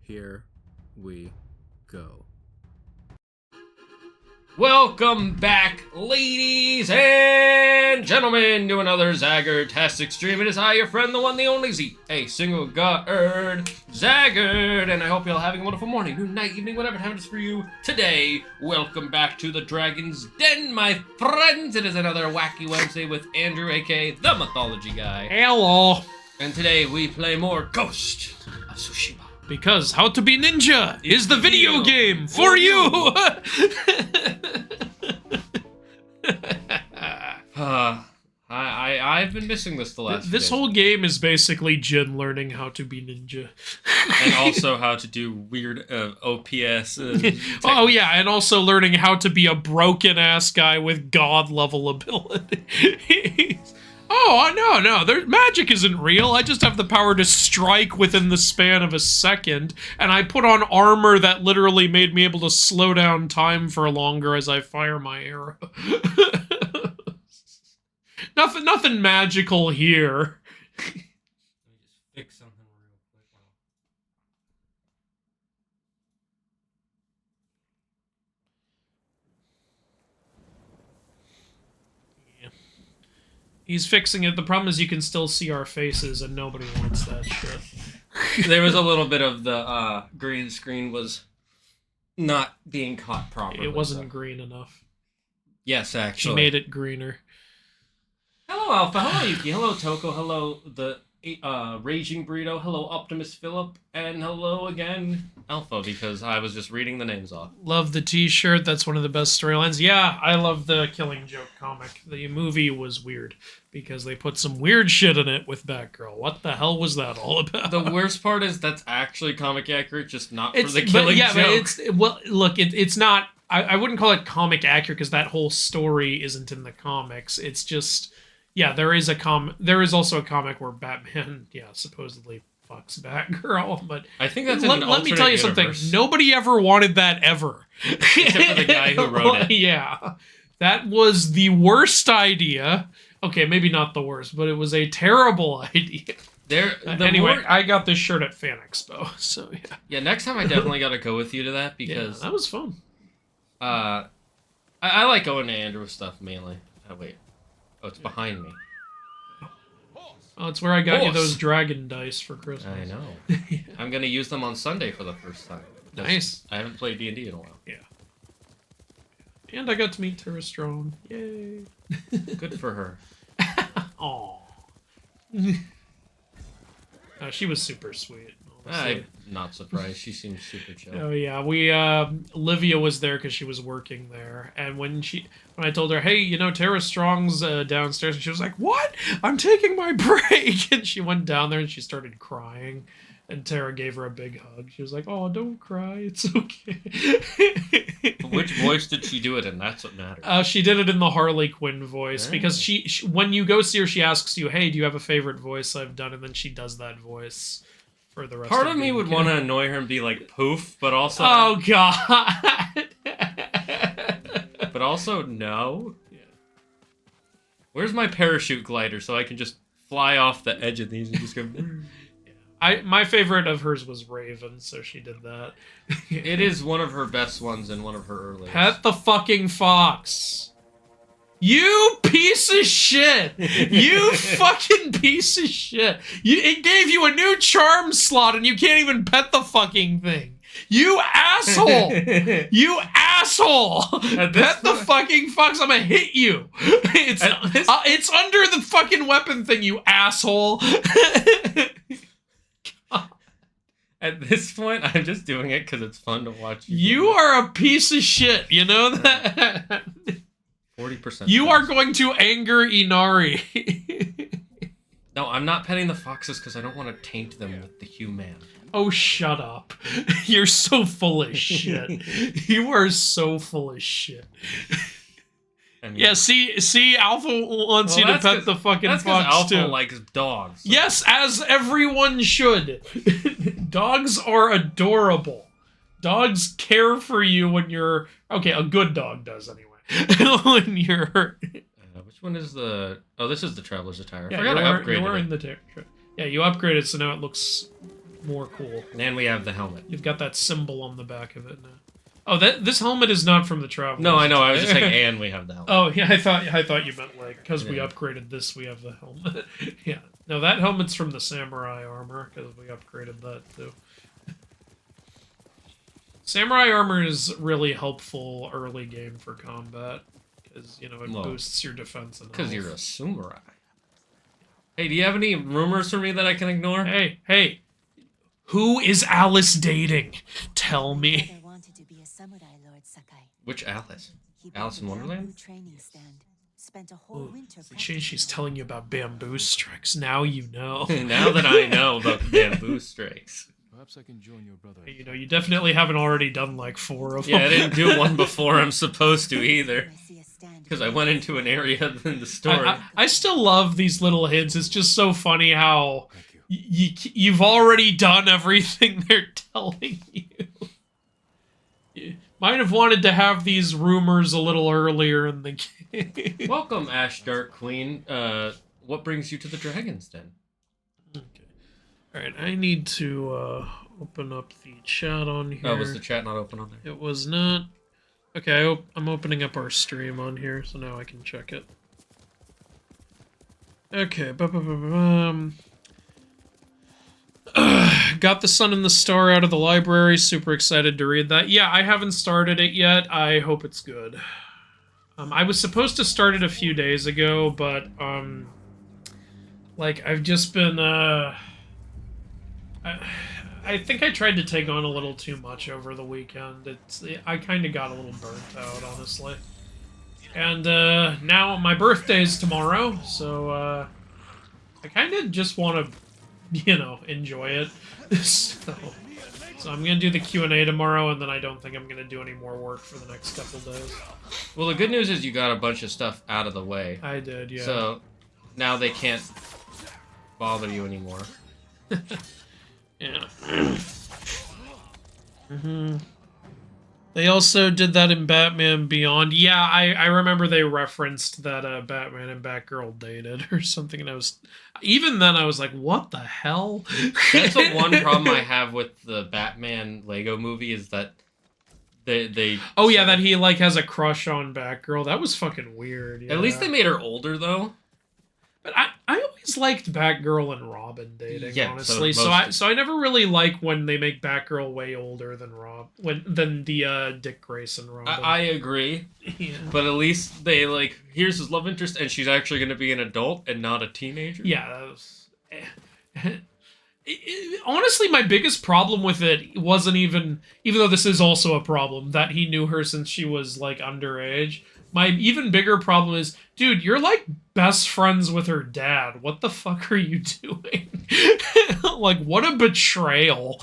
Here we go. Welcome back, ladies and gentlemen, to another Zagger-tastic stream. It is I, your friend, the one, the only Z, a single god, Zaggard, and I hope you're all having a wonderful morning, noon, night, evening, whatever time it is for you today. Welcome back to the Dragon's Den, my friends. It is another wacky Wednesday with Andrew AKA TheMythologyGuy. Hello. And today we play more Ghost of Tsushima. Because How to Be Ninja is the video game for you! I've been missing this the last This few days. whole game is basically Jin learning how to be ninja. And also how to do weird OPS. Oh yeah, and also learning how to be a broken-ass guy with god-level abilities. Oh, no, magic isn't real. I just have the power to strike within the span of a second, and I put on armor that literally made me able to slow down time for longer as I fire my arrow. Nothing magical here. Let me just fix something real quick. He's fixing it. The problem is you can still see our faces, and nobody wants that shit. There was a little bit of the green screen was not being caught properly. It wasn't green enough. Yes, actually. She made it greener. Hello, Alpha. Hello, Yuki. Hello, Toko. Hello, the Raging Burrito. Hello, Optimus Philip. And hello again, Alpha, because I was just reading the names off. Love the t-shirt. That's one of the best storylines. Yeah, I love the Killing Joke comic. The movie was weird because they put some weird shit in it with Batgirl. What the hell was that all about? The worst part is that's actually comic accurate, just not for the Killing Joke. But it's not... I wouldn't call it comic accurate because that whole story isn't in the comics. It's just... Yeah, there is also a comic where Batman, supposedly fucks Batgirl, but I think that's let me tell you something. Nobody ever wanted that ever. Except for the guy who wrote it. Yeah. That was the worst idea. Okay, maybe not the worst, but it was a terrible idea. Anyway, I got this shirt at Fan Expo, so yeah. Yeah, next time I definitely got to go with you to that because that was fun. I like going to Andrew's stuff mainly. Oh wait. Oh, it's behind me. Oh, it's where I got you those dragon dice for Christmas. I know. I'm going to use them on Sunday for the first time. Nice. I haven't played D&D in a while. Yeah. And I got to meet Tara Strong. Yay. Good for her. Aww. She was super sweet. I'm not surprised. She seems super chill. Oh yeah, Livia was there because she was working there, and when I told her, hey, Tara Strong's downstairs, and she was like, what? I'm taking my break, and she went down there and she started crying, and Tara gave her a big hug. She was like, oh, don't cry, it's okay. Which voice did she do it in? That's what matters. She did it in the Harley Quinn voice, because she when you go see her, she asks you, hey, do you have a favorite voice I've done, and then she does that voice. For the rest Part of me would want to annoy her and be like, poof, but also... Oh, God! But also, no. Yeah. Where's my parachute glider so I can just fly off the edge of these and just go... My favorite of hers was Raven, so she did that. It is one of her best ones and one of her earliest. Pet the fucking fox. You piece of shit! You fucking piece of shit! It gave you a new charm slot and you can't even pet the fucking thing! You asshole! You asshole! Pet the fucking fox, I'm gonna hit you! It's under the fucking weapon thing, you asshole! At this point, I'm just doing it because it's fun to watch. You are a piece of shit, you know that? 40%. You are going to anger Inari. No, I'm not petting the foxes because I don't want to taint them with the human. Oh, shut up. You're so full of shit. You are so full of shit. I mean, yeah, see, Alpha wants you to pet the fucking fox Alpha too. likes dogs. So. Yes, as everyone should. Dogs are adorable. Dogs care for you when you're... Okay, a good dog does anyway. When you're hurt. Which one is the... Oh, this is the Traveler's Attire. Yeah, I forgot I upgraded the yeah, you upgraded, so now it looks more cool. And we have the helmet. You've got that symbol on the back of it now. Oh, this helmet is not from the Traveler. No, I know. I was just saying, and we have the helmet. Oh, yeah, I thought you meant, like, because we upgraded this, we have the helmet. Yeah. No, that helmet's from the samurai armor, because we upgraded that, too. Samurai armor is really helpful early game for combat, because, you know, it boosts your defense and health. Because you're a samurai. Hey, do you have any rumors for me that I can ignore? Hey. Who is Alice dating? Tell me. Which Alice? Alice in Wonderland? She's telling you about bamboo strikes. Now you know. Now that I know about bamboo strikes. Perhaps I can join your brother. You know, you definitely haven't already done like 4 of them. Yeah, I didn't do one before I'm supposed to either. Because I went into an area in the story. I still love these little hints. It's just so funny how you've already done everything they're telling you. You might have wanted to have these rumors a little earlier in the game. Welcome, Ash Dark Queen. What brings you to the Dragon's Den? Okay. Alright, I need to open up the chat on here. Oh, was the chat not open on there? It was not. Okay, I'm opening up our stream on here, so now I can check it. Okay, got The Sun and the Star out of the library. Super excited to read that. Yeah, I haven't started it yet. I hope it's good. I was supposed to start it a few days ago, but, like, I've just been, I think I tried to take on a little too much over the weekend. I kind of got a little burnt out, honestly. And, now my birthday's tomorrow, so, I kind of just want to, you know, enjoy it. So I'm gonna do the Q&A tomorrow, and then I don't think I'm gonna do any more work for the next couple days. Well, the good news is you got a bunch of stuff out of the way. I did, yeah. So now they can't bother you anymore. Yeah. They also did that in Batman Beyond. Yeah, I remember they referenced that Batman and Batgirl dated or something, and I was... Even then, I was like, what the hell? That's the one problem I have with the Batman Lego movie, is that they... Oh, yeah, that he, like, has a crush on Batgirl. That was fucking weird. Yeah. At least they made her older, though. But I always liked Batgirl and Robin dating, yeah, honestly. So I never really like when they make Batgirl way older than than the Dick Grayson Robin. I agree. Yeah. But at least they, like, here's his love interest, and she's actually going to be an adult and not a teenager. Yeah, that was... honestly, my biggest problem with it wasn't even though this is also a problem, that he knew her since she was, like, underage. My even bigger problem is, dude, you're like best friends with her dad. What the fuck are you doing? Like, what a betrayal.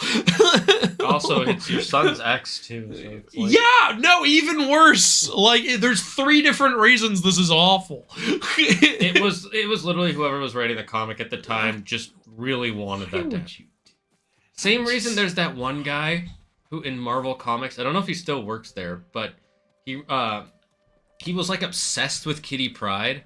Also, it's your son's ex, too. So it's like... Yeah, no, even worse. Like, there's 3 different reasons this is awful. It was literally whoever was writing the comic at the time just really wanted that to happen. Same reason there's that one guy who in Marvel Comics, I don't know if he still works there, but he was, like, obsessed with Kitty Pryde,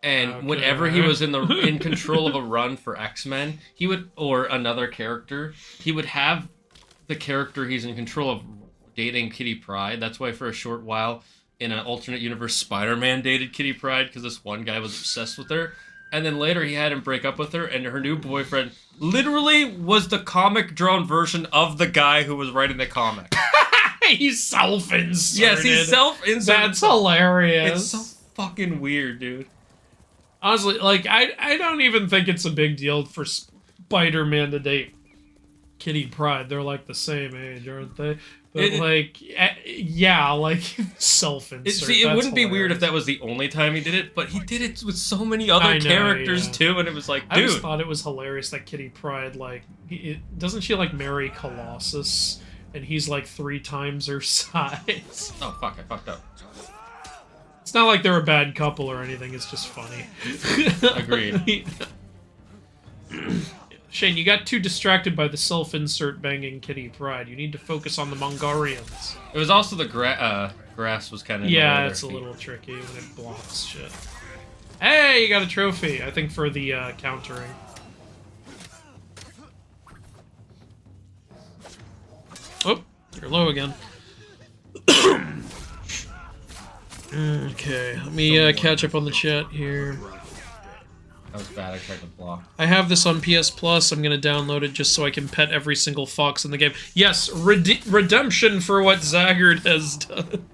and whenever he was in control of a run for X-Men, he would, or another character, he would have the character he's in control of dating Kitty Pryde. That's why for a short while, in an alternate universe, Spider-Man dated Kitty Pryde, because this one guy was obsessed with her. And then later he had him break up with her, and her new boyfriend literally was the comic-drawn version of the guy who was writing the comic. He's self-inserted. Yes, he's self-inserted. That's hilarious. It's so fucking weird, dude. Honestly, like, I don't even think it's a big deal for Spider-Man to date Kitty Pryde. They're, like, the same age, aren't they? But, yeah, like, self-insert. See, it wouldn't be weird if that was the only time he did it, but he did it with so many other characters, too, and it was like, dude. I just thought it was hilarious that Kitty Pryde, like, doesn't she, like, marry Colossus? And he's like 3 times her size. Oh, fuck, I fucked up. It's not like they're a bad couple or anything, it's just funny. Agreed. Shane, you got too distracted by the self-insert banging Kitty Pryde. You need to focus on the Mongolians. It was also the grass was kind of... Yeah, it's a little tricky when it blocks shit. Hey, you got a trophy, I think for the countering. You're low again. Okay, let me catch up on the chat here. That was bad, I tried to block. I have this on PS Plus. I'm gonna download it just so I can pet every single fox in the game. Yes, redemption for what Zaggard has done.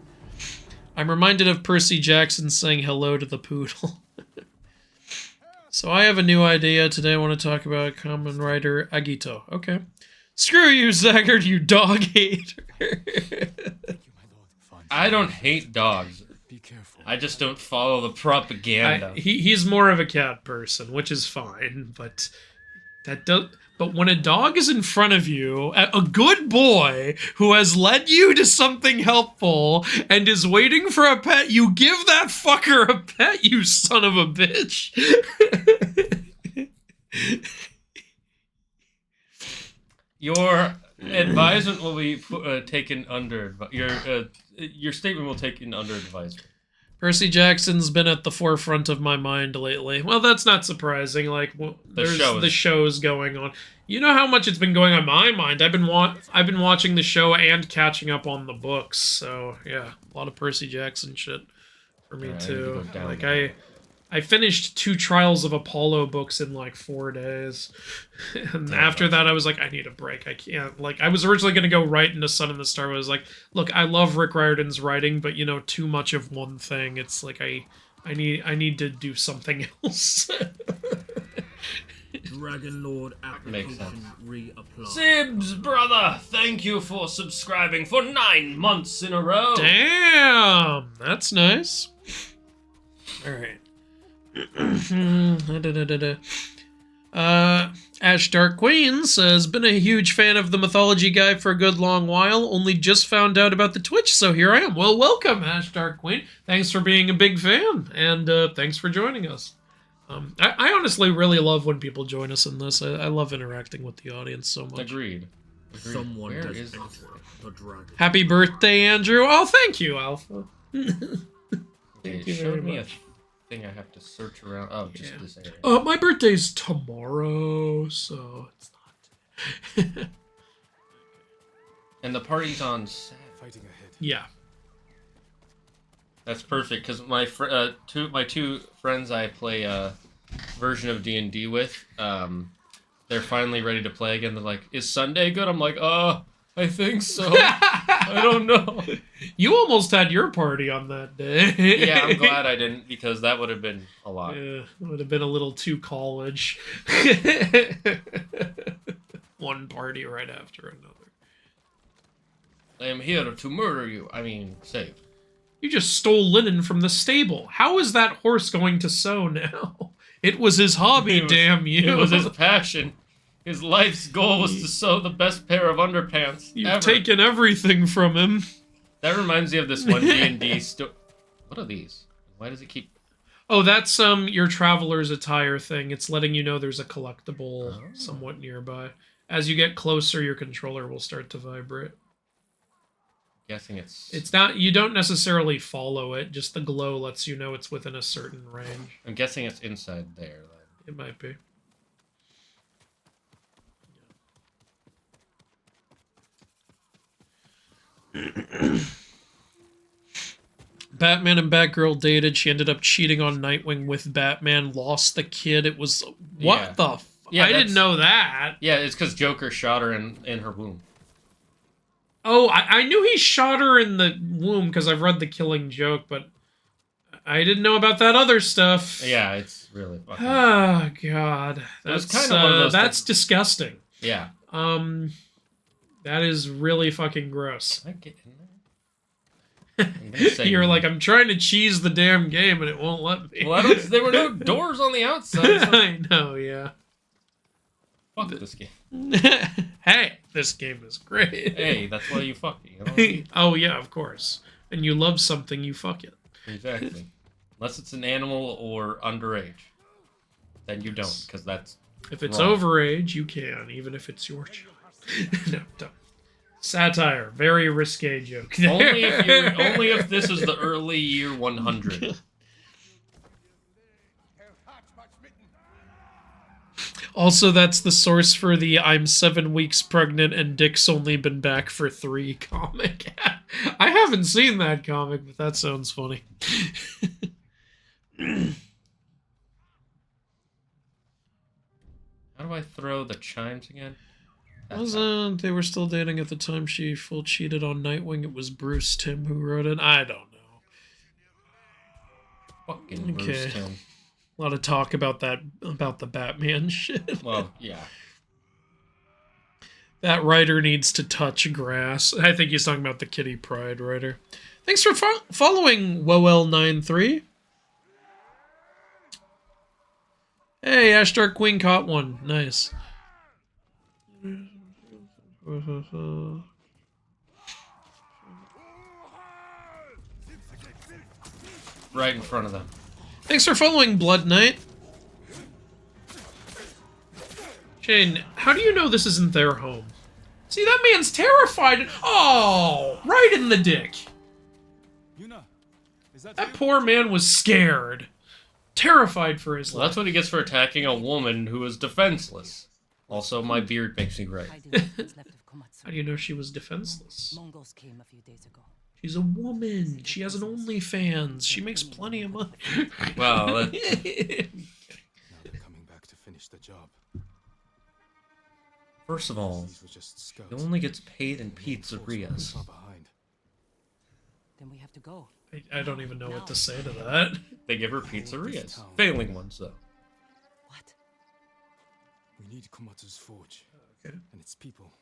I'm reminded of Percy Jackson saying hello to the poodle. So I have a new idea today. I want to talk about Kamen Rider Agito. Okay. Screw you, Zaggard, you dog hater. I don't hate dogs. I just don't follow the propaganda. He's more of a cat person, which is fine, but But when a dog is in front of you, a good boy who has led you to something helpful and is waiting for a pet, you give that fucker a pet, you son of a bitch. Your advisement will be taken under your statement will take in under advisement. Percy Jackson's been at the forefront of my mind lately. Well, that's not surprising. Like, there's the show's going on. You know how much it's been going on my mind. I've been watching the show and catching up on the books. So yeah, a lot of Percy Jackson shit for me too. Like I finished 2 Trials of Apollo books in like 4 days. And after that, I was like, I need a break. I can't. Like, I was originally going to go right into Sun and the Star. I was like, look, I love Rick Riordan's writing, but, you know, too much of one thing. It's like, I need to do something else. Dragon Lord application reapply. Sibs, brother, thank you for subscribing for 9 months in a row. Damn, that's nice. All right. Ash Dark Queen says, been a huge fan of the Mythology Guy for a good long while, only just found out about the Twitch, so here I am. Well, welcome, Ash Dark Queen. Thanks for being a big fan, and thanks for joining us. I honestly really love when people join us in this. I love interacting with the audience so much. Agreed. Someone Where does is enter the dragon. Happy birthday, Andrew. Oh, thank you, Alpha. It showed me a thing I have to search around. Oh, just this area. My birthday's tomorrow, so it's not. And the party's on Saturday. Fighting ahead. Yeah. That's perfect because my two friends I play a version of D&D with, they're finally ready to play again. They're like, "Is Sunday good?" I'm like, I think so. I don't know. You almost had your party on that day. Yeah, I'm glad I didn't because that would have been a lot. Yeah, it would have been a little too college. One party right after another. I am here to murder you. I mean, save. You just stole linen from the stable. How is that horse going to sew now? It was his hobby, damn you. It was his passion. His life's goal was to sew the best pair of underpants You've ever. taken everything from him. That reminds me of this one D&D story. What are these? Why does it keep... Oh, that's your traveler's attire thing. It's letting you know there's a collectible somewhat nearby. As you get closer, your controller will start to vibrate. Guessing it's... It's not... You don't necessarily follow it. Just the glow lets you know it's within a certain range. I'm guessing it's inside there. It might be. Batman and Batgirl dated. She ended up cheating on Nightwing with Batman. Lost the kid. It was... What the... Yeah, I didn't know that. Yeah, it's because Joker shot her in her womb. Oh, I knew he shot her in the womb because I've read The Killing Joke, but I didn't know about that other stuff. Yeah, it's really fucking... Oh, God. That's kind of one of those that's things. disgusting. Yeah. That is really fucking gross. Can I get in there? I'm gonna say You're no. like, I'm trying to cheese the damn game and it won't let me. Well, there were no doors on the outside. So I know, yeah. fuck this game. Hey, this game is great. Hey, that's why you fuck it. You know what I mean? Oh, yeah, of course. And you love something, you fuck it. Exactly. Unless it's an animal or underage. Then you don't, because that's... If it's wrong. overage, you can, even if it's your child. No, don't. Satire, very risque joke. only if this is the early year 100. Also, that's the source for the I'm 7 weeks pregnant and Dick's only been back for 3 comic. I haven't seen that comic, but that sounds funny. How do I throw the chimes again? Wasn't they were still dating at the time she full cheated on Nightwing? It was Bruce Timm who wrote it. I don't know. Fucking Bruce Timm. A lot of talk about the Batman shit. Well, yeah. That writer needs to touch grass. I think he's talking about the Kitty Pryde writer. Thanks for following Wowell93. Hey, Ash Dark Queen caught one. Nice. Right in front of them. Thanks for following Blood Knight. Shane, how do you know this isn't their home? See, that man's terrified. Oh, right in the dick. That poor man was scared. Terrified for his Well, life. that's what he gets for attacking a woman who is defenseless. Also, my beard makes me gray. How do you know she was defenseless? Mongols came a few days ago. She's a woman. She has an OnlyFans. She makes plenty of money. Well, Now they're coming back to finish the job. first of all, These were just scouts. he only gets paid in pizzerias. Far behind. Then we have to go. I don't even know what to say to that. They give her pizzerias. Failing ones, though. What? We need Komatsu's forge. Okay. And its people.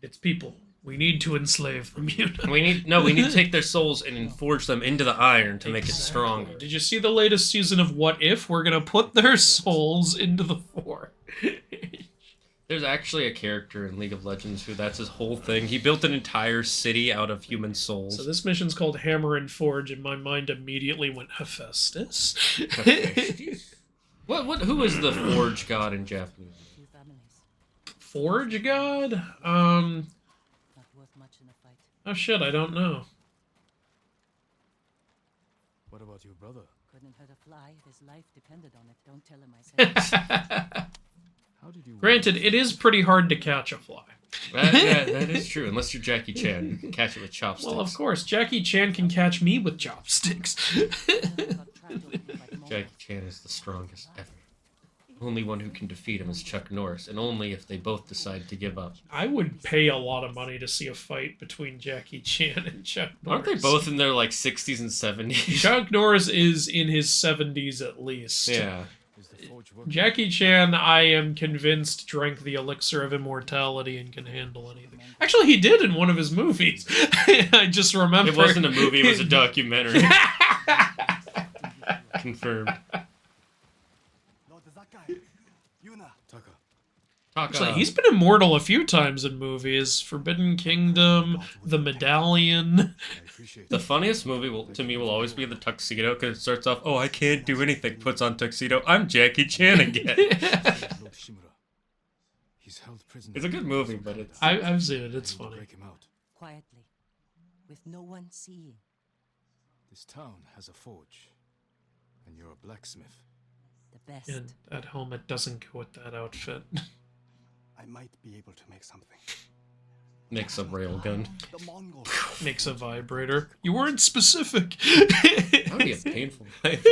It's people. We need to enslave them. We need to take their souls and forge them into the iron to make it stronger. Did you see the latest season of What If? We're gonna put their souls into the forge. There's actually a character in League of Legends who that's his whole thing. He built an entire city out of human souls. So this mission's called Hammer and Forge, and my mind immediately went Hephaestus. Who is the forge god in Japanese? Few families. Forge god? Not worth much in a fight. Oh shit, I don't know. What about your brother? Couldn't hurt a fly if his life depended on it. Don't tell him I said. How did you Granted, it is pretty hard to catch a fly. That is true. Unless you're Jackie Chan, you can catch it with chopsticks. Well, of course, Jackie Chan can catch me with chopsticks. Jackie Chan is the strongest ever. Only one who can defeat him is Chuck Norris, and only if they both decide to give up. I would pay a lot of money to see a fight between Jackie Chan and Chuck Norris. Aren't they both in their like 60s and 70s? Chuck Norris is in his 70s at least. Yeah. Is the forge working? Jackie Chan, I am convinced, drank the elixir of immortality and can handle anything. Actually, he did in one of his movies. I just remember. It wasn't a movie, it was a documentary. Confirmed. Taka. Actually, he's been immortal a few times in movies. Forbidden Kingdom, The Medallion. I appreciate The it. funniest movie to me will always be the tuxedo, because it starts off, oh, I can't do anything, puts on tuxedo, I'm Jackie Chan again. Lord Shimura. He's held prisoner. It's a good movie, but it's... I've seen it, it's We will funny. break him out. Quietly, with no one seeing. This town has a forge. And you're a blacksmith. The best. And that helmet doesn't go with that outfit. I might be able to make something. Makes a railgun. The Mongols. Makes a vibrator. You weren't specific. That would be a painful life.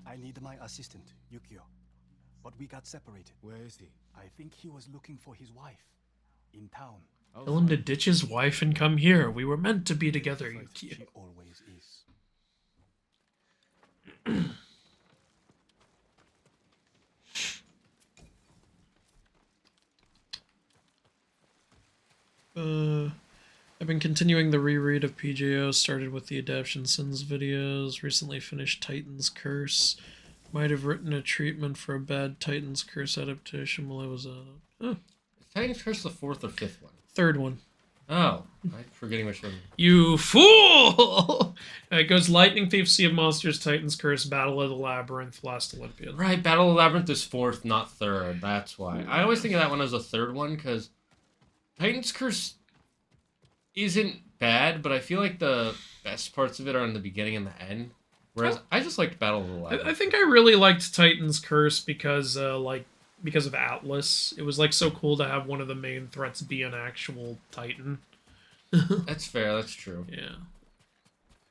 I need my assistant, Yukio. But we got separated. Where is he? I think he was looking for his wife. In town. I'll Tell him to find ditch his wife and come here. We were meant to be together, him. Yukio. She always is. I've been continuing the reread of PJO, started with the Adaption Sins videos, recently finished Titan's Curse. Might have written a treatment for a bad Titan's Curse adaptation while I was Titan's Curse the fourth or fifth one? third one. Oh, I'm forgetting which one. You fool! It goes Lightning Thief, Sea of Monsters, Titan's Curse, Battle of the Labyrinth, Last Olympian. Right, Battle of Labyrinth is fourth, not third. That's why. I always think of that one as a third one, because Titan's Curse isn't bad, but I feel like the best parts of it are in the beginning and the end. Whereas I just liked Battle of the Labyrinth. I think I really liked Titan's Curse because because of Atlas. It was like so cool to have one of the main threats be an actual Titan. That's fair. That's true. Yeah.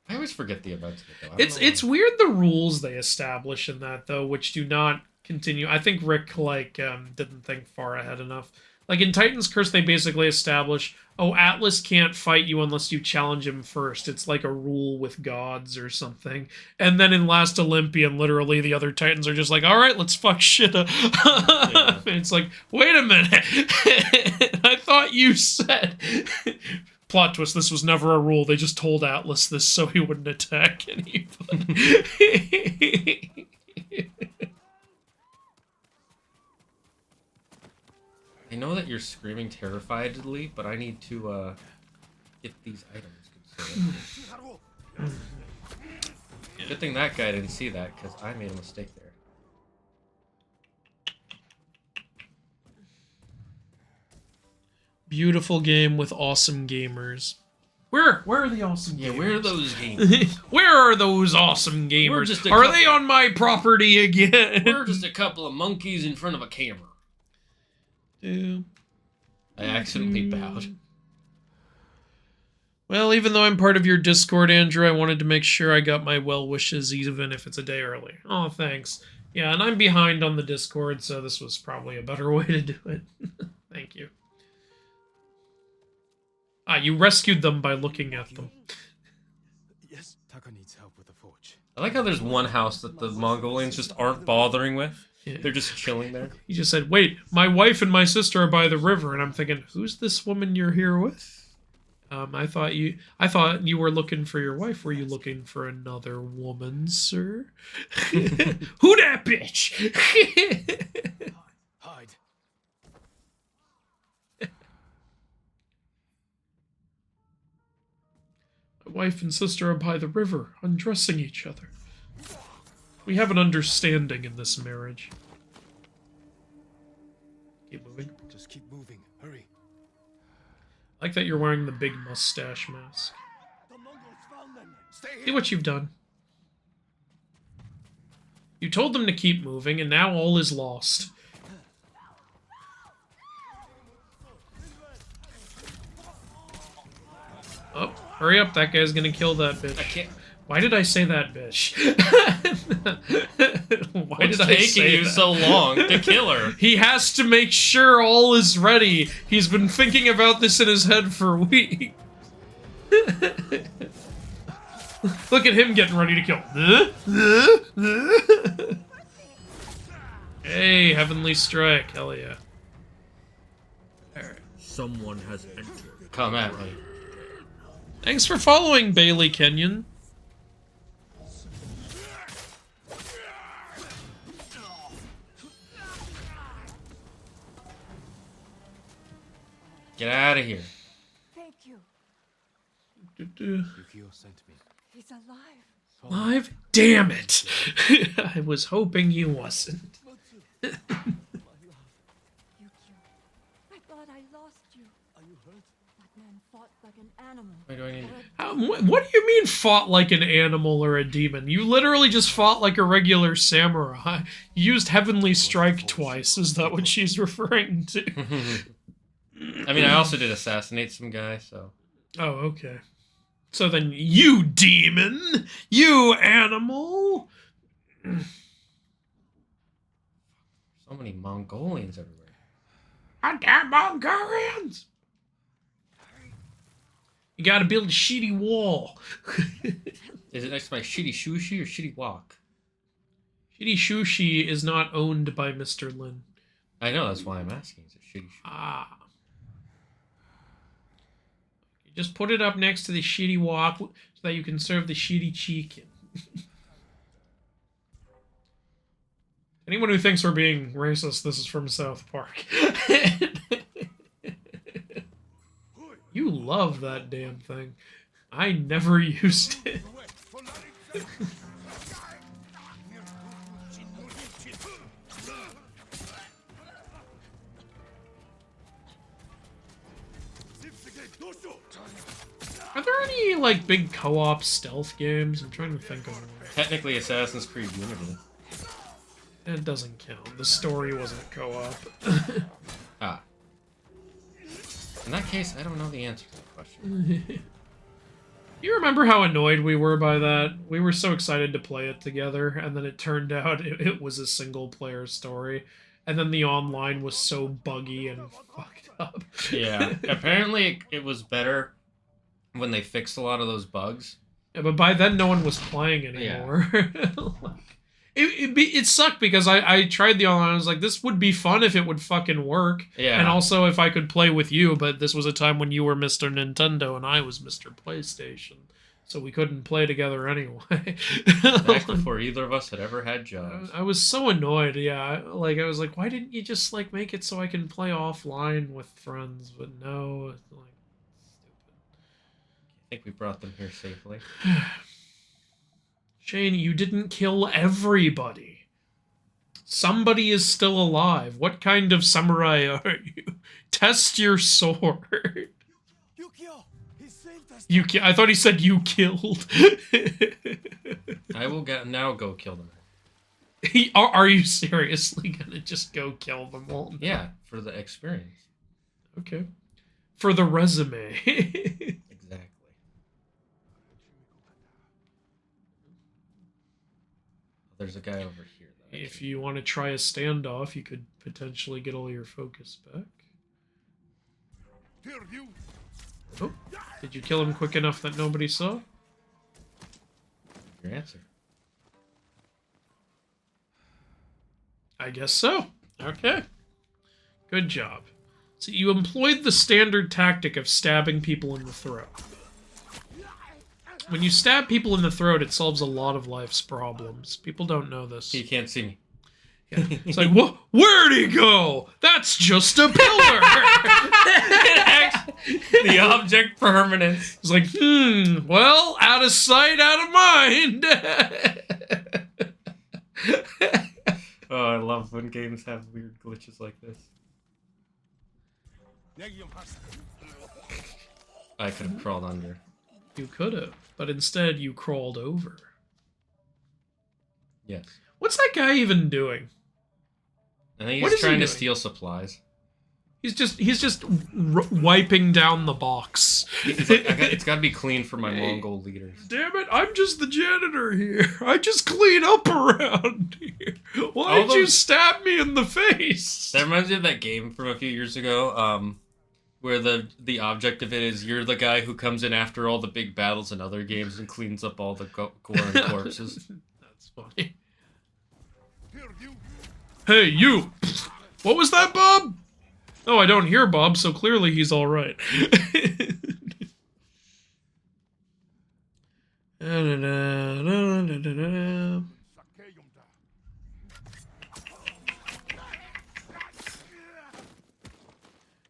I always forget the events of it, though. It's weird the rules they establish in that though, which do not continue. I think Rick didn't think far ahead enough. Like in Titan's Curse, they basically establish, oh, Atlas can't fight you unless you challenge him first. It's like a rule with gods or something. And then in Last Olympian, literally the other Titans are just like, all right, let's fuck shit up. Yeah. And it's like, wait a minute. I thought you said... Plot twist, this was never a rule. They just told Atlas this so he wouldn't attack anybody. I know that you're screaming terrifiedly, but I need to get these items considered. Good thing that guy didn't see that, because I made a mistake there. Beautiful game with awesome gamers. Where are the awesome gamers? Yeah, where are those gamers? Where are those awesome gamers? Are they on my property again? We're just a couple of monkeys in front of a camera. Yeah. I accidentally bowed. Well, even though I'm part of your Discord, Andrew, I wanted to make sure I got my well wishes even if it's a day early. Oh, thanks. Yeah, and I'm behind on the Discord, so this was probably a better way to do it. Thank you. Ah, you rescued them by looking at them. Yes, Taka needs help with the forge. I like how there's one house that the Mongolians just aren't bothering with. Yeah. They're just chilling there. He just said, wait, my wife and my sister are by the river, and I'm thinking, who's this woman you're here with? I thought you were looking for your wife. Were you looking for another woman, sir? Who that bitch? Hide. My wife and sister are by the river, undressing each other. We have an understanding in this marriage. Keep moving. Just keep moving. Hurry. I like that you're wearing the big mustache mask. the Mongols found them. Stay See here. what you've done. You told them to keep moving, and now all is lost. Oh, hurry up, that guy's gonna kill that bitch. I can't. Why did I say that bitch? Why What's did I taking say you that? so long to kill her? He has to make sure all is ready. He's been thinking about this in his head for weeks. Look at him getting ready to kill. Hey, Heavenly Strike. Hell yeah. Someone has entered. Come at me. Thanks for following, Bailey Kenyon. Get out of here. Thank you. Yukio sent me. He's alive. Live? Damn it! I was hoping he wasn't. Yukio. I thought I lost you. Are you hurt? That man fought like an animal. Why do I need? What do you mean fought like an animal or a demon? You literally just fought like a regular samurai. You used Heavenly Strike twice. Is that what she's referring to? I mean, I also did assassinate some guy, so. Oh, okay. So then you demon, you animal. So many Mongolians everywhere. Goddamn Mongolians! You gotta build a shitty wall. Is it next to my shitty sushi or shitty wok? Shitty Shushi is not owned by Mr. Lin. I know, that's why I'm asking. Is it shitty sushi? Ah. You just put it up next to the shitty wok so that you can serve the shitty chicken. Anyone who thinks we're being racist, this is from South Park. You love that damn thing. I never used it. Are there any, like, big co-op stealth games? I'm trying to think of one. technically Assassin's Creed Unity. It doesn't count. The story wasn't co-op. Ah. In that case, I don't know the answer to that question. You remember how annoyed we were by that? We were so excited to play it together, and then it turned out it was a single-player story. And then the online was so buggy and fucked up. Yeah, apparently it was better when they fixed a lot of those bugs. Yeah, but by then no one was playing anymore. Like, it sucked because I tried the online. I was like, this would be fun if it would fucking work. Yeah. And also if I could play with you, but this was a time when you were Mr. Nintendo and I was Mr. PlayStation. So we couldn't play together anyway. Back before either of us had ever had jobs. I was so annoyed, yeah. Like, I was like, why didn't you just, like, make it so I can play offline with friends? But no, like, stupid. I think we brought them here safely. Shane, you didn't kill everybody. Somebody is still alive. What kind of samurai are you? Test your sword. Yukio! He saved us! I thought he said you killed. I will now go kill them. Are you seriously gonna just go kill them all? Yeah, for the experience. Okay. For the resume. Exactly. There's a guy over here. If you want to try a standoff, you could potentially get all your focus back. Oh, did you kill him quick enough that nobody saw? Your answer. I guess so. Okay. Good job. So you employed the standard tactic of stabbing people in the throat. When you stab people in the throat, it solves a lot of life's problems. People don't know this. You can't see me. Yeah. It's like, where'd he go? That's just a pillar! The object permanence. It's like, well, out of sight, out of mind! Oh, I love when games have weird glitches like this. I could have crawled under. You could have, but instead you crawled over. Yes. What's that guy even doing? I think What he's is he trying to doing? steal supplies. He's just wiping down the box. He's like, it's got to be clean for my Mongol leaders. Damn it, I'm just the janitor here. I just clean up around here. Why'd you stab me in the face? That reminds me of that game from a few years ago, where the object of it is you're the guy who comes in after all the big battles in other games and cleans up all the gore and corpses. That's funny. Hey, you! What was that, Bob? Oh, I don't hear Bob, so clearly he's alright.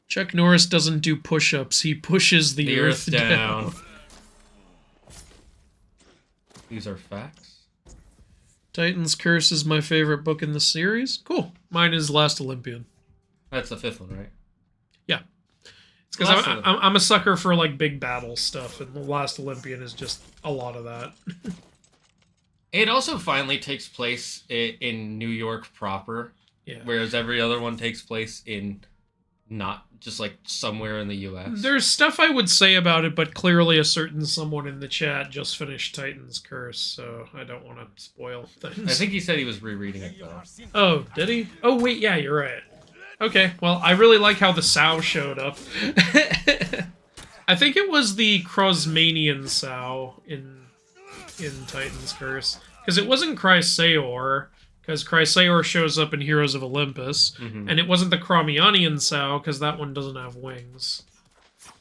Chuck Norris doesn't do push-ups, he pushes the earth down. These are facts. Titan's Curse is my favorite book in the series. Cool. Mine is Last Olympian. That's the fifth one, right? Yeah. It's because I'm a sucker for, like, big battle stuff, and The Last Olympian is just a lot of that. It also finally takes place in New York proper, Yeah. whereas every other one takes place in not just, like, somewhere in the U.S. There's stuff I would say about it, but clearly a certain someone in the chat just finished Titan's Curse, so I don't want to spoil things. I think he said he was rereading it, though. Oh, did he? Oh, wait, yeah, you're right. Okay, well, I really like how the Sow showed up. I think it was the Krosmanian Sow in Titan's Curse, because it wasn't Chrysaor, because Chrysaor shows up in Heroes of Olympus, and it wasn't the Chromionian Sow, because that one doesn't have wings.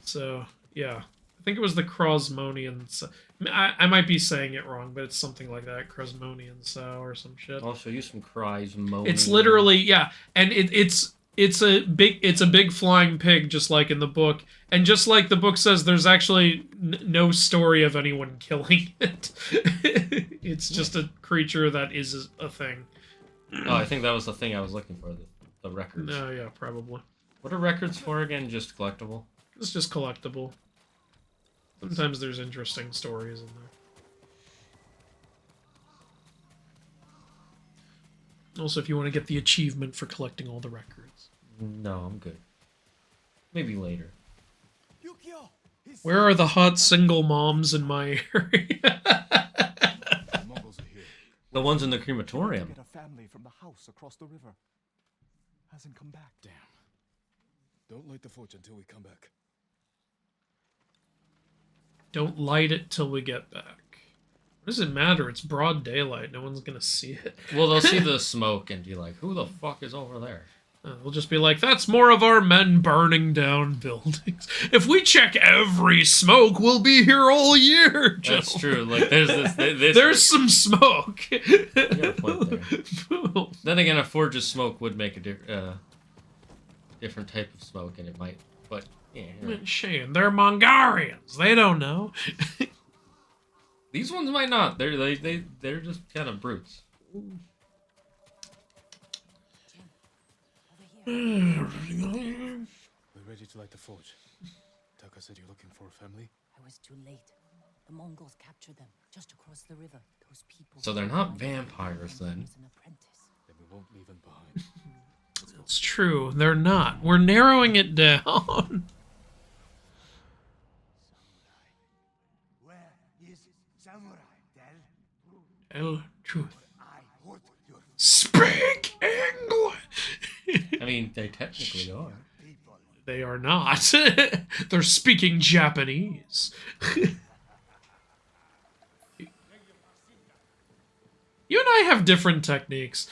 So, yeah. I think it was the Krosmonian Sow. I might be saying it wrong, but it's something like that, Krosmonian Sow or some shit. I'll show you some cries moaning. It's literally, yeah, and it's a big flying pig, just like in the book, and just like the book says, there's actually no story of anyone killing it. It's just a creature that is a thing. Oh, I think that was the thing I was looking for, the records. No, yeah, probably. What are records for again? Just collectible? It's just collectible. Sometimes there's interesting stories in Also, if you want to get the achievement for collecting all the records. No, I'm good. Maybe later. Yukio! He's Where are the hot single moms in my area? The Mongols are here. The ones in the Get crematorium. a family from the house across the river. Hasn't come back. Damn. Don't light the forge until we come back. Don't light it till we get back. What does it matter? It's broad daylight. No one's gonna see it. Well, they'll see the smoke and be like, who the fuck is over there? They'll just be like, that's more of our men burning down buildings. If we check every smoke, we'll be here all year, Joe. That's true. Like, there's this There's some smoke. You got a point there. Then again, a forge's smoke would make a different type of smoke, and it might. But yeah, you're right. Shane, they're Mongolians. They don't know. These ones might not. They're just kind of brutes. Over here. We're ready to light the forge. Taka said you're looking for a family? I was too late. The Mongols captured them just across the river. Those people. So they're not vampires then. Was an apprentice. Then we won't leave them behind. It's true. They're not. We're narrowing it down. Where is Samurai, Del? Tell truth. I want your Speak English. I mean, they technically are. people. They are not. They're speaking Japanese. You and I have different techniques.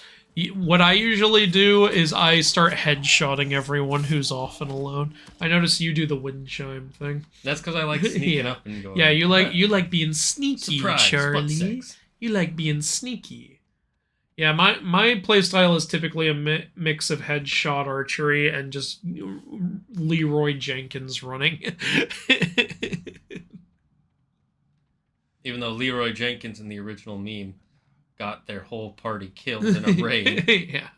What I usually do is I start headshotting everyone who's off and alone. I notice you do the wind chime thing. That's because I like sneaking Yeah. up and going. Yeah, you like being sneaky, Surprise, Charlie. butt sex. You like being sneaky. Yeah, my playstyle is typically a mix of headshot archery and just Leroy Jenkins running. Even though Leroy Jenkins in the original meme got their whole party killed in a raid. Yeah.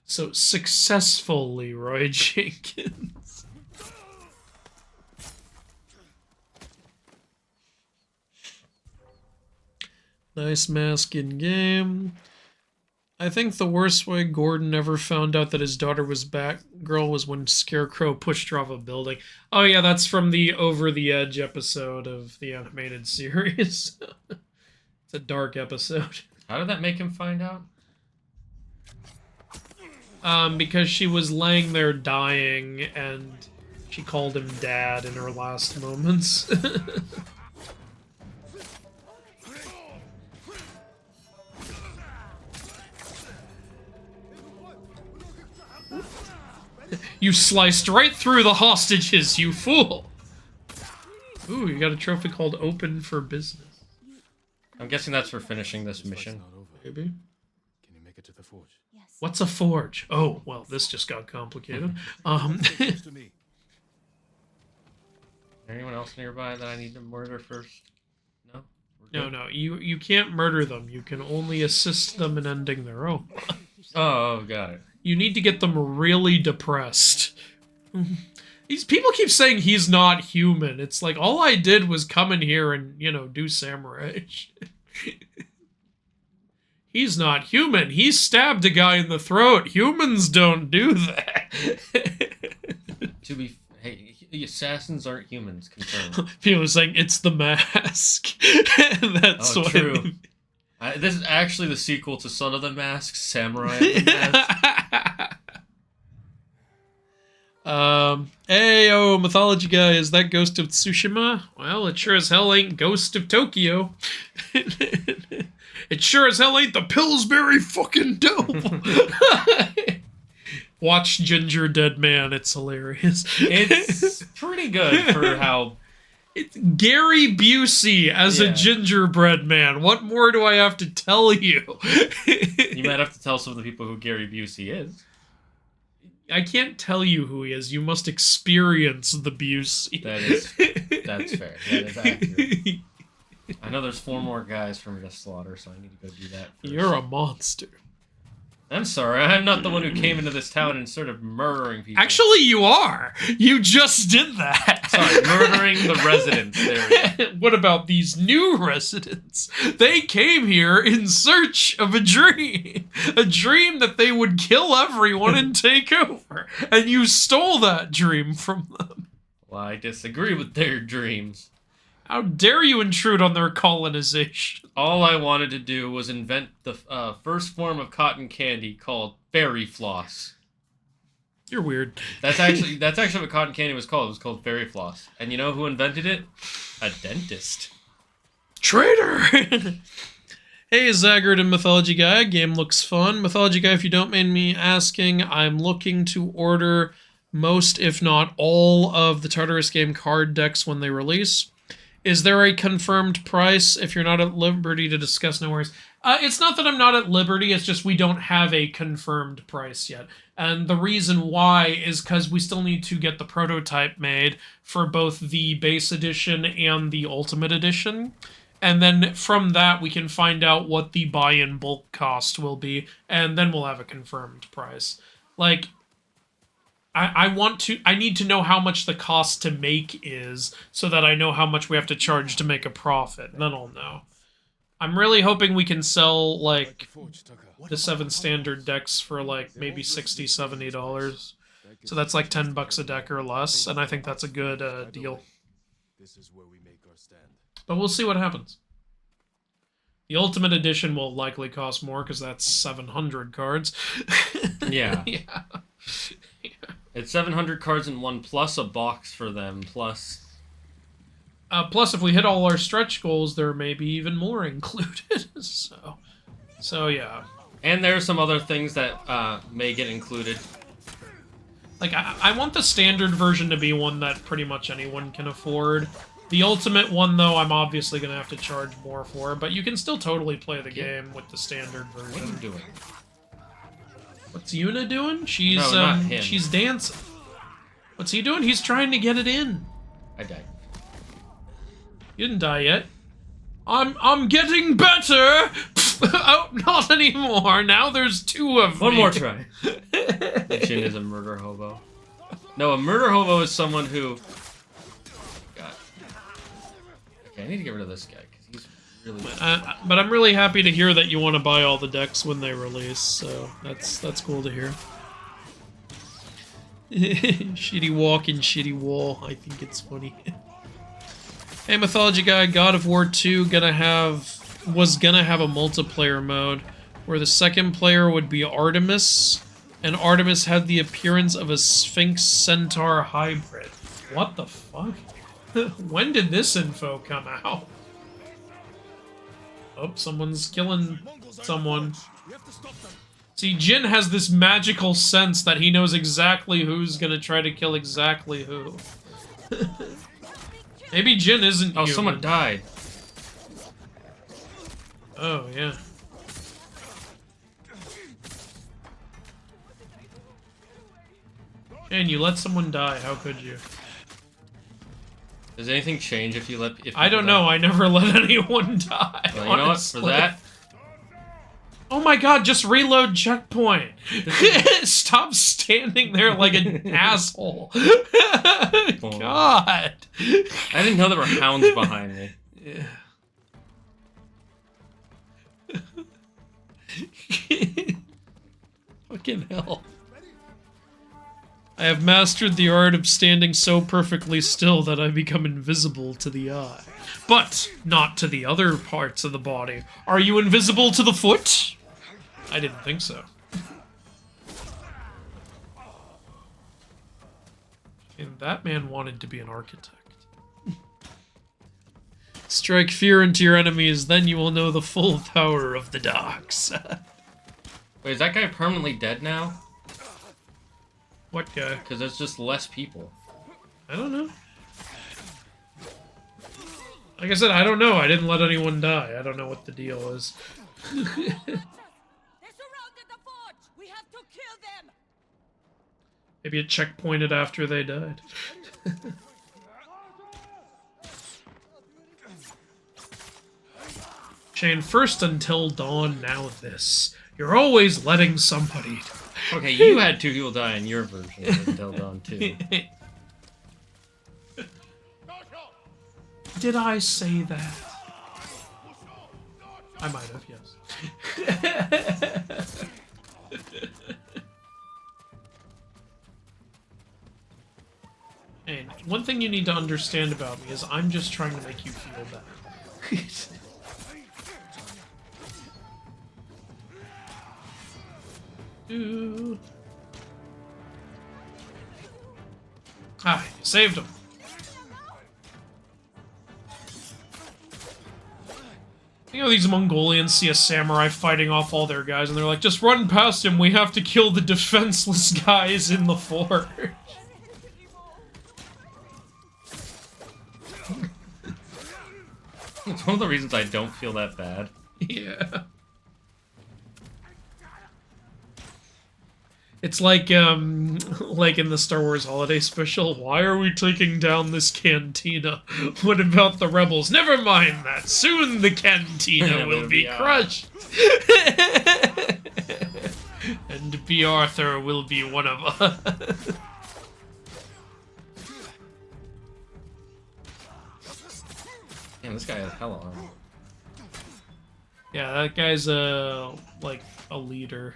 So successful Leroy Jenkins. Nice mask in game. I think the worst way Gordon ever found out that his daughter was Batgirl was when Scarecrow pushed her off a building. Oh yeah, that's from the Over the Edge episode of the animated series. It's a dark episode. How did that make him find out? Because she was laying there dying and she called him Dad in her last moments. You sliced right through the hostages, you fool! Ooh, you got a trophy called Open for Business. I'm guessing that's for finishing this Fight's mission. not over. Maybe. Can you make it to the forge? Yes. What's a forge? Oh, well, this just got complicated. Close to me. Anyone else nearby that I need to murder first? No? We're No, good? no, you can't murder them. You can only assist them in ending their own. Oh, got it. You need to get them really depressed. These people keep saying he's not human. It's like, all I did was come in here and, do samurai shit. He's not human. He stabbed a guy in the throat. Humans don't do that. Hey, the assassins aren't humans, confirmed. People are saying it's the mask. That's Oh, what true. This is actually the sequel to Son of the Mask, Samurai of the Mask. Hey, mythology guy, is that Ghost of Tsushima? Well, it sure as hell ain't Ghost of Tokyo. It sure as hell ain't the Pillsbury fucking dope. Watch Ginger Dead Man, it's hilarious. It's pretty good for how... It's Gary Busey as a Yeah. gingerbread man. What more do I have to tell you? You might have to tell some of the people who Gary Busey is. I can't tell you who he is. You must experience the Busey. That's fair. That is accurate. I know there's 4 more guys for me to slaughter, so I need to go do that first. You're a monster. I'm sorry, I'm not the one who came into this town and started murdering people. Actually, you are. You just did that. Sorry, murdering the residents. There we go. What about these new residents? They came here in search of a dream that they would kill everyone and take over. And you stole that dream from them. Well, I disagree with their dreams. How dare you intrude on their colonization? All I wanted to do was invent the first form of cotton candy called fairy floss. You're weird. That's actually what cotton candy was called. It was called fairy floss. And you know who invented it? A dentist. Traitor! Hey, Zaggard and Mythology Guy. Game looks fun. Mythology Guy, if you don't mind me asking, I'm looking to order most, if not all, of the Tartarus game card decks when they release. Is there a confirmed price? If you're not at liberty to discuss, no worries. It's not that I'm not at liberty, it's just we don't have a confirmed price yet. And the reason why is because we still need to get the prototype made for both the base edition and the ultimate edition. And then from that, we can find out what the buy-in bulk cost will be, and then we'll have a confirmed price. Like, I need to know how much the cost to make is, so that I know how much we have to charge to make a profit, and then I'll know. I'm really hoping we can sell, like, the 7 standard decks for, like, maybe $60, $70. So that's like $10 a deck or less, and I think that's a good deal. This is where we make our stand. But we'll see what happens. The Ultimate Edition will likely cost more, because that's 700 cards. Yeah. Yeah. It's 700 cards in one, plus a box for them, plus... Plus, if we hit all our stretch goals, there may be even more included. So yeah. And there are some other things that may get included. Like, I want the standard version to be one that pretty much anyone can afford. The ultimate one, though, I'm obviously going to have to charge more for, but you can still totally play the game with the standard version. What are you doing? What's Yuna doing? She's No, not him. she's dancing. What's he doing? He's trying to get it in. I died. You didn't die yet. I'm getting better. Oh, not anymore. Now there's 2 of me. One more try. Jin is a murder hobo. No, a murder hobo is someone who... God. Okay, I need to get rid of this guy, because he's really... But I'm really happy to hear that you want to buy all the decks when they release, so that's cool to hear. Shitty walk and shitty wall. I think it's funny. Hey, Mythology Guy, God of War 2 was gonna have a multiplayer mode where the second player would be Artemis, and Artemis had the appearance of a Sphinx Centaur hybrid. What the fuck? When did this info come out? Oh, someone's killing someone. See, Jin has this magical sense that he knows exactly who's gonna try to kill exactly who. Maybe Jin isn't Oh, human. someone died. Oh, yeah. And you let someone die, how could you? Does anything change if you let... I don't know, I never let anyone die, Well, you know what? For honestly. that... Oh my god, just reload checkpoint! Stop standing there like an asshole. God! I didn't know there were hounds behind me. Yeah. Fucking hell. I have mastered the art of standing so perfectly still that I become invisible to the eye. But not to the other parts of the body. Are you invisible to the foot? I didn't think so. And that man wanted to be an architect. Strike fear into your enemies, then you will know the full power of the dogs. Wait, is that guy permanently dead now? What guy? Because there's just less people. I don't know. Like I said, I don't know. I didn't let anyone die. I don't know what the deal is. They surrounded the forge! We have to kill them! Maybe it checkpointed after they died. Shane, first until dawn, now this. You're always letting somebody. Okay, you had 2 people die in your version of Until Dawn 2. Did I say that? I might have, yes. And one thing you need to understand about me is I'm just trying to make you feel better. Ah, you saved him. You know, these Mongolians see a samurai fighting off all their guys, and they're like, just run past him, we have to kill the defenseless guys in the fort. It's one of the reasons I don't feel that bad. Yeah. It's like in the Star Wars Holiday Special, why are we taking down this cantina? What about the rebels? Never mind that. Soon the cantina will be crushed. And B. Arthur will be one of us. Damn, this guy has hella armor. Yeah, that guy's like a leader.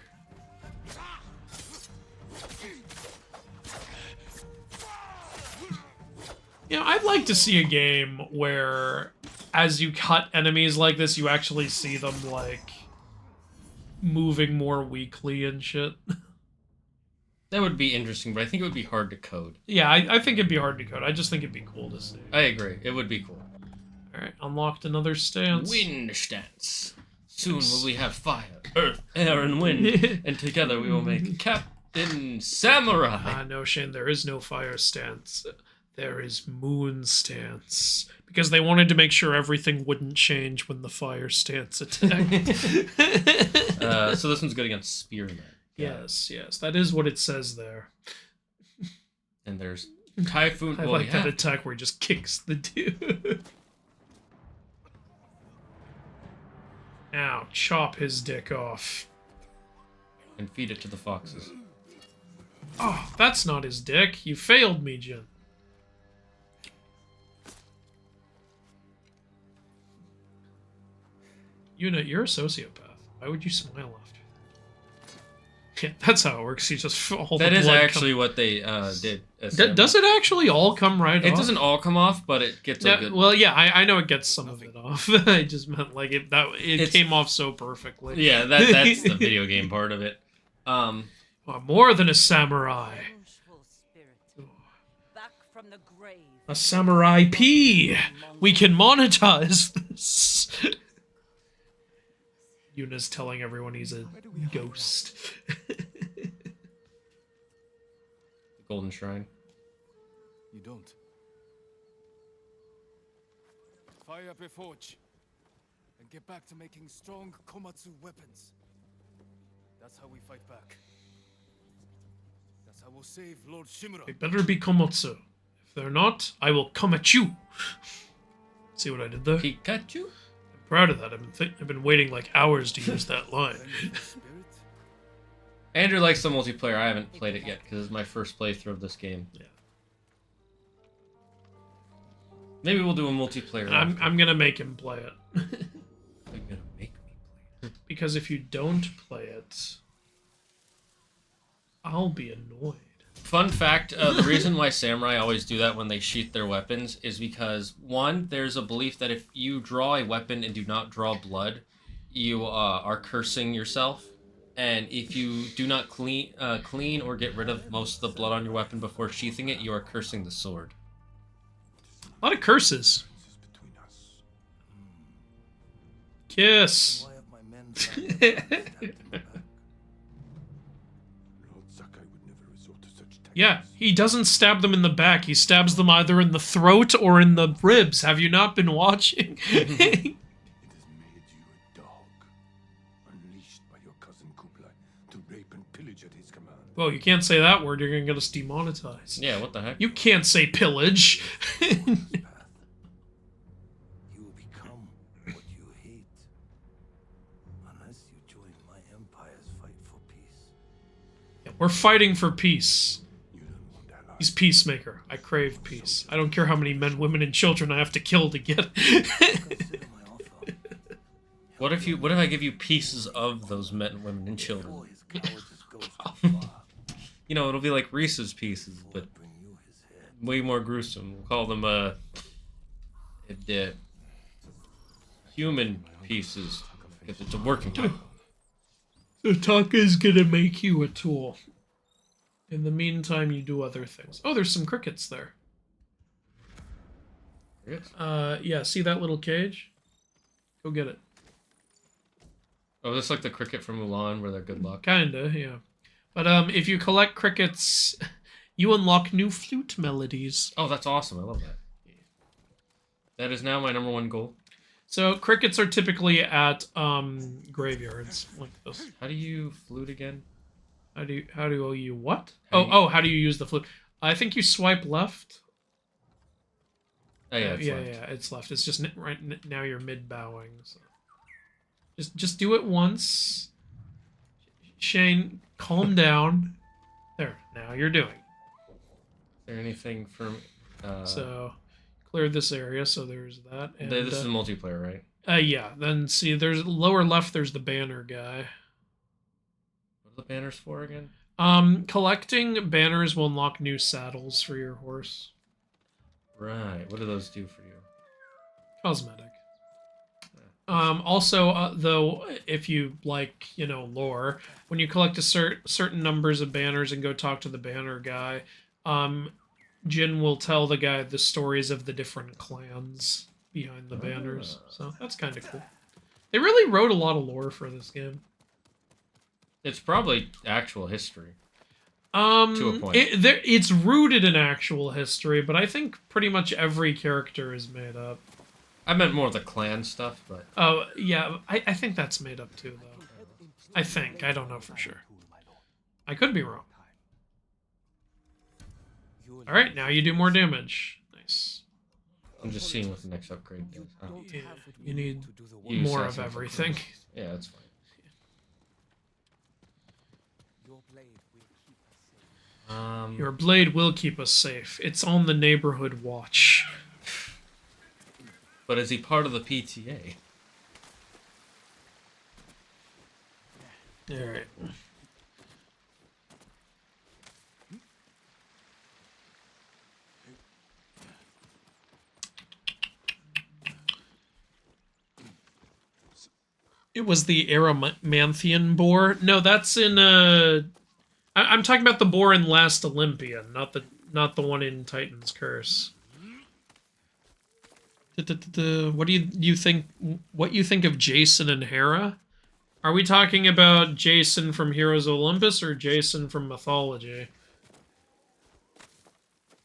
You know, I'd like to see a game where, as you cut enemies like this, you actually see them, like, moving more weakly and shit. That would be interesting, but I think it would be hard to code. Yeah, I think it'd be hard to code. I just think it'd be cool to see. I agree. It would be cool. Alright, unlocked another stance. Wind stance. Soon will we have fire, earth, air, and wind, and together we will make Captain Samurai. Ah, no, Shane, there is no fire stance. There is moon stance. Because they wanted to make sure everything wouldn't change when the fire stance attacked. So this one's good against spearmen. Yes, yes, that is what it says there. And there's Typhoon. I like that attack where he just kicks the dude. Now, chop his dick off. And feed it to the foxes. Oh, that's not his dick. You failed me, Jin. Yuna, you're a sociopath. Why would you smile after that? Yeah, that's how it works. You just all That the is blood actually what they did. Does it actually all come right off? It doesn't all come off, but it gets a good... Well, yeah, I know it gets some of it off. I just meant like it came off so perfectly. Yeah, that's the video game part of it. Well, more than a samurai. Vengeful spirit, back from the grave. A samurai P. We can monetize this. Yuna's telling everyone he's a ghost. The Golden Shrine. You don't. Fire up your forge. And get back to making strong Komatsu weapons. That's how we fight back. That's how we'll save Lord Shimura. They better be Komotsu. If they're not, I will come at you. See what I did there? Pikachu? I'm proud of that. I've been waiting like hours to use that line. Andrew likes the multiplayer. I haven't played it yet because it's my first playthrough of this game. Yeah. Maybe we'll do a multiplayer. I'm gonna make him play it. You're gonna make me play it. Because if you don't play it, I'll be annoyed. Fun fact, the reason why samurai always do that when they sheath their weapons is because, one, there's a belief that if you draw a weapon and do not draw blood, you are cursing yourself. And if you do not clean or get rid of most of the blood on your weapon before sheathing it, you are cursing the sword. A lot of curses. Kiss. Why have my men found out what happened back? Lord Sakai would never resort to such tactics. Yeah, he doesn't stab them in the back. He stabs them either in the throat or in the ribs. Have you not been watching? It has made you a dog, unleashed by your cousin Kublai to rape and pillage at his command. Well, you can't say that word. You're gonna get us demonetized. Yeah, what the heck? You can't say pillage. You will become what you hate. Unless you join my empire's We're fighting for peace. He's peacemaker. I crave peace. I don't care how many men, women, and children I have to kill to get. What if I give you pieces of those men, women, and children? You know, it'll be like Reese's Pieces, but way more gruesome. We'll call them human pieces, because it's a working title. So Taka's gonna make you a tool. In the meantime, you do other things. Oh, there's some crickets there. Crickets? Yeah, see that little cage? Go get it. Oh, this like the cricket from Mulan, where they're good luck. Kinda, yeah. But if you collect crickets, you unlock new flute melodies. Oh, that's awesome. I love that. That is now my #1 goal. So crickets are typically at graveyards like this. How do you flute again? How do you what? How do you use the flute? I think you swipe left. Oh yeah, it's yeah, left. yeah, it's left. It's just now you're mid bowing. So. Just do it once. Shane, calm down. There, now you're doing. Is there anything from? So, clear this area. So there's that. And, this is multiplayer, right? Yeah. Then see, there's lower left. There's the banner guy. What are the banners for again? Collecting banners will unlock new saddles for your horse. Right. What do those do for you? Cosmetic. Also, though, if you like, lore, when you collect a certain numbers of banners and go talk to the banner guy, Jin will tell the guy the stories of the different clans behind the banners. So that's kind of cool. They really wrote a lot of lore for this game. It's probably actual history. To a point. It's rooted in actual history, but I think pretty much every character is made up. I meant more of the clan stuff, but... Oh, yeah, I think that's made up too, though. I think. I don't know for sure. I could be wrong. Alright, now you do more damage. Nice. I'm just seeing what the next upgrade does. Oh. Yeah, you need You more of assassin everything. Yeah, that's fine. Your blade will keep us safe. It's on the neighborhood watch. But is he part of the PTA? Alright. It was the Aramanthian boar. No, that's in I'm talking about the boar in Last Olympian, not the one in Titan's Curse. What do you think? What you think of Jason and Hera? Are we talking about Jason from Heroes of Olympus or Jason from Mythology?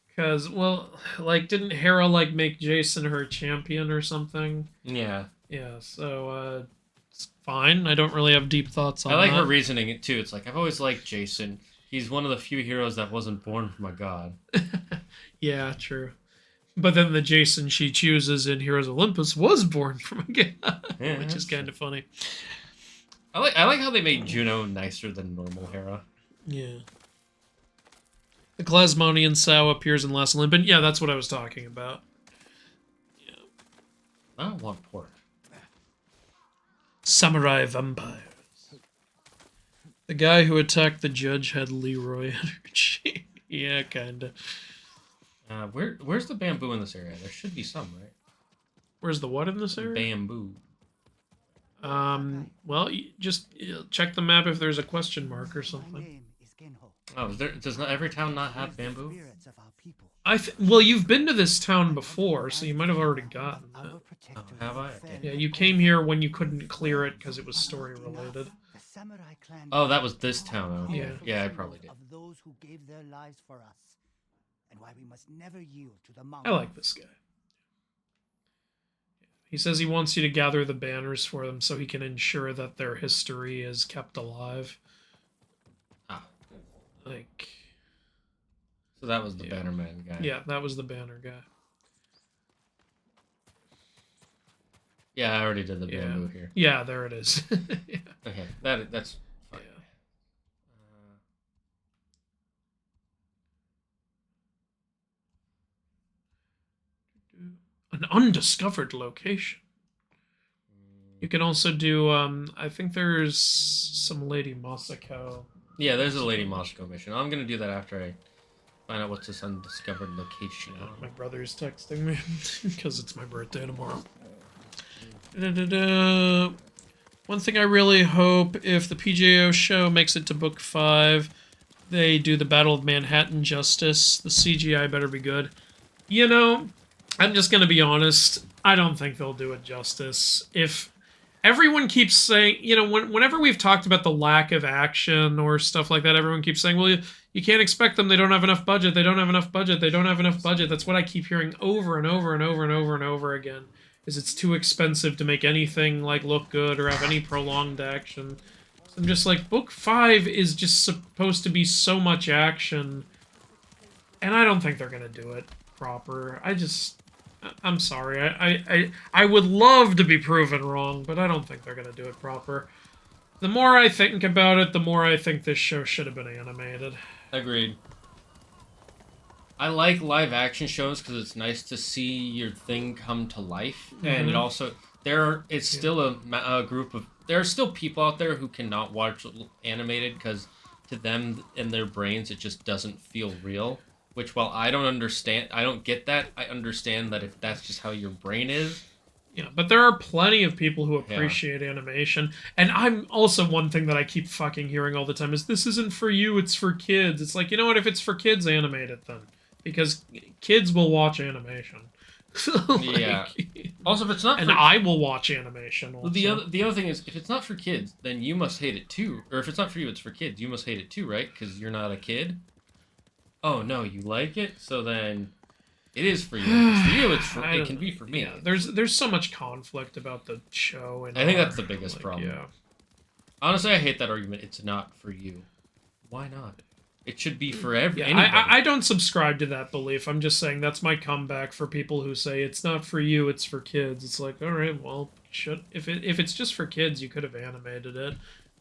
Because, well, didn't Hera make Jason her champion or something? Yeah. Yeah. So it's fine. I don't really have deep thoughts on that. I like her reasoning too. It's like I've always liked Jason. He's one of the few heroes that wasn't born from a god. Yeah, true. But then the Jason she chooses in Heroes of Olympus was born from a god, Yeah, which is kind of funny. I like how they made Juno nicer than normal Hera. Yeah. The Klasmonian sow appears in Last Olympian. Yeah, that's what I was talking about. Yeah. I don't want pork. Samurai vampires. The guy who attacked the judge had Leroy energy. Yeah, kinda. Where's the bamboo in this area? There should be some, right? Where's the what in this area? Bamboo. Well, just check the map if there's a question mark or something. Oh, does not every town not have bamboo? Well, you've been to this town before, so you might have already gotten it. Oh, have I? Okay. Yeah, you came here when you couldn't clear it because it was story related. Oh, that was this town. Okay. Yeah. Yeah, I probably did. Of those who gave their lives for us, and why we must never yield to the I like this guy. He says he wants you to gather the banners for them so he can ensure that their history is kept alive. Ah. So that was the Bannerman guy. Yeah, that was the banner guy. Yeah, I already did the bamboo here. Yeah, there it is. Yeah. Okay, that's fine. Yeah. An undiscovered location. You can also do, I think there's some Lady Masako. Yeah, there's a Lady Moscow mission. I'm gonna do that after I find out what's this undiscovered location. My brother's texting me because it's my birthday tomorrow. Da-da-da. One thing I really hope, if the PJO show makes it to book 5, they do the Battle of Manhattan justice. The CGI better be good. You know, I'm just gonna be honest. I don't think they'll do it justice. If everyone keeps saying, you know, whenever we've talked about the lack of action or stuff like that, everyone keeps saying, well, you can't expect them. They don't have enough budget. They don't have enough budget. They don't have enough budget. That's what I keep hearing over and over and over and over and over again. Is it's too expensive to make anything like look good or have any prolonged action. So I'm just like, book 5 is just supposed to be so much action, and I don't think they're gonna do it proper. I'm sorry. I would love to be proven wrong, but I don't think they're gonna do it proper. The more I think about it, the more I think this show should have been animated. Agreed. I like live action shows because it's nice to see your thing come to life, and it also it's still a group of there are still people out there who cannot watch animated because to them in their brains it just doesn't feel real. Which while I don't get that. I understand that if that's just how your brain is. Yeah, but there are plenty of people who appreciate animation. And I'm also one thing that I keep fucking hearing all the time is this isn't for you, it's for kids. It's like, you know what, if it's for kids, animate it then. Because kids will watch animation. Yeah. Also, if it's not and I will watch animation also. The other thing is, if it's not for kids, then you must hate it too. Or if it's not for you, it's for kids. You must hate it too, right? Because you're not a kid? Oh, no, you like it? So then it is for you. If it's for you, it can be for me. Yeah, there's so much conflict about the show. And I think that's the biggest problem. Yeah. Honestly, I hate that argument. It's not for you. Why not? It should be for anybody. I don't subscribe to that belief. I'm just saying that's my comeback for people who say it's not for you, it's for kids. It's like, all right, well, if it's just for kids, you could have animated it.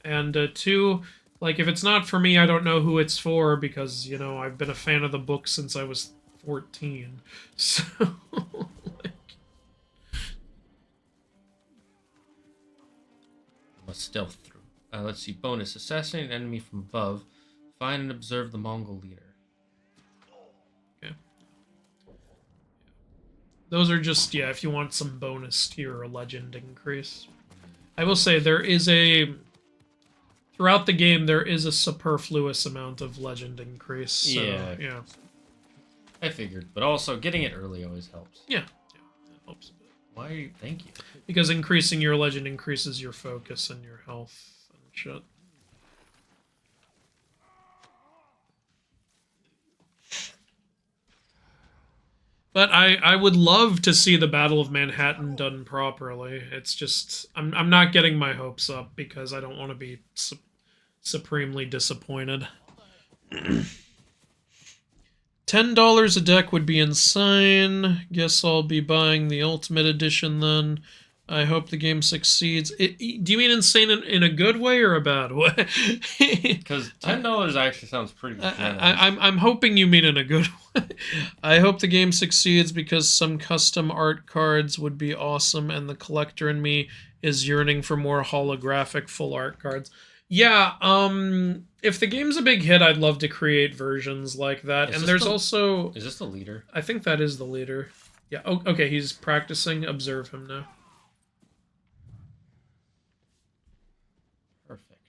And 2, like, if it's not for me, I don't know who it's for because, you know, I've been a fan of the book since I was 14. So, like... Must stealth through. Let's see. Bonus. Assassinate an enemy from above. Find and observe the Mongol leader. Okay. Those are just, yeah, if you want some bonus to your legend increase. I will say there is throughout the game, there is a superfluous amount of legend increase. So, yeah. I figured, but also getting it early always helps. Yeah, it helps. Why are you? Thank you. Because increasing your legend increases your focus and your health and shit. But I would love to see the Battle of Manhattan done properly. It's just I'm not getting my hopes up because I don't want to be supremely disappointed. $10 a deck would be insane. Guess I'll be buying the Ultimate Edition then. I hope the game succeeds. Do you mean insane in a good way or a bad way? Because $10 actually sounds pretty generous. I'm hoping you mean in a good way. I hope the game succeeds because some custom art cards would be awesome and the collector in me is yearning for more holographic full art cards. Yeah, if the game's a big hit, I'd love to create versions like that. And there's also... Is this the leader? I think that is the leader. Yeah, okay, he's practicing. Observe him now. Perfect.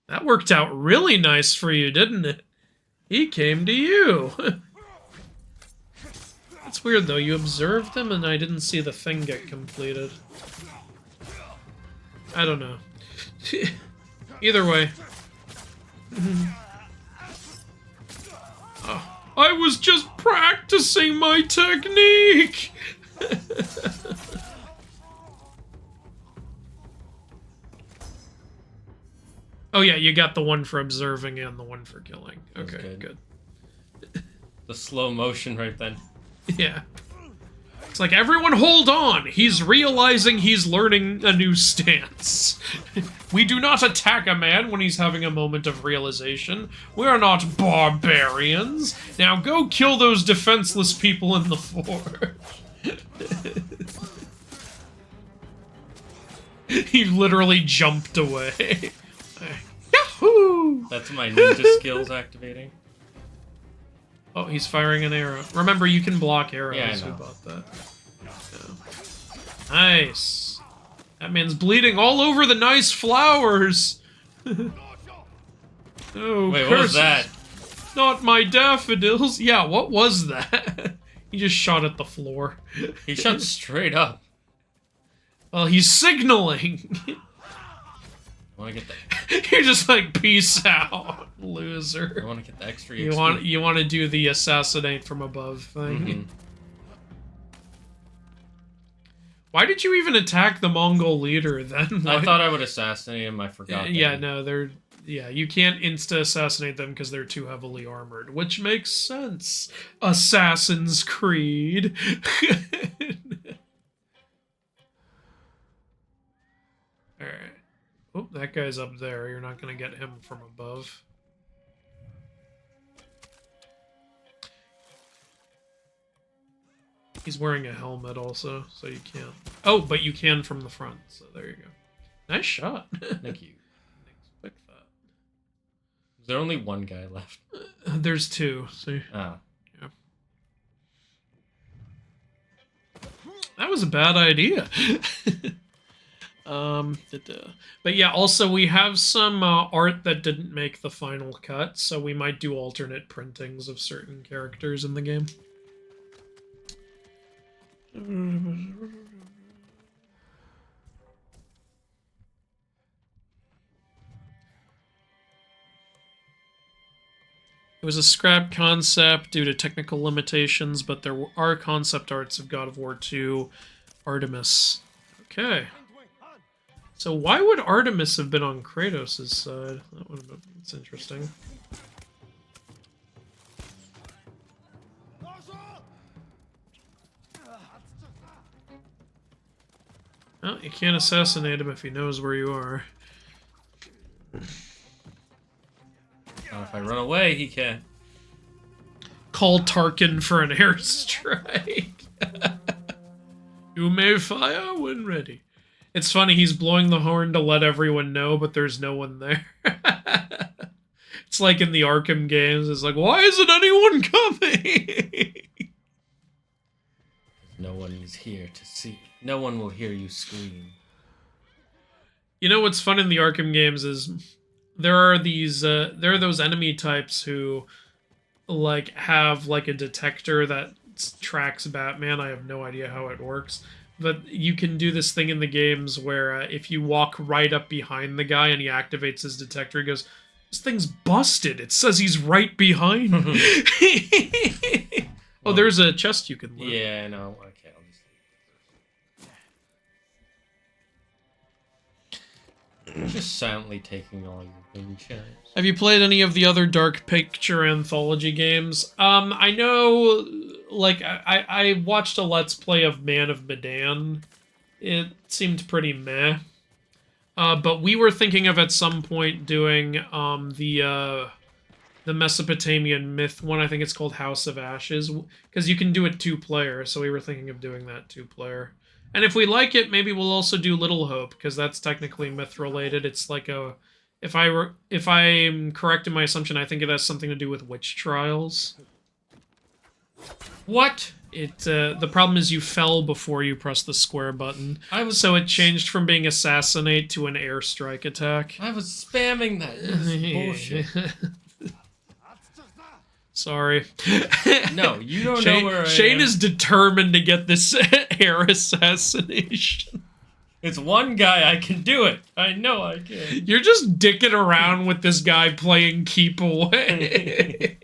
That worked out really nice for you, didn't it? He came to you. That's weird, though. You observed him, and I didn't see the thing get completed. I don't know. Either way. I was just practicing my technique! Oh yeah, you got the one for observing and the one for killing. Okay, good. The slow motion right then. Yeah. It's like, everyone hold on! He's realizing he's learning a new stance. We do not attack a man when he's having a moment of realization. We are not barbarians. Now go kill those defenseless people in the forge. He literally jumped away. Yahoo! That's my ninja skills activating. Oh, he's firing an arrow. Remember, you can block arrows. Yeah, I Who know. bought that? Yeah. Nice. That man's bleeding all over the nice flowers. Oh, Wait, what was curses. that? Not my daffodils. Yeah, what was that? He just shot at the floor. He shot straight up. Well, he's signaling. I want to get that. You're just like, peace out, loser. I want to get the extra. You XP. want to do the assassinate from above thing. Mhm. Why did you even attack the Mongol leader then? I Why- thought I would assassinate him. I forgot. Yeah, that. no, they're you can't insta assassinate them because they're too heavily armored, which makes sense. Assassin's Creed. All right. Oh, that guy's up there. You're not gonna get him from above. He's wearing a helmet also, so you can't. Oh, but you can from the front, so there you go. Nice shot. Thank you. Quick thought. Is there only one guy left? There's two, see? Ah. Yeah. That was a bad idea. But yeah, also we have some art that didn't make the final cut, so we might do alternate printings of certain characters in the game. It was a scrap concept due to technical limitations, but there are concept arts of God of War 2 Artemis. Okay. So why would Artemis have been on Kratos' side? That's interesting. Well, you can't assassinate him if he knows where you are. If I run away, he can. Call Tarkin for an airstrike. You may fire when ready. It's funny, he's blowing the horn to let everyone know, but there's no one there. It's like in the Arkham games, it's like, why isn't anyone coming? No one is here to see. No one will hear you scream. You know what's fun in the Arkham games is there are those enemy types who like have like a detector that tracks Batman. I have no idea how it works, but you can do this thing in the games where if you walk right up behind the guy and he activates his detector, he goes, "This thing's busted. It says he's right behind me." Oh, there's a chest you can loot. Yeah, no, I can't. I'll just silently taking all your boon chimes. Have you played any of the other Dark Picture anthology games? I know, like, I watched a Let's Play of Man of Medan. It seemed pretty meh. But we were thinking of at some point doing the Mesopotamian myth one. I think it's called House of Ashes, because you can do it 2-player, so we were thinking of doing that 2-player. And if we like it, maybe we'll also do Little Hope, because that's technically myth-related. It's like a... If I'm correct in my assumption, I think it has something to do with witch trials. What? The problem is you fell before you pressed the square button. So it changed from being assassinate to an airstrike attack. I was spamming that. This is bullshit. Sorry. No, you don't Shane, know where I Shane am. is determined to get this air assassination. It's one guy. I can do it. I know I can. You're just dicking around with this guy playing Keep Away.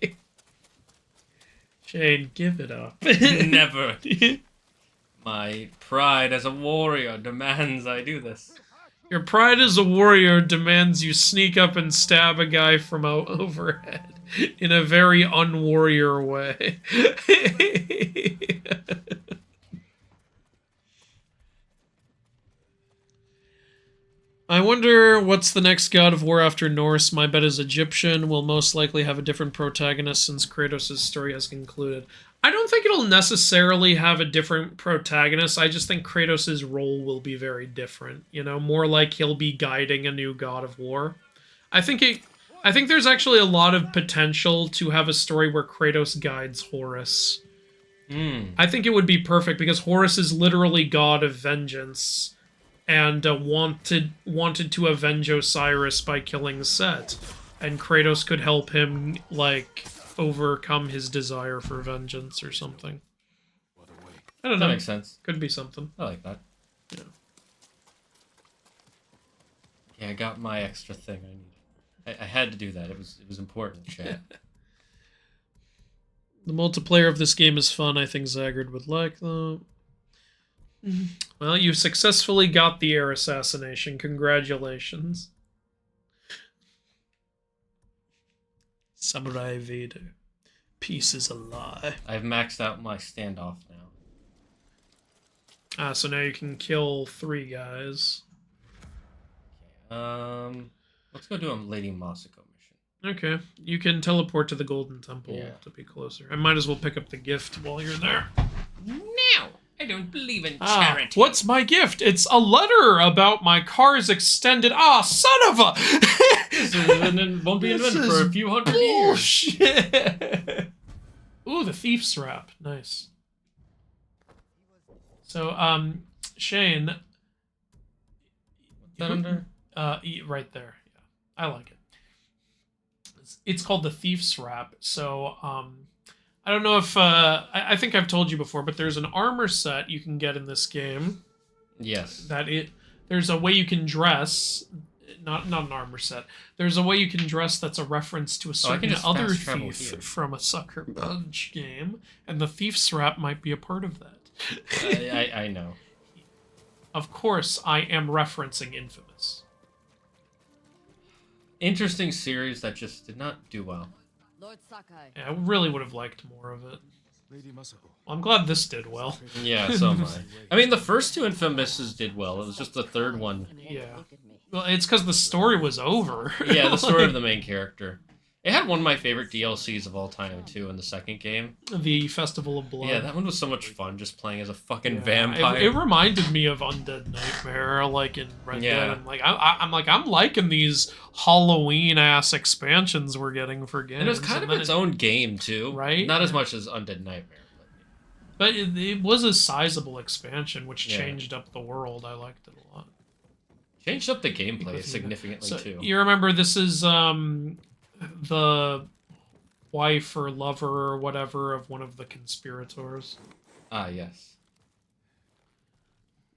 Shane, give it up. Never. My pride as a warrior demands I do this. Your pride as a warrior demands you sneak up and stab a guy from overhead in a very unwarrior way. I wonder wonder what's the next God of War after Norse. My bet is Egyptian. Will most likely have a different protagonist since Kratos' story has concluded. I don't think it'll necessarily have a different protagonist. I just think Kratos' role will be very different. You know, more like he'll be guiding a new God of War. I think there's actually a lot of potential to have a story where Kratos guides Horus. I think it would be perfect because Horus is literally god of vengeance and wanted to avenge Osiris by killing Set, and Kratos could help him like overcome his desire for vengeance or something. I don't know. That makes sense. Could be something. I like that. Yeah. Yeah, I got my extra thing I needed. I had to do that. It was important, chat. The multiplayer of this game is fun. I think Zagard would like though. Well, you successfully got the air assassination. Congratulations. Samurai Vader. Peace is a lie. I've maxed out my standoff now. So now you can kill 3 guys. Let's go do a Lady Masako mission. Okay, you can teleport to the Golden Temple to be closer. I might as well pick up the gift while you're there. No, I don't believe in charity. What's my gift? It's a letter about my car's extended. Son of a! This won't be invented for a few hundred years. Bullshit. Ooh, the thief's wrap. Nice. So, Shane. What's that under? Right there. Yeah, I like it. It's called the Thief's Wrap. So, I don't know if I think I've told you before, but there's an armor set you can get in this game. Yes. There's a way you can dress, not an armor set. There's a way you can dress that's a reference to a certain other thief from a Sucker Punch game, and the Thief's Wrap might be a part of that. I know. Of course, I am referencing Infamous. Interesting series that just did not do well. Lord Sakai. Yeah, I really would have liked more of it. Lady Masako. Well, I'm glad this did well. Yeah, so am I. I mean, the first 2 Infamouses did well. It was just the third one. Yeah. Well, it's because the story was over. Yeah, the story of the main character. It had one of my favorite DLCs of all time, too, in the second game. The Festival of Blood. Yeah, that one was so much fun, just playing as a fucking vampire. It reminded me of Undead Nightmare, like in Red Dead. And like, I'm liking these Halloween-ass expansions we're getting for games. And it was kind of its own game, too. Right? Not as much as Undead Nightmare. But it was a sizable expansion, which changed up the world. I liked it a lot. Changed up the gameplay significantly, too. You remember this is the wife or lover or whatever of one of the conspirators. Ah, yes.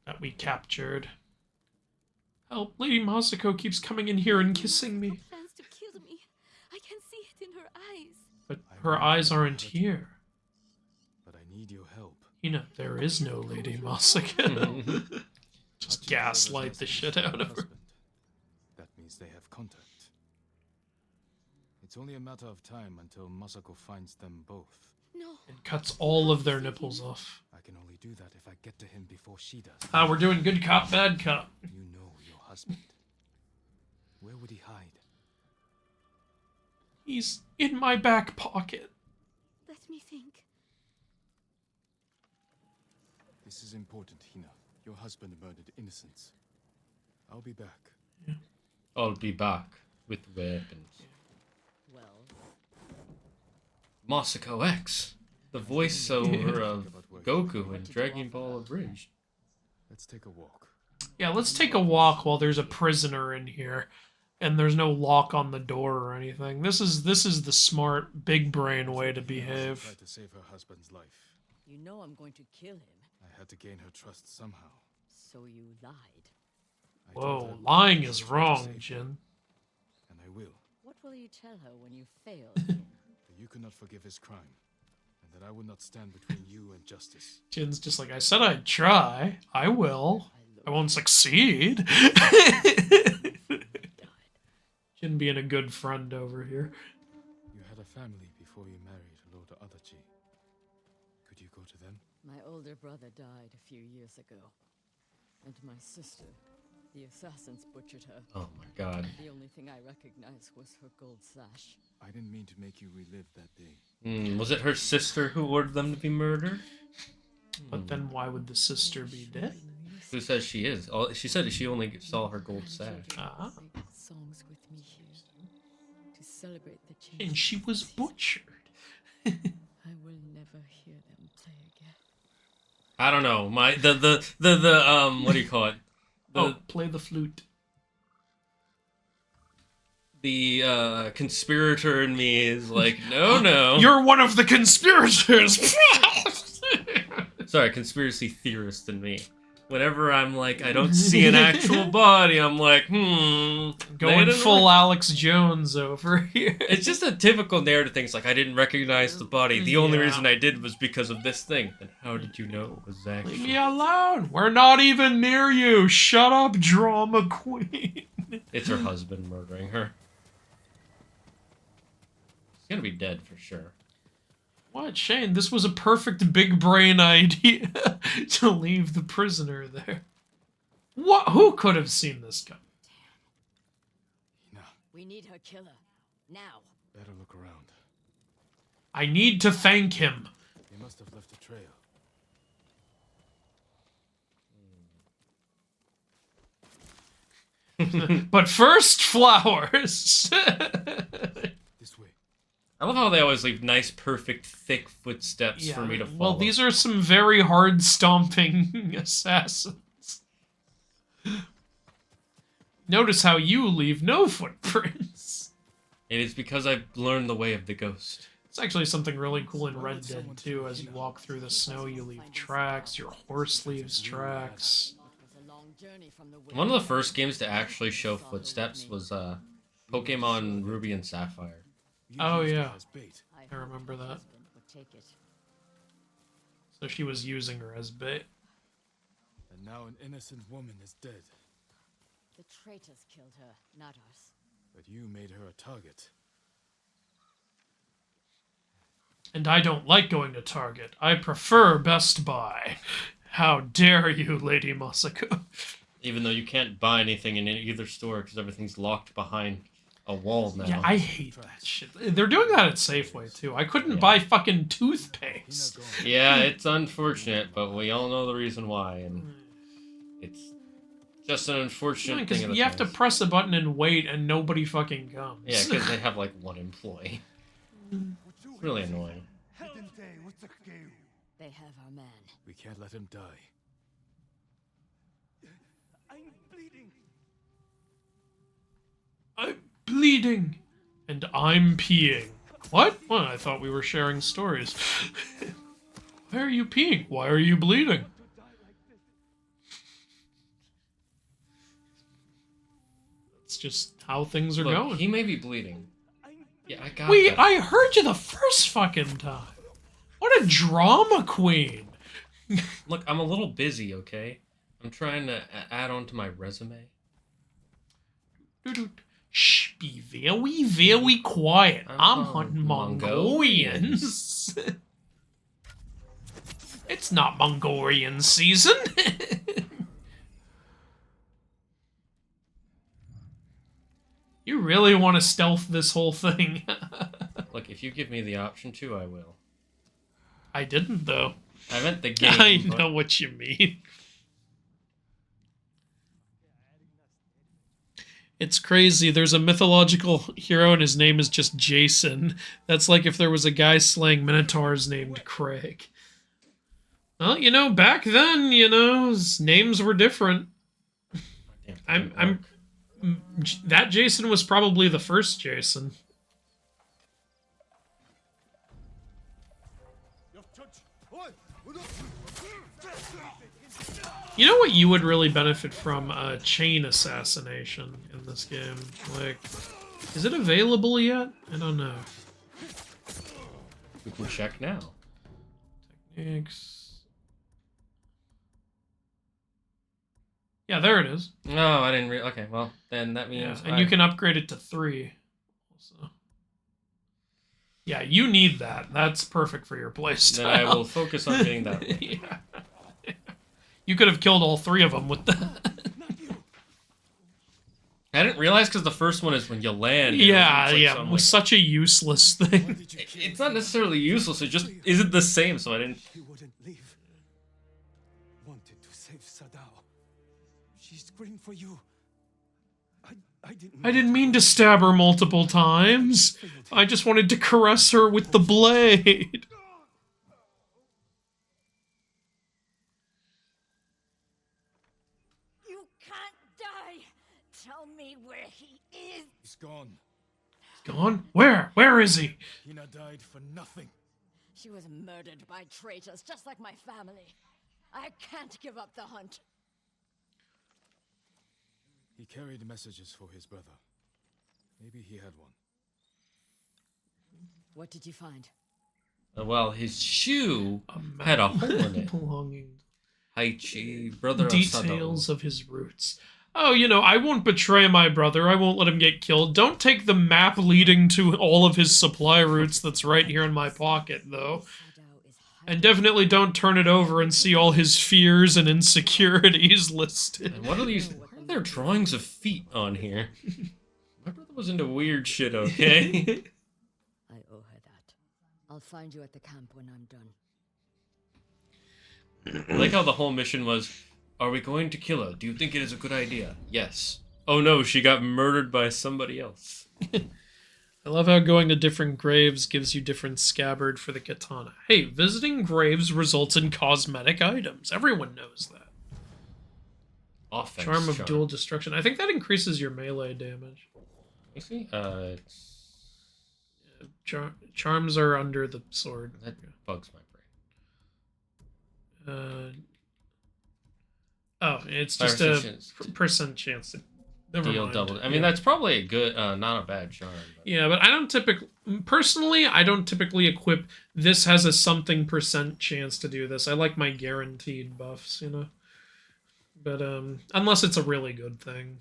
That we captured. Help, Lady Masako keeps coming in here and kissing me. Plans to kill me. I can see it in her eyes. But her eyes aren't here. But I need your help. You know, there is no Lady Masako. Just gaslight the shit out of her. That means they have contact. It's only a matter of time until Masako finds them both. No. And cuts all of their nipples off. I can only do that if I get to him before she does. We're doing good cop, bad cop. You know your husband. Where would he hide? He's in my back pocket. Let me think. This is important, Hina. Your husband murdered innocents. I'll be back. I'll be back with weapons. Well, Masako X, the voiceover of Goku in Dragon Ball Abridged. Let's take a walk. Yeah, let's take a walk while there's a prisoner in here. And there's no lock on the door or anything. This is the smart, big brain way to behave. Tried to save her husband's life. you know I'm going to kill him, I had to gain her trust somehow. so you lied. I told Whoa, her lying I is was trying to wrong, save her, Jin. And I will. What will you tell her when you fail? Jin? That you could not forgive his crime. And that I would not stand between you and justice. Jin's just like, I said I'd try. I will. I won't succeed. Jin being a good friend over here. You had a family before you married Lord Adachi. Could you go to them? My older brother died a few years ago. And my sister, The assassins butchered her. Oh my god. The only thing I recognized was her gold sash. I didn't mean to make you relive that day. Was it her sister who ordered them to be murdered? But then why would the sister be dead? Who says she is? Oh, she said she only saw her gold sash. Songs with me here to celebrate the change. And she was butchered. I will never hear them play again. I don't know. What do you call it? Play the flute. The conspirator in me is like, no. You're one of the conspirators. Sorry, conspiracy theorist in me. Whenever I'm like, I don't see an actual body, I'm like, Going full Alex Jones over here. It's just a typical narrative thing. It's like, I didn't recognize the body. The only reason I did was because of this thing. And how did you know it was actually? Leave me alone. We're not even near you. Shut up, drama queen. It's her husband murdering her. She's gonna be dead for sure. What, Shane? This was a perfect big brain idea to leave the prisoner there. What? Who could have seen this coming? Hina, We need her killer. Now. better look around. I need to thank him. They must have left a trail. But first, flowers. This way. I love how they always leave nice, perfect, thick footsteps for me to follow. Well, these are some very hard stomping assassins. Notice how you leave no footprints. It is because I've learned the way of the ghost. It's actually something really cool in Red Dead too. As you walk through the snow, you leave tracks. Your horse leaves tracks. One of the first games to actually show footsteps was Pokemon Ruby and Sapphire. Oh yeah, I remember that. Take it. So she was using her as bait. And now an innocent woman is dead. The traitors killed her, not us. But you made her a target. And I don't like going to Target. I prefer Best Buy. How dare you, Lady Masako? Even though you can't buy anything in either store because everything's locked behind a wall now. Yeah, I hate that shit. They're doing that at Safeway, too. I couldn't buy fucking toothpaste. Yeah, it's unfortunate, but we all know the reason why, and it's just an unfortunate Because thing. you have to press a button and wait, and nobody fucking comes. Yeah, because they have like one employee. It's really annoying. They have our man. We can't let him die. I'm bleeding. And I'm peeing. What? Well, I thought we were sharing stories. Why are you peeing? Why are you bleeding? That's just how things are Look, going. he may be bleeding. Yeah, I got that. I heard you the first fucking time. What a drama queen. Look, I'm a little busy, okay? I'm trying to add on to my resume. Shh, be very, very quiet. I'm from hunting Mongolians. It's not Mongolian season. You really want to stealth this whole thing? Look, if you give me the option to, I will. I didn't, though. I meant the game. I but- know what you mean. It's crazy. There's a mythological hero and his name is just Jason. That's like if there was a guy slaying minotaurs named Craig. Well, you know, back then, you know, names were different. That Jason was probably the first Jason. You know what you would really benefit from? A chain assassination in this game. Like, is it available yet? I don't know. We can check now. Techniques. Yeah, there it is. No, I didn't okay, well, then that means... Yeah, and you can upgrade it to 3. Also. Yeah, you need that. That's perfect for your playstyle. Then I will focus on getting that one. Yeah. You could have killed all 3 of them with that. I didn't realize because the first one is when you land. You know, Yeah, it's like yeah, some, it was such a useless thing. It's not necessarily useless. It just isn't the same. So I didn't. He wouldn't leave. Wanted to save Sadao. She screamed for you. I didn't mean to stab her multiple times. I just wanted to caress her with the blade. You can't die! Tell me where he is! He's gone. Gone? Where? Where is he? Hina died for nothing. She was murdered by traitors, just like my family. I can't give up the hunt. He carried messages for his brother. Maybe he had one. What did you find? Well, his shoe had a hole in it. Belonging. Haichi, brother of Details Sadao. of his roots. Oh, you know, I won't betray my brother. I won't let him get killed. Don't take the map leading to all of his supply routes that's right here in my pocket, though. And definitely don't turn it over and see all his fears and insecurities listed. And what are these? Why are there drawings of feet on here? My brother was into weird shit, okay? I owe her that. I'll find you at the camp when I'm done. I like how the whole mission was, are we going to kill her? Do you think it is a good idea? Yes. Oh no, she got murdered by somebody else. I love how going to different graves gives you different scabbard for the katana. Hey, visiting graves results in cosmetic items. Everyone knows that. Offense Charm of dual destruction. I think that increases your melee damage. You see? Charms are under the sword. That bugs my brain. Oh, it's just a percent chance to deal double. I mean, that's probably a good, not a bad charm. But. Yeah, but I don't typically equip this has a something % chance to do this. I like my guaranteed buffs, you know. But unless it's a really good thing.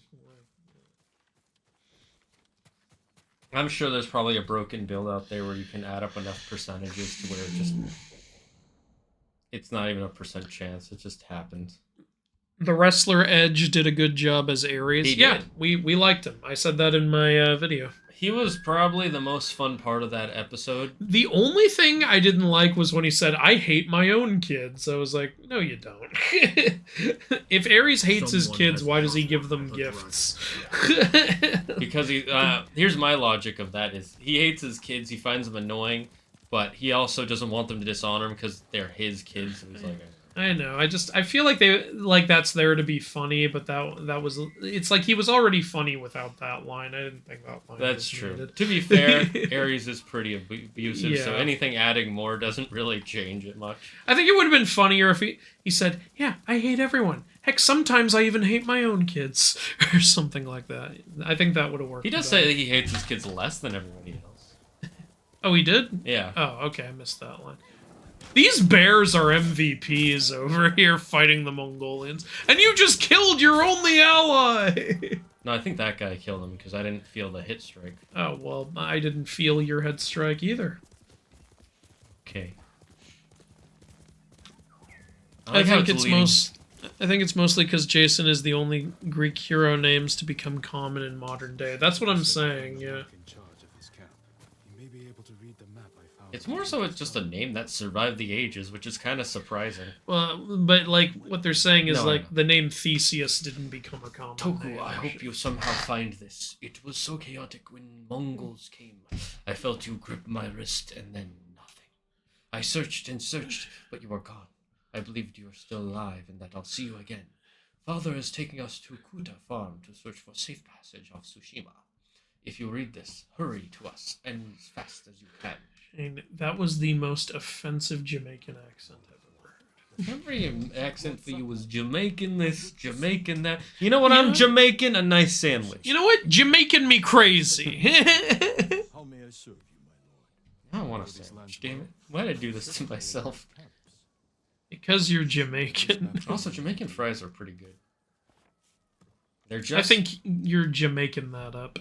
I'm sure there's probably a broken build out there where you can add up enough percentages to where it just it's not even a % chance. It just happens. The wrestler Edge did a good job as Ares. He yeah, did. we liked him. I said that in my video. He was probably the most fun part of that episode. The only thing I didn't like was when he said, "I hate my own kids." I was like, no, you don't. If Ares hates his kids, why does he give them gifts? Because he, here's my logic of that is he hates his kids. He finds them annoying, but he also doesn't want them to dishonor him because they're his kids. And he's like, I know. I feel like that's there to be funny, but that was it's like he was already funny without that line. I didn't think that line. That's true. Needed. To be fair, Ares is pretty abusive, Yeah. so anything adding more doesn't really change it much. I think it would have been funnier if he said, "Yeah, I hate everyone. Heck, sometimes I even hate my own kids," or something like that. I think that would have worked. He does say that he hates his kids less than everybody else. Oh, he did? Yeah. Oh, okay. I missed that line. These bears are MVPs over here fighting the Mongolians, and you just killed your only ally! No, I think that guy killed him because I didn't feel the hit strike. Oh, well, I didn't feel your head strike either. Okay. I think it's mostly because Jason is the only Greek hero names to become common in modern day. That's what I'm saying, yeah. It's more so it's just a name that survived the ages, which is kind of surprising. Well, but like what they're saying is the name Theseus didn't become a common Toku, name. I hope you somehow find this. It was so chaotic when Mongols came. I felt you grip my wrist and then nothing. I searched and searched, but you are gone. I believed you are still alive and that I'll see you again. Father is taking us to Kuta Farm to search for safe passage of Tsushima. If you read this, hurry to us and as fast as you can. And that was the most offensive Jamaican accent I've ever heard. Every accent for you was Jamaican this, Jamaican that. You know what? I'm Jamaican, a nice sandwich. You know what? Jamaican me crazy. How may I serve you, my lord? I don't want a sandwich, damn it. Why did I do this to myself? Because you're Jamaican. Also, Jamaican fries are pretty good. They're just... I think you're Jamaican that up.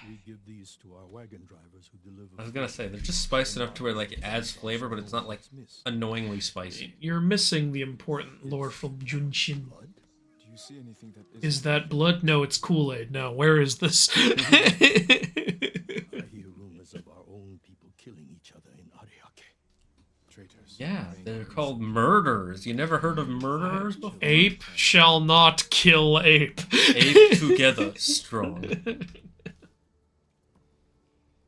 We give these to our wagon drivers who deliver. I was gonna say, they're just spiced enough to where like it adds flavor, but it's not like annoyingly spicy. You're missing the important lore from Junshin. Do you you see anything that Is that blood? No, it's Kool-Aid. No, where is this? I hear rumors of our own people killing each other in Ariake. traitors? Yeah, they're called murderers. You never heard of murderers before? Ape shall not kill ape. Ape together, strong.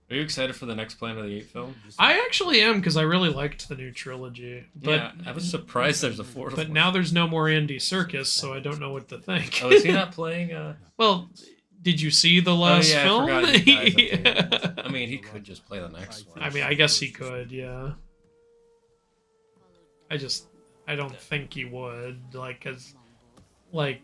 Are you excited for the next Planet of the Apes film? I actually am, because I really liked the new trilogy. But, Yeah, I was surprised there's a fourth but one. now there's no more Andy Serkis, so I don't know what to think. Oh, is he not playing? Well, did you see the last I film? forgot he dies at the Yeah. end. I mean, he could just play the next one. I mean, I guess he could, yeah. I don't think he would, like, cause, like,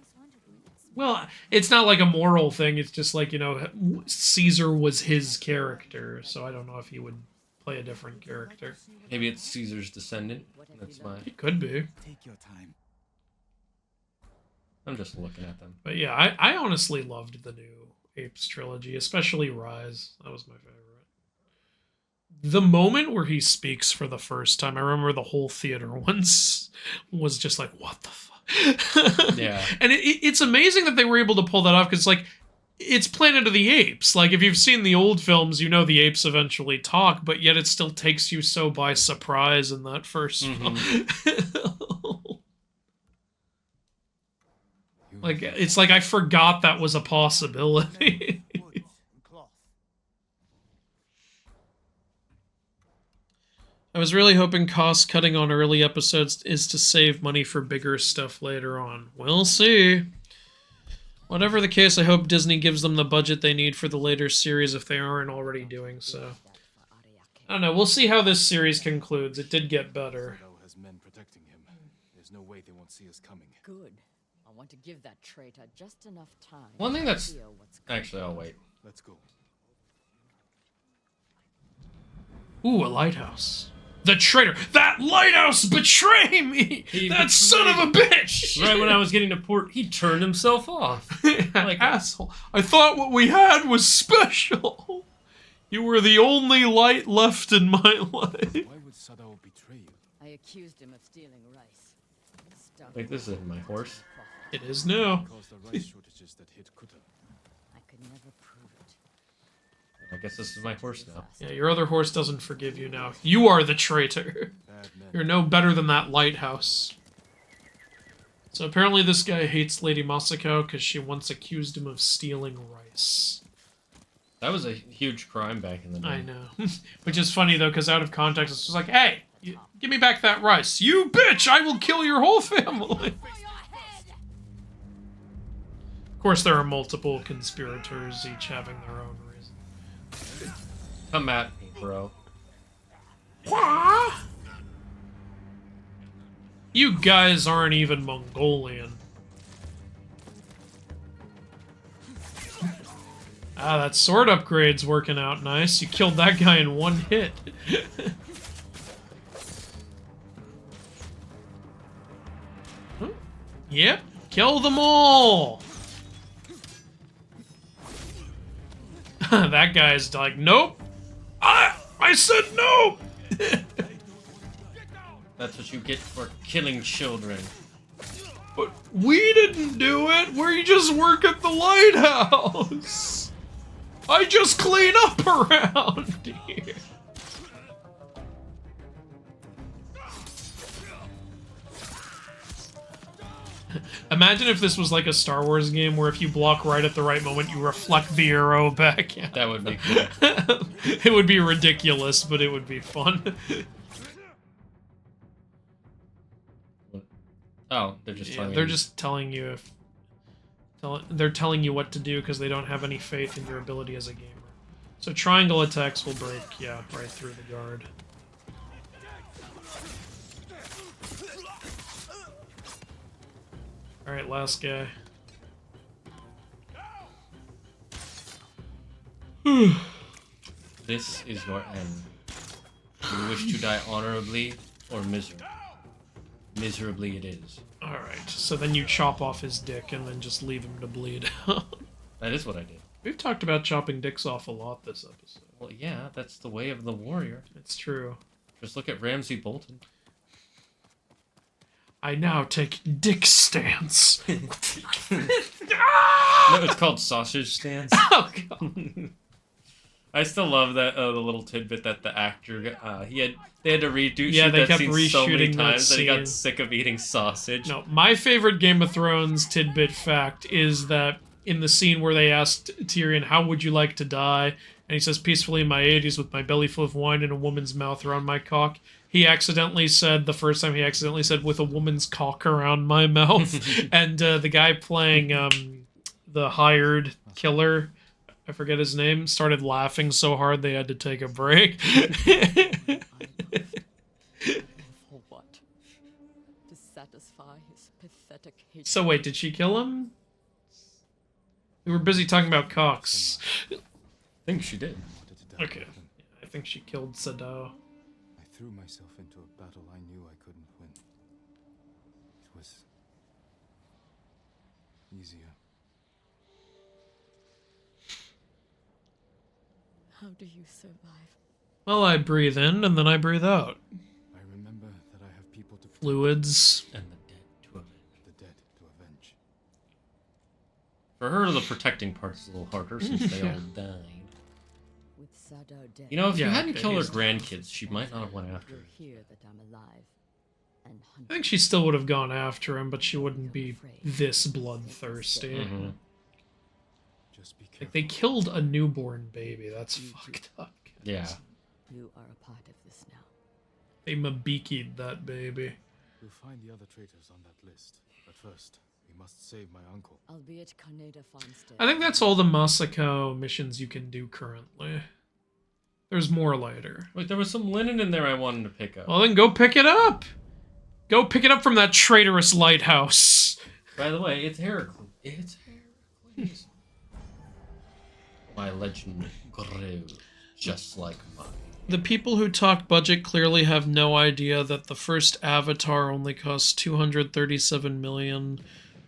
well, it's not like a moral thing, it's just like, you know, Caesar was his character, so I don't know if he would play a different character. Maybe it's Caesar's descendant. That's my... He could be. Take your time. I'm just looking at them. But yeah, I honestly loved the new Apes trilogy, especially Rise. That was my favorite. The moment where he speaks for the first time, I remember the whole theater once was just like, what the fuck? Yeah. And it's amazing that they were able to pull that off, because, like, it's Planet of the Apes. Like, if you've seen the old films, you know the apes eventually talk, but yet it still takes you so by surprise in that first film. Like, it's like I forgot that was a possibility. I was really hoping cost cutting on early episodes is to save money for bigger stuff later on. We'll see. Whatever the case, I hope Disney gives them the budget they need for the later series if they aren't already doing so. I don't know, we'll see how this series concludes. It did get better. Has men protecting him. There's no way they won't see us coming. Good. I want to give that traitor just enough time. One thing that's... to feel what's coming. Actually, I'll wait. Let's go. Ooh, a lighthouse. The traitor! That lighthouse betray me! That son of a bitch! Right when I was getting to port, he turned himself off. Like, asshole. I thought what we had was special. You were the only light left in my life. Why would Sadao betray you? I accused him of stealing rice. Wait, this isn't my horse. It is now. Caused the rice shortages that hit Kuta. I could never prove it. I guess this is my horse now. Yeah, your other horse doesn't forgive you now. You are the traitor. You're no better than that lighthouse. So apparently this guy hates Lady Masako because she once accused him of stealing rice. That was a huge crime back in the day. I know. Which is funny, though, because out of context, it's just like, hey, give me back that rice. You bitch! I will kill your whole family! Of course, there are multiple conspirators, each having their own reason. Come at me, bro. You guys aren't even Mongolian. Ah, that sword upgrade's working out nice. You killed that guy in one hit. Yep, kill them all! That guy's like, nope! I said no! That's what you get for killing children. But we didn't do it! We just work at the lighthouse! I just clean up around here! Imagine if this was like a Star Wars game where if you block right at the right moment, you reflect the arrow back. That would be cool. It would be ridiculous, but it would be fun. Oh, they're just telling they're you. just telling you if... They're telling you what to do because they don't have any faith in your ability as a gamer. So triangle attacks will break, yeah, right through the guard. Alright, last guy. This is your end. Do you wish to die honorably or miserably? Miserably it is. Alright, so then you chop off his dick and then just leave him to bleed out. That is what I did. We've talked about chopping dicks off a lot this episode. Well, yeah, that's the way of the warrior. It's true. Just look at Ramsay Bolton. I now take dick stance. No, it's called sausage stance. Oh, God. I still love that the little tidbit that the actor they had to redo Yeah, shoot they that kept scene so many reshooting that times that he got scene. sick of eating sausage. No, my favorite Game of Thrones tidbit fact is that in the scene where they asked Tyrion, how would you like to die? And he says, peacefully in my 80s with my belly full of wine and a woman's mouth around my cock. He accidentally said, the first time he accidentally said, with a woman's cock around my mouth. And the guy playing the hired killer, I forget his name, started laughing so hard they had to take a break. For what? To satisfy his pathetic hatred. So wait, did she kill him? We were busy talking about cocks. I think she did. Okay. I think she killed Sadao. I threw myself into a battle I knew I couldn't win. It was easier. How do you survive? Well, I breathe in and then I breathe out. I remember that I have people to Fluids. And the dead to avenge. the dead to avenge. For her, the protecting part's a little harder since they all died. With Sadao dead, You know, if you Yeah, hadn't killed her he's- grandkids, she might not have went after you'll her. hear that I'm alive and I hunting. think she still would have gone after him, but she wouldn't be this bloodthirsty. Mm-hmm. Just be Like, careful. they killed a newborn baby. That's fucked up. Yeah. You are a part of this now. They mabiki'd that baby. We'll find the other traitors on that list. But first, we must save my uncle. Albeit Kaneda Farmstead. I think that's all the Masako missions you can do currently. There's more later. Wait, there was some linen in there I wanted to pick up. Well, then go pick it up! Go pick it up from that traitorous lighthouse! By the way, it's Heracles. It's Heracles. My legend grew just like mine. The people who talk budget clearly have no idea that the first Avatar only cost $237 million.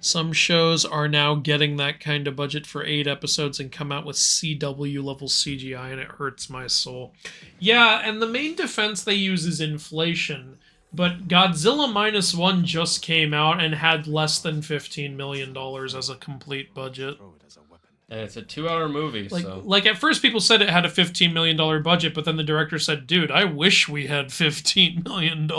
Some shows are now getting that kind of budget for 8 episodes and come out with CW level CGI, and it hurts my soul. Yeah, and the main defense they use is inflation, but Godzilla Minus One just came out and had less than $15 million as a complete budget. Throw it as a weapon. And it's a 2-hour movie, so... Like at first people said it had a $15 million budget, but then the director said, dude, I wish we had $15 million.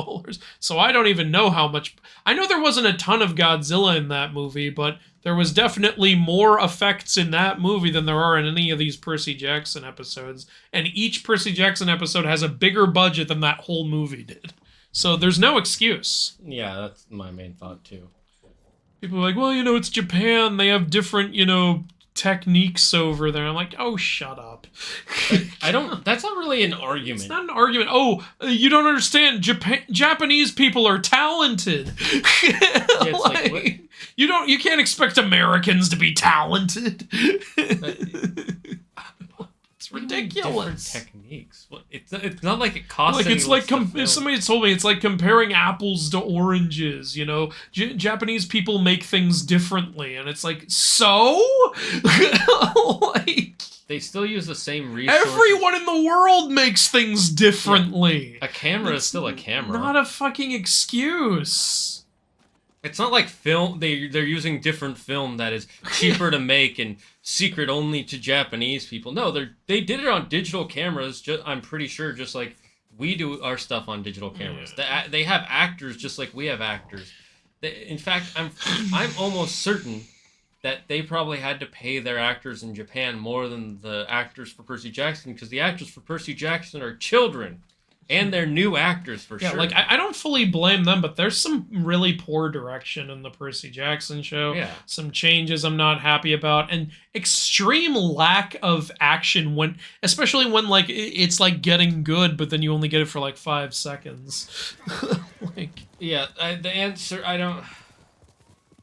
So I don't even know how much... I know there wasn't a ton of Godzilla in that movie, but there was definitely more effects in that movie than there are in any of these Percy Jackson episodes. And each Percy Jackson episode has a bigger budget than that whole movie did. So there's no excuse. Yeah, that's my main thought, too. People are like, well, you know, it's Japan. They have different, you know, techniques over there. I'm like, oh, shut up. I don't... That's not really an argument. It's not an argument. Oh, you don't understand. Japanese people are talented. it's like, what? You can't expect Americans to be talented. It's ridiculous. Different techniques. Well, it's not like it costs. Like any it's like less to film. somebody told me it's like comparing apples to oranges. You know, Japanese people make things differently, and it's like so. Like They still use the same resources. everyone in the world makes things differently. A camera is still a camera. Not a fucking excuse. It's not like film. They're using different film that is cheaper to make and secret only to Japanese people. No, they did it on digital cameras. I'm pretty sure, just like we do our stuff on digital cameras. They have actors just like we have actors. In fact, I'm almost certain that they probably had to pay their actors in Japan more than the actors for Percy Jackson, because the actors for Percy Jackson are children. And they're new actors, for sure. Yeah, like, I don't fully blame them, but there's some really poor direction in the Percy Jackson show. Yeah. Some changes I'm not happy about, and extreme lack of action especially when, like, it's, like, getting good, but then you only get it for, like, 5 seconds. Yeah, the answer, I don't...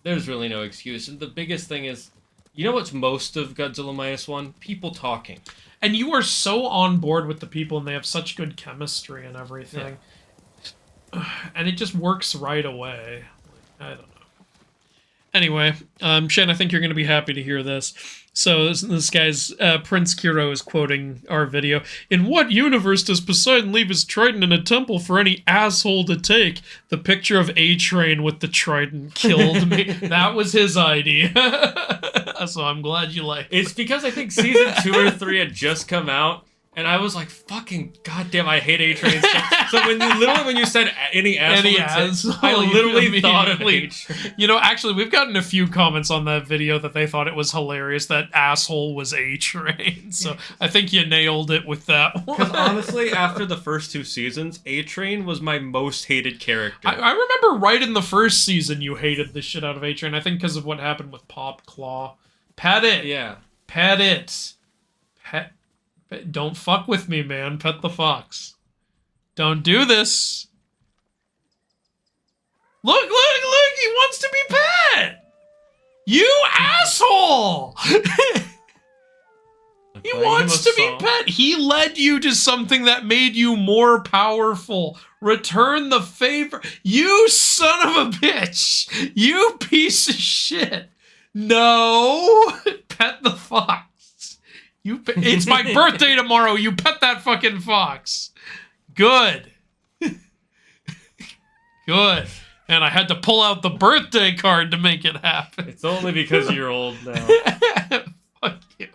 There's really no excuse. And the biggest thing is, you know what's most of Godzilla Minus One? People talking. And you are so on board with the people, and they have such good chemistry and everything. Yeah. And it just works right away. I don't know. Anyway, Shen, I think you're going to be happy to hear this. So this guy's Prince Kiro is quoting our video. In what universe does Poseidon leave his trident in a temple for any asshole to take? The picture of A-Train with the trident killed me. That was his idea. So I'm glad you like it. It's because I think season 2 or 3 had just come out, and I was like, fucking goddamn, I hate A-Train stuff. So when you said any asshole, I literally thought of A-Train. You know, actually, we've gotten a few comments on that video that they thought it was hilarious that asshole was A-Train. So I think you nailed it with that one. Because honestly, after the first 2 seasons, A-Train was my most hated character. I remember right in the first season you hated the shit out of A-Train. I think because of what happened with Pop Claw. Pet it. Yeah. Pet it. Don't fuck with me, man. Pet the fox. Don't do this. Look, he wants to be pet! You asshole! He wants to be pet. He led you to something that made you more powerful. Return the favor. You son of a bitch. You piece of shit. No. Pet the fox. It's my birthday tomorrow. You pet that fucking fox. Good. Good. And I had to pull out the birthday card to make it happen. It's only because you're old now. Fuck you.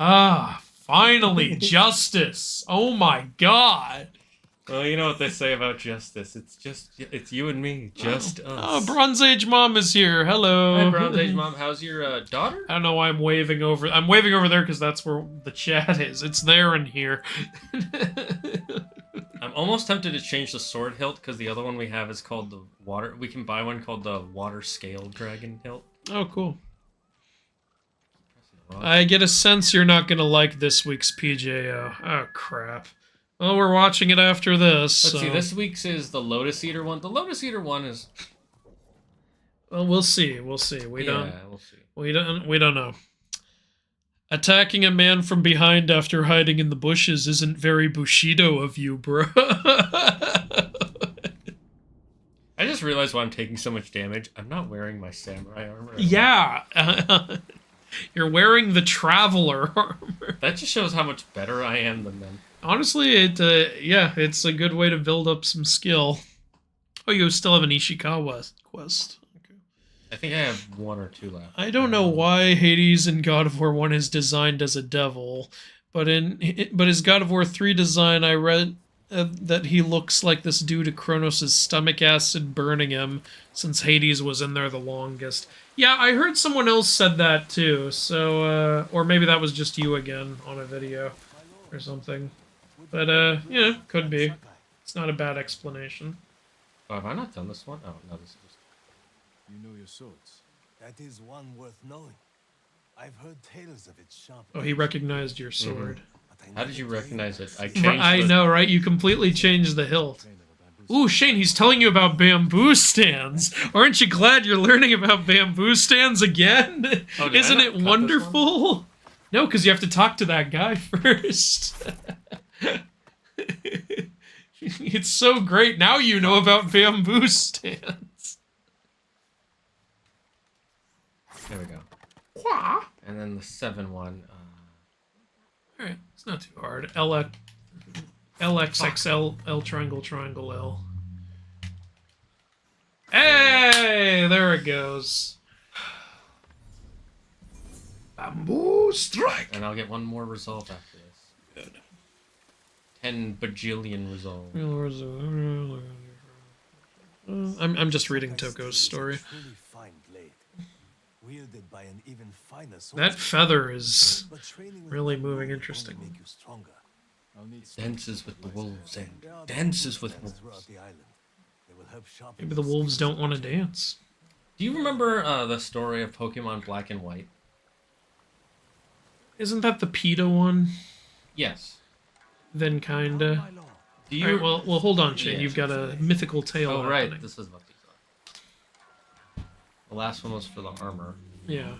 Ah, finally, justice. Oh my god. Well, you know what they say about justice. It's you and me. Just us. Oh, Bronze Age Mom is here. Hello. Hi, Bronze Age Mom. How's your daughter? I don't know why I'm waving over. I'm waving over there because that's where the chat is. It's there and here. I'm almost tempted to change the sword hilt because the other one we have is called the water. We can buy one called the water scale dragon hilt. Oh, cool. I get a sense you're not gonna like this week's PJO. Oh, crap. Well, we're watching it after this. Let's see, this week's is the Lotus Eater one. The Lotus Eater one is... Well, we'll see. We'll see. We'll see. We don't know. Attacking a man from behind after hiding in the bushes isn't very Bushido of you, bro. I just realized why I'm taking so much damage. I'm not wearing my samurai armor. Yeah. You're wearing the traveler armor. That just shows how much better I am than them. Honestly, it's a good way to build up some skill. Oh, you still have an Ishikawa quest. Okay. I think I have 1 or 2 left. I don't know why Hades in God of War 1 is designed as a devil, but his God of War 3 design, I read that he looks like this due to Kronos' stomach acid burning him, since Hades was in there the longest. Yeah, I heard someone else said that too, so, or maybe that was just you again on a video or something. But, yeah, could be. It's not a bad explanation. Oh, have I not done this one? Oh, no, this is just... You know your swords. That is one worth knowing. I've heard tales of its sharp. Oh, he recognized your sword. How did you recognize it? I know, right? You completely changed the hilt. Ooh, Shane, he's telling you about bamboo stands. Aren't you glad you're learning about bamboo stands again? Oh, isn't it wonderful? No, because you have to talk to that guy first. It's so great. Now you know about bamboo stands. There we go. Wah. And then the 7 one. Alright, it's not too hard. LXXL, L triangle, triangle, L. Hey, there it goes. Bamboo strike. And I'll get 1 more resolve after this. Good. 10 bajillion resolve. I'm just reading Toko's story. That feather is really moving interesting. Dances with the wolves and dances with wolves. Maybe the wolves don't want to dance. Do you remember the story of Pokemon Black and White? Isn't that the PETA one? Yes. Then kinda. Do you? Right, well, hold on, Shane. Yeah. You've got a mythical tale. Oh, right. Happening. This is what these are. The last one was for the armor. Yeah.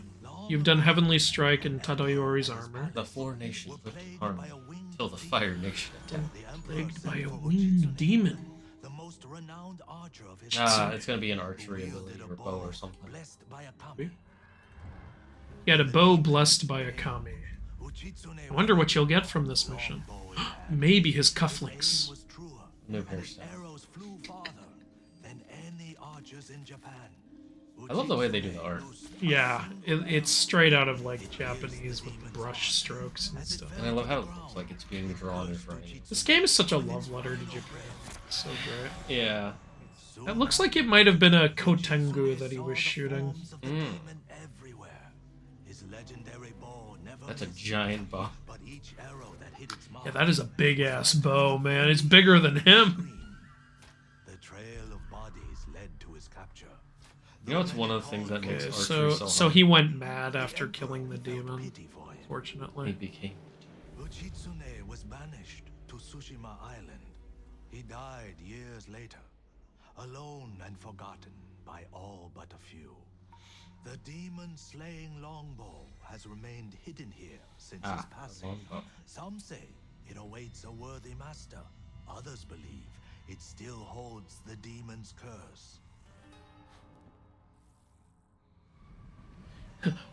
You've done Heavenly Strike and Tadayori's armor. The 4 nations lived in harmony till the Fire Nation attacked. Plagued by a winged demon. most renowned archer of his It's gonna be an archery ability or bow or something. blessed by a kami. He had a bow blessed by a kami. I wonder what you'll get from this mission. Maybe his cufflinks. New hairstyle. Arrows flew farther than any archers in Japan. I love the way they do the art. Yeah, it's straight out of like Japanese with the brush strokes and stuff. And I love how it looks like it's being drawn in front of you. This game is such a love letter to Japan. It's so great. Yeah. It looks like it might have been a Kotengu that he was shooting. That's a giant bow. Yeah, that is a big ass bow, man. It's bigger than him. The trail of bodies led to his capture. You know, it's one of the things that makes archery So he went mad after killing the demon. Fortunately, he became. Uchitsune was banished to Tsushima Island. He died years later, alone and forgotten by all but a few. The demon-slaying longbow has remained hidden here since his passing. Some say it awaits a worthy master. Others believe it still holds the demon's curse.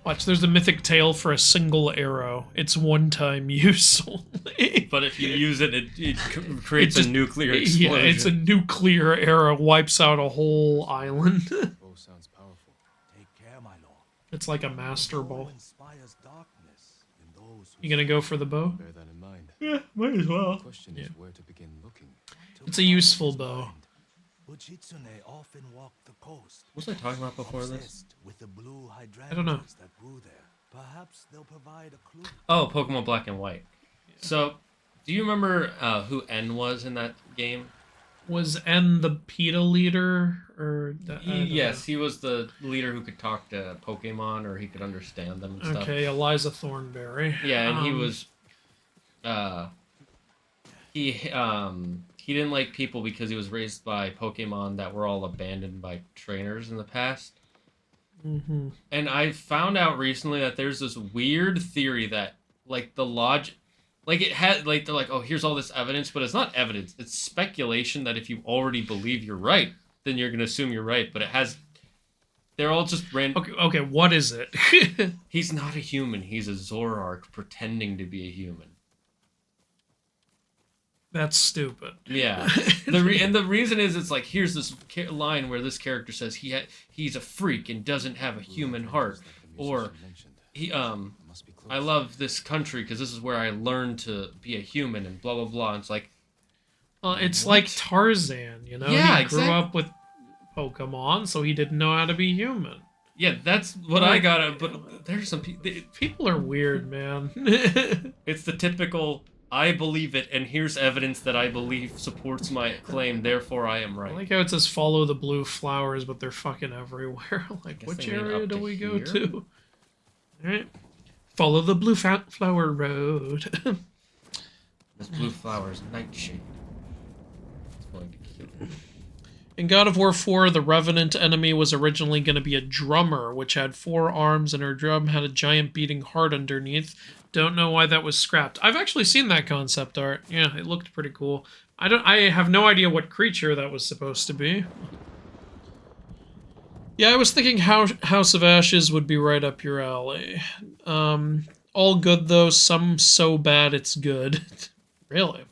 Watch, there's a mythic tale for a single arrow. It's one-time use only. But if you use it, it creates a nuclear explosion. Yeah, it's a nuclear arrow, wipes out a whole island. Bow sounds powerful. Take care, my lord. It's like a master bow. Inspires darkness in those who You gonna go for the bow? Bear that in mind. Yeah, might as well. The question is where to begin looking. It's a useful bow. Uchitsune often walked the coast. What was I talking about before this? Obsessed with the blue I don't know. hydrangeas that grew there. Perhaps they'll provide a clue. Oh, Pokemon Black and White. So, do you remember who N was in that game? Was N the PETA leader? Or Yes, he was the leader who could talk to Pokemon, or he could understand them and stuff. Okay, Eliza Thornberry. Yeah, and he was... He didn't like people because he was raised by Pokemon that were all abandoned by trainers in the past. Mm-hmm. And I found out recently that there's this weird theory that, like, the logic... Like, it had... Like, they're like, oh, here's all this evidence, but it's not evidence. It's speculation that if you already believe you're right, then you're going to assume you're right. But it has... They're all just random... Okay, what is it? He's not a human. He's a Zoroark pretending to be a human. That's stupid. Yeah. And the reason is, it's like, here's this line where this character says he's a freak and doesn't have a human heart, or I love this country because this is where I learned to be a human, and blah blah blah. And it's like, it's like Tarzan, you know? Yeah, he grew up with Pokemon, so he didn't know how to be human. Yeah, that's what I got. But there's some people are weird, man. It's the typical, I believe it, and here's evidence that I believe supports my claim, therefore I am right. I like how it says follow the blue flowers, but they're fucking everywhere. Like, which area do we go to? Alright. Follow the blue flower road. This blue flower's nightshade. It's going to kill him. In God of War 4, the Revenant enemy was originally going to be a drummer, which had 4 arms, and her drum had a giant beating heart underneath. Don't know why that was scrapped. I've actually seen that concept art. Yeah, it looked pretty cool. I have no idea what creature that was supposed to be. Yeah, I was thinking House of Ashes would be right up your alley. All good, though. Some so bad it's good. Really?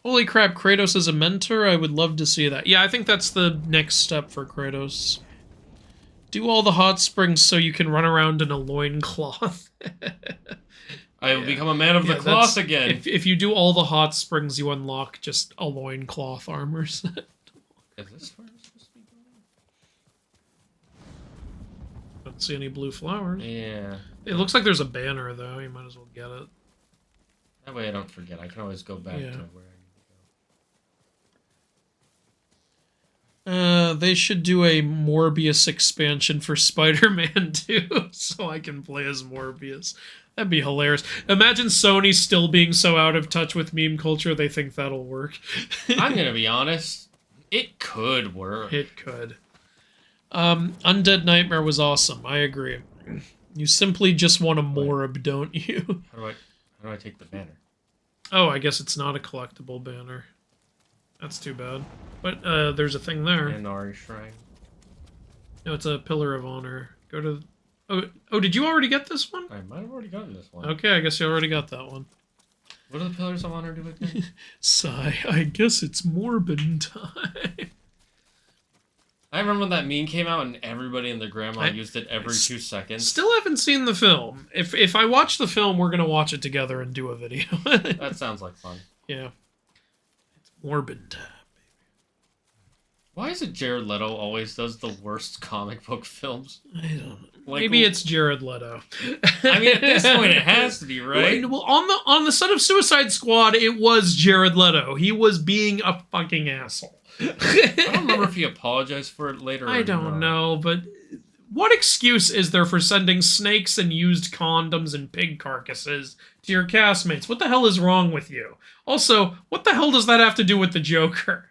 Holy crap, Kratos is a mentor? I would love to see that. Yeah, I think that's the next step for Kratos. Do all the hot springs so you can run around in a loincloth. I will become a man of the cloth again. If you do all the hot springs, you unlock just a loincloth armor set. Is this where I'm supposed to be going? Don't see any blue flowers. Yeah. It looks like there's a banner, though. You might as well get it. That way I don't forget. I can always go back to where I need to go. They should do a Morbius expansion for Spider-Man 2, so I can play as Morbius. That'd be hilarious. Imagine Sony still being so out of touch with meme culture, they think that'll work. I'm gonna be honest. It could work. It could. Undead Nightmare was awesome. I agree. You simply just want a Morb, don't you? How do I take the banner? Oh, I guess it's not a collectible banner. That's too bad. But there's a thing there. Inari Shrine. No, it's a Pillar of Honor. Go to... Oh, did you already get this one? I might have already gotten this one. Okay, I guess you already got that one. What do the Pillars of Honor do again? Sigh, I guess it's Morbin time. I remember when that meme came out and everybody and their grandma used it every 2 seconds. Still haven't seen the film. If I watch the film, we're going to watch it together and do a video. That sounds like fun. Yeah. It's Morbin time. Why is it Jared Leto always does the worst comic book films? I don't know. Like, maybe it's Jared Leto. I mean, at this point, it has to be, right? Well, on the set of Suicide Squad, it was Jared Leto. He was being a fucking asshole. I don't remember if he apologized for it later. I don't know, but what excuse is there for sending snakes and used condoms and pig carcasses to your castmates? What the hell is wrong with you? Also, what the hell does that have to do with the Joker?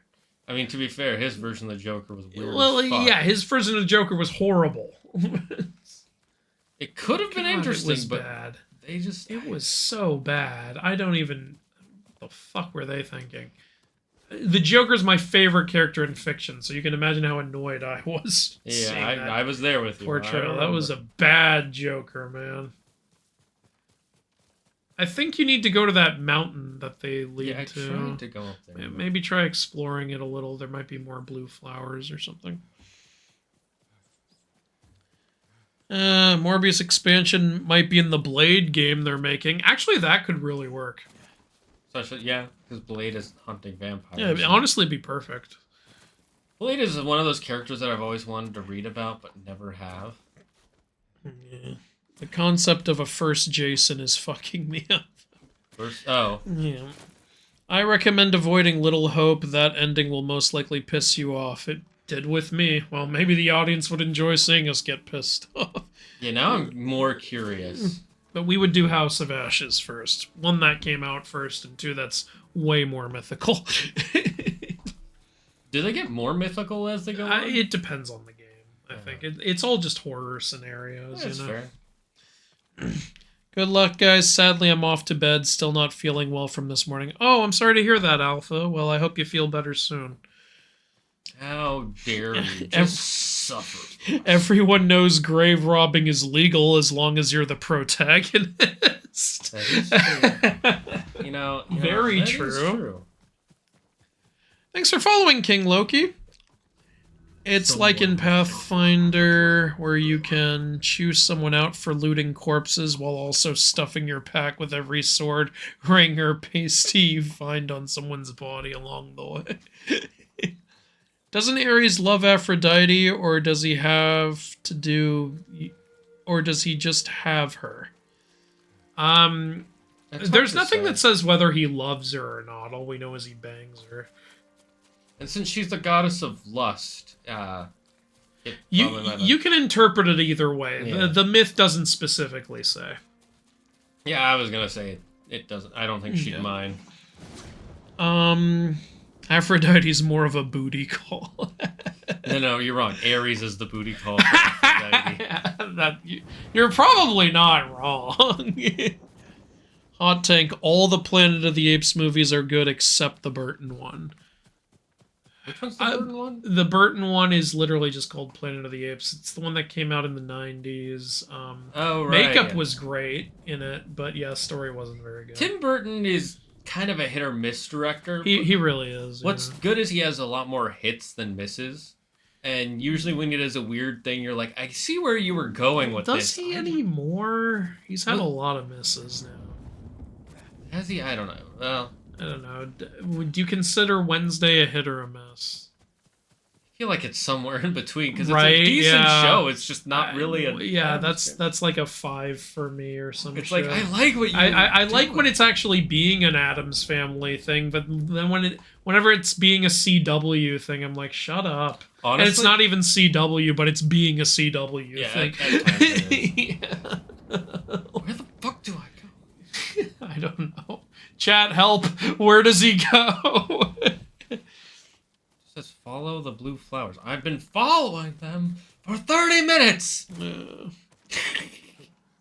I mean, to be fair, his version of the Joker was weird. Well, as fuck. yeah, his version of the Joker was horrible. It could have been interesting, it was but bad. they just... It was so bad. I don't even... What the fuck were they thinking? The Joker's my favorite character in fiction, so you can imagine how annoyed I was. Yeah, I was there with you. Portrayal. That was a bad Joker, man. I think you need to go to that mountain that they lead to. Yeah, I tried to go up there. Maybe try exploring it a little. There might be more blue flowers or something. Morbius expansion might be in the Blade game they're making. Actually, that could really work. Yeah, because Blade is hunting vampires. Yeah, it'd honestly be perfect. Blade is one of those characters that I've always wanted to read about, but never have. Yeah. The concept of a first Jason is fucking me up. Yeah. I recommend avoiding Little Hope. That ending will most likely piss you off. It did with me. Well, maybe the audience would enjoy seeing us get pissed off. Yeah, now I'm more curious. But we would do House of Ashes first. One, that came out first, and two, that's way more mythical. Do they get more mythical as they go on? It depends on the game, I think. It's all just horror scenarios. That's fair. Good luck, guys. Sadly, I'm off to bed. Still not feeling well from this morning. Oh, I'm sorry to hear that, Alpha. Well, I hope you feel better soon. How dare you just suffer? Everyone knows grave robbing is legal as long as you're the protagonist. That is true. Very that true. is true. Thanks for following, King Loki. It's like in Pathfinder, where you can choose someone out for looting corpses while also stuffing your pack with every sword, ring, or pasty you find on someone's body along the way. Doesn't Ares love Aphrodite, or does he just have her? There's nothing that says whether he loves her or not. All we know is he bangs her. And since she's the goddess of lust, you can interpret it either way. Yeah. The myth doesn't specifically say. Yeah, I was gonna say it doesn't. I don't think she'd mind. Aphrodite's more of a booty call. No, you're wrong. Ares is the booty call. For Aphrodite. You're probably not wrong. Hot take: all the Planet of the Apes movies are good except the Burton one. Which one's the Burton one? The Burton one is literally just called Planet of the Apes. It's the one that came out in the 90s. Makeup was great in it, but yeah, story wasn't very good. Tim Burton is kind of a hit or miss director. He really is. What's good is he has a lot more hits than misses. And usually when he does a weird thing, you're like, I see where you were going with this. Does he anymore? He's had a lot of misses now. Has he? I don't know. Well, I don't know. Would you consider Wednesday a hit or a miss? I feel like it's somewhere in between because it's a decent show. It's just not really a. Yeah, that's like a 5 for me or something. It's like I like what you. I like when it's actually being an Addams Family thing, but then whenever it's being a CW thing, I'm like, shut up. Honestly, and it's not even CW, but it's being a CW thing. Where the fuck do I go? I don't know. Chat, help! Where does he go? It says follow the blue flowers. I've been following them for 30 minutes!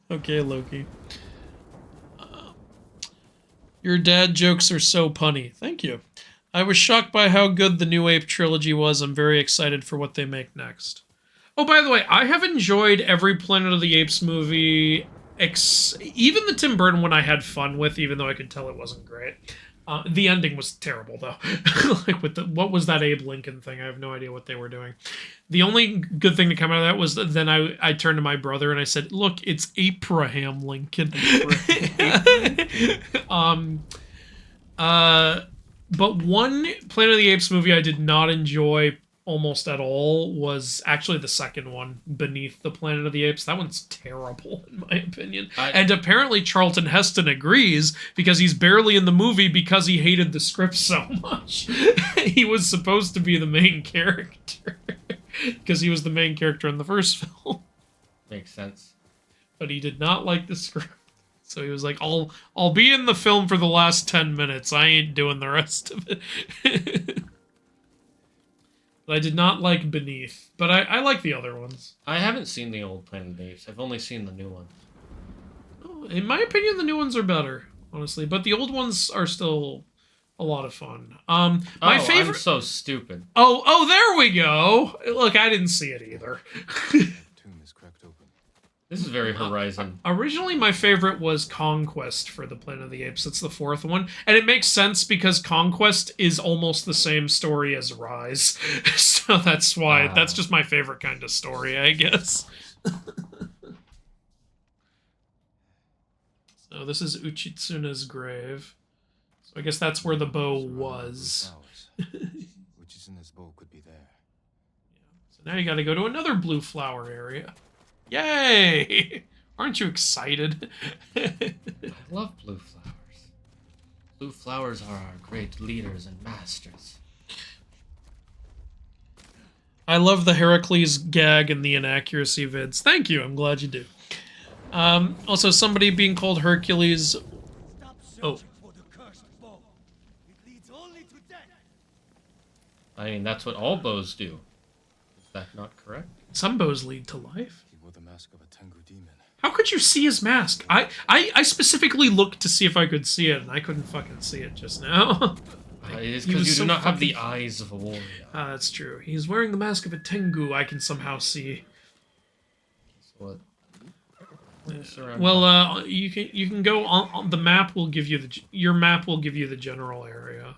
Okay, Loki. Your dad jokes are so punny. Thank you. I was shocked by how good the New Ape trilogy was. I'm very excited for what they make next. Oh, by the way, I have enjoyed every Planet of the Apes movie, even the Tim Burton one I had fun with, even though I could tell it wasn't great. The ending was terrible, though. Like, what was that Abe Lincoln thing? I have no idea what they were doing. The only good thing to come out of that was that then I turned to my brother and I said, look, it's Abraham Lincoln. But one Planet of the Apes movie I did not enjoy almost at all was actually the second one, Beneath the Planet of the Apes. That one's terrible, in my opinion. And apparently Charlton Heston agrees, because he's barely in the movie because he hated the script so much. He was supposed to be the main character, because he was the main character in the first film. Makes sense. But he did not like the script. So he was like, I'll be in the film for the last 10 minutes. I ain't doing the rest of it. But I did not like Beneath. But I like the other ones. I haven't seen the old Planet of the Apes. I've only seen the new ones. In my opinion, the new ones are better, honestly. But the old ones are still a lot of fun. My favorite... I'm so stupid. Oh, there we go. Look, I didn't see it either. This is very Horizon. Originally, my favorite was Conquest for the Planet of the Apes. It's the fourth one. And it makes sense because Conquest is almost the same story as Rise. So that's why. That's just my favorite kind of story, I guess. So this is Uchitsuna's grave. So I guess that's where the bow was. Uchitsuna's bow could be there. So now you gotta go to another blue flower area. Yay! Aren't you excited? I love blue flowers. Blue flowers are our great leaders and masters. I love the Heracles gag and the inaccuracy vids. Thank you, I'm glad you do. Also, somebody being called Hercules... Oh. I mean, that's what all bows do. Is that not correct? Some bows lead to life. He wore the mask of a Tengu demon. How could you see his mask? I specifically looked to see if I could see it, and I couldn't fucking see it just now. It's because you do not have the eyes of a warrior. That's true. He's wearing the mask of a Tengu, I can somehow see. What? Well, you can go on the map. Will give you your map will give you the general area.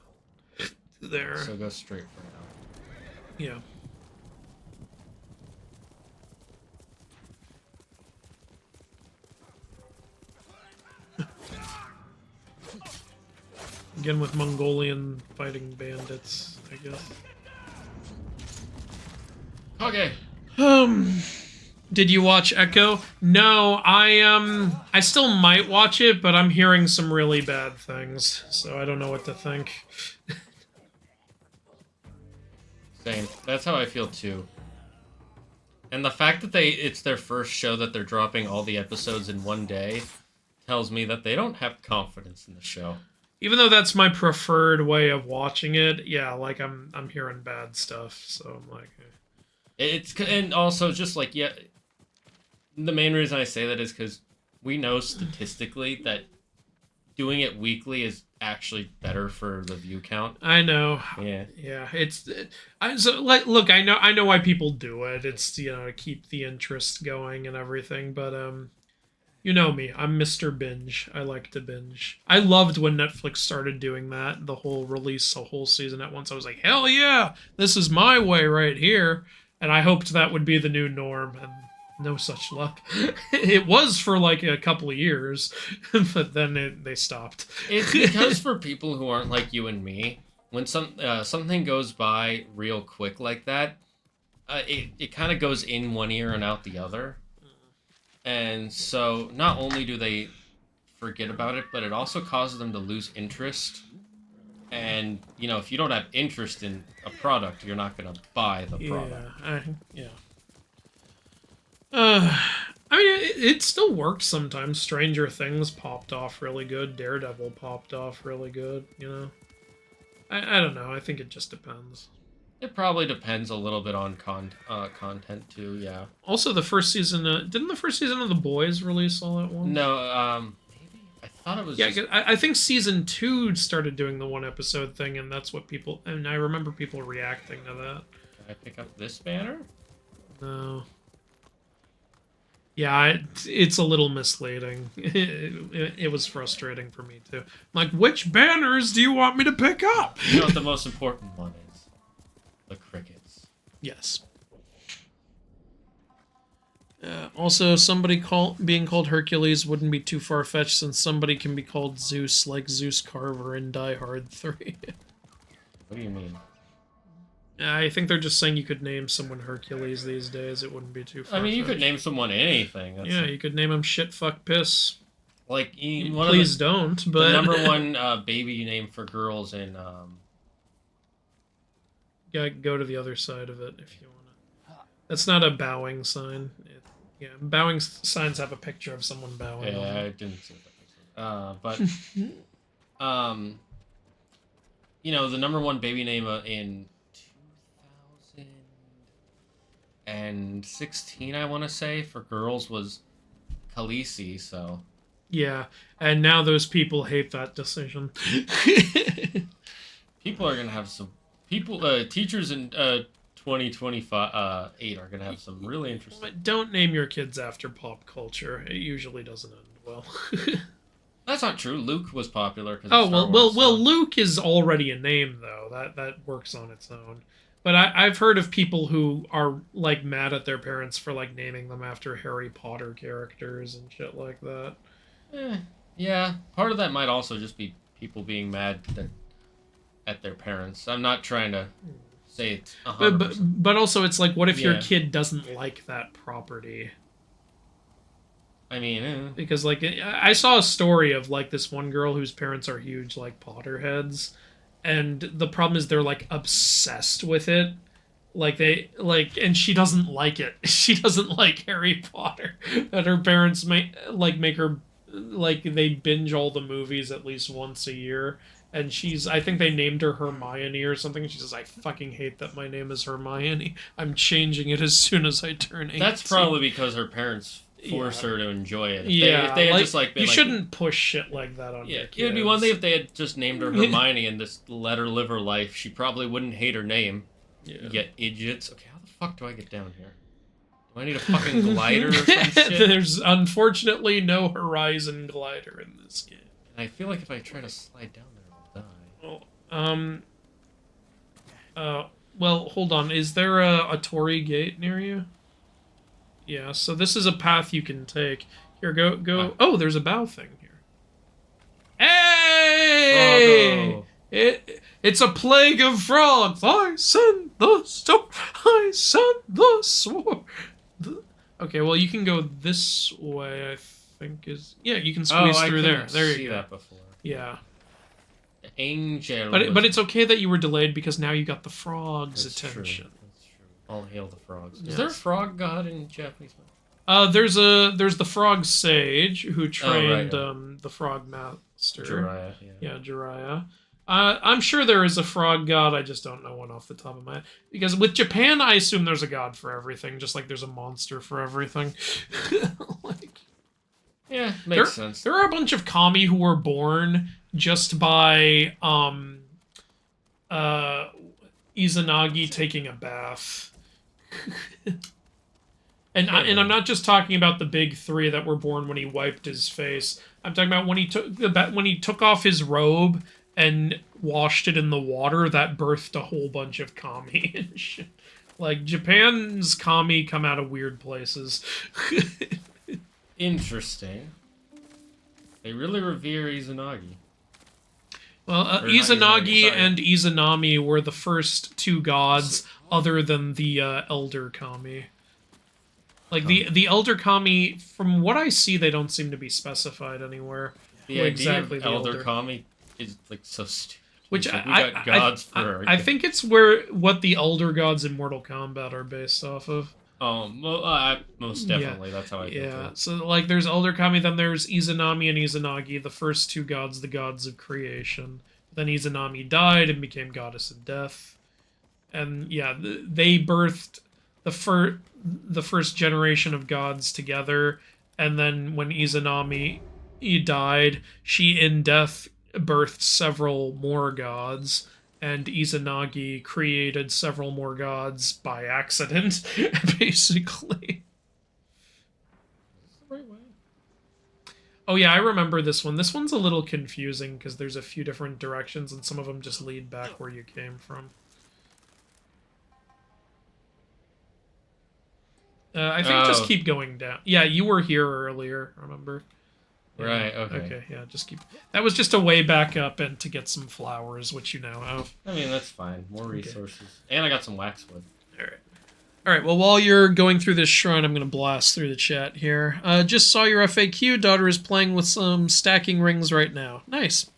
There. So go straight for now. Yeah. Again with Mongolian fighting bandits, I guess. Okay. Did you watch Echo? No, I still might watch it, but I'm hearing some really bad things, so I don't know what to think. Same. That's how I feel too. And the fact that it's their first show that they're dropping all the episodes in one day tells me that they don't have confidence in the show. Even though that's my preferred way of watching it, yeah, like I'm hearing bad stuff, so I'm like, and also just like, yeah, the main reason I say that is because we know statistically that doing it weekly is actually better for the view count. I know. Yeah. Yeah. Look, I know why people do it. It's, to keep the interest going and everything, but you know me. I'm Mr. Binge. I like to binge. I loved when Netflix started doing that. The whole release a whole season at once. I was like, hell yeah, this is my way right here. And I hoped that would be the new norm, and no such luck. It was for like a couple of years, but then they stopped. It's because for people who aren't like you and me, when something goes by real quick like that, it kind of goes in one ear and out the other. And so not only do they forget about it, but it also causes them to lose interest. And, if you don't have interest in a product, you're not going to buy the product. I mean, it still works sometimes. Stranger Things popped off really good. Daredevil popped off really good, I don't know. I think it just depends. It probably depends a little bit on content, too, yeah. Also, the first season... didn't the first season of The Boys release all at once? No, maybe. I thought it was Yeah, just... 'cause I think season 2 started doing the 1-episode thing, and that's what people... And I remember people reacting to that. Can I pick up this banner? No. Yeah, it's a little misleading. It was frustrating for me, too. I'm like, which banners do you want me to pick up? You know what the most important one is? The crickets. Yes. Also, somebody being called Hercules wouldn't be too far-fetched, since somebody can be called Zeus, like Zeus Carver in Die Hard 3. What do you mean? I think they're just saying you could name someone Hercules these days. It wouldn't be too far-fetched. I mean, you could name someone anything. That's yeah, you could name him Shit, Fuck, Piss. Like, please don't, but... The number one baby name for girls in... Yeah, go to the other side of it if you want to. That's not a bowing sign. Yeah, bowing signs have a picture of someone bowing. Yeah, I didn't see that picture. But, you know, the number one baby name in 2016, I want to say, for girls was Khaleesi, so... Yeah, and now those people hate that decision. People are going to have some... teachers in 2025 are going to have some really interesting... But don't name your kids after pop culture. It usually doesn't end well. That's not true. Luke was popular because well, Luke is already a name, though. That works on its own. But I've heard of people who are, like, mad at their parents for, like, naming them after Harry Potter characters and shit like that. Yeah, part of that might also just be people being mad at their parents. I'm not trying to say it's 100%. But also, it's like, what if your kid doesn't like that property? I mean... Because, like, I saw a story of, like, this one girl whose parents are huge, like, Potterheads. And the problem is they're, like, obsessed with it. Like, and she doesn't like it. She doesn't like Harry Potter. That her parents make her, like, they binge all the movies at least once a year. And I think they named her Hermione or something. She says, I fucking hate that my name is Hermione. I'm changing it as soon as I turn 18. That's probably because her parents force her to enjoy it. If they had just, like, been you like, shouldn't push shit like that on your kids. It would be one thing if they had just named her Hermione and just let her live her life. She probably wouldn't hate her name. Yeah. You get idiots. Okay, how the fuck do I get down here? Do I need a fucking glider or some shit? There's unfortunately no horizon glider in this game. And I feel like if I try to slide down there, I'll die. Well, hold on. Is there a Torii gate near you? Yeah, so this is a path you can take. Here, go. Oh, there's a bow thing here. Hey! It's a plague of frogs. I send the storm. I send the sword. Okay, well, you can go this way, I think is... Yeah, you can squeeze through there. There you go. That before. Yeah. Angel. But it's okay that you were delayed because now you got the frog's attention. True. That's true. All hail the frogs. Is there a frog god in Japanese? There's the frog sage who trained the frog master. Jiraiya. Yeah, Jiraiya. I'm sure there is a frog god. I just don't know one off the top of my head. Because with Japan, I assume there's a god for everything, just like there's a monster for everything. Yeah, makes sense. There are a bunch of kami who were born just by Izanagi taking a bath. And I'm not just talking about the big three that were born when he wiped his face. I'm talking about when he took off his robe and washed it in the water. That birthed a whole bunch of kami and shit. Like, Japan's kami come out of weird places. Interesting. They really revere Izanagi. Well, Izanagi and Izanami were the first two gods other than the Elder Kami. Like, the Elder Kami, from what I see, they don't seem to be specified anywhere. The idea of Elder Kami is, like, so stupid. Which like, I think it's what the Elder Gods in Mortal Kombat are based off of. Oh, most definitely. That's how I think. Yeah, so, like, there's Elder Kami, then there's Izanami and Izanagi, the first two gods, the gods of creation. Then Izanami died and became goddess of death. And, yeah, they birthed the first generation of gods together, and then when Izanami he died, she in death birthed several more gods, and Izanagi created several more gods by accident, basically. Oh yeah, I remember this one. This one's a little confusing because there's a few different directions and some of them just lead back where you came from. I think just keep going down. Yeah, you were here earlier, remember? Yeah. Right, okay. Okay, yeah, just keep... That was just a way back up and to get some flowers, which you now have. I mean, that's fine. More resources. Okay. And I got some waxwood. Alright. Alright, well, while you're going through this shrine, I'm going to blast through the chat here. Just saw your FAQ. Daughter is playing with some stacking rings right now. Nice.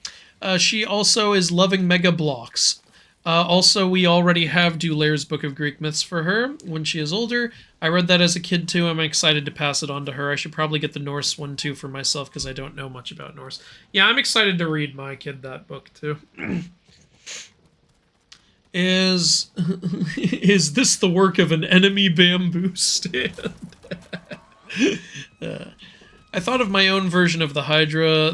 She also is loving Mega Blocks. Also, we already have Dulair's Book of Greek Myths for her when she is older. I read that as a kid too. I'm excited to pass it on to her. I should probably get the Norse one too for myself because I don't know much about Norse. Yeah, I'm excited to read my kid that book too. Is this the work of an enemy bamboo stand? I thought of my own version of the Hydra.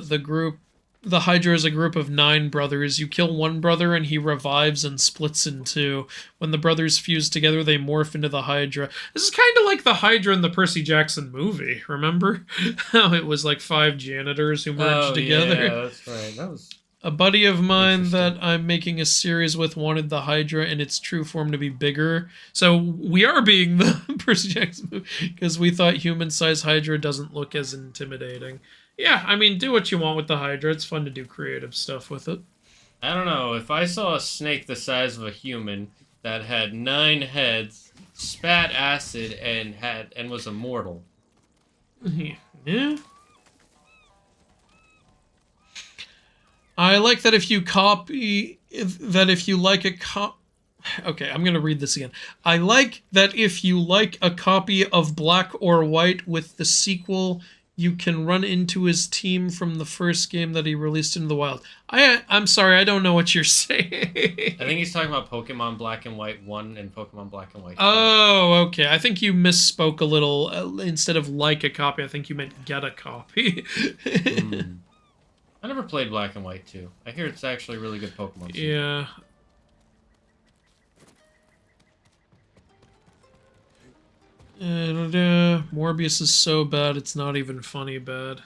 The Hydra is a group of 9 brothers. You kill one brother and he revives and splits in 2. When the brothers fuse together, they morph into the Hydra. This is kind of like the Hydra in the Percy Jackson movie, remember? How it was like 5 janitors who merged together. Yeah, that's right. That was... A buddy of mine that I'm making a series with wanted the Hydra in its true form to be bigger. So we are being the Percy Jackson movie because we thought human-sized Hydra doesn't look as intimidating. Yeah, I mean, do what you want with the Hydra. It's fun to do creative stuff with it. I don't know. If I saw a snake the size of a human that had 9 heads, spat acid, and was immortal. Yeah. I like that if you like a Okay, I'm going to read this again. I like that if you like a copy of Black or White with the sequel, you can run into his team from the first game that he released into the wild. I'm sorry, I don't know what you're saying. I think he's talking about Pokemon Black and White 1 and Pokemon Black and White 2. Oh, okay. I think you misspoke a little. Instead of like a copy, I think you meant get a copy. I never played Black and White 2. I hear it's actually a really good Pokemon sequel. Yeah. Morbius is so bad, it's not even funny bad.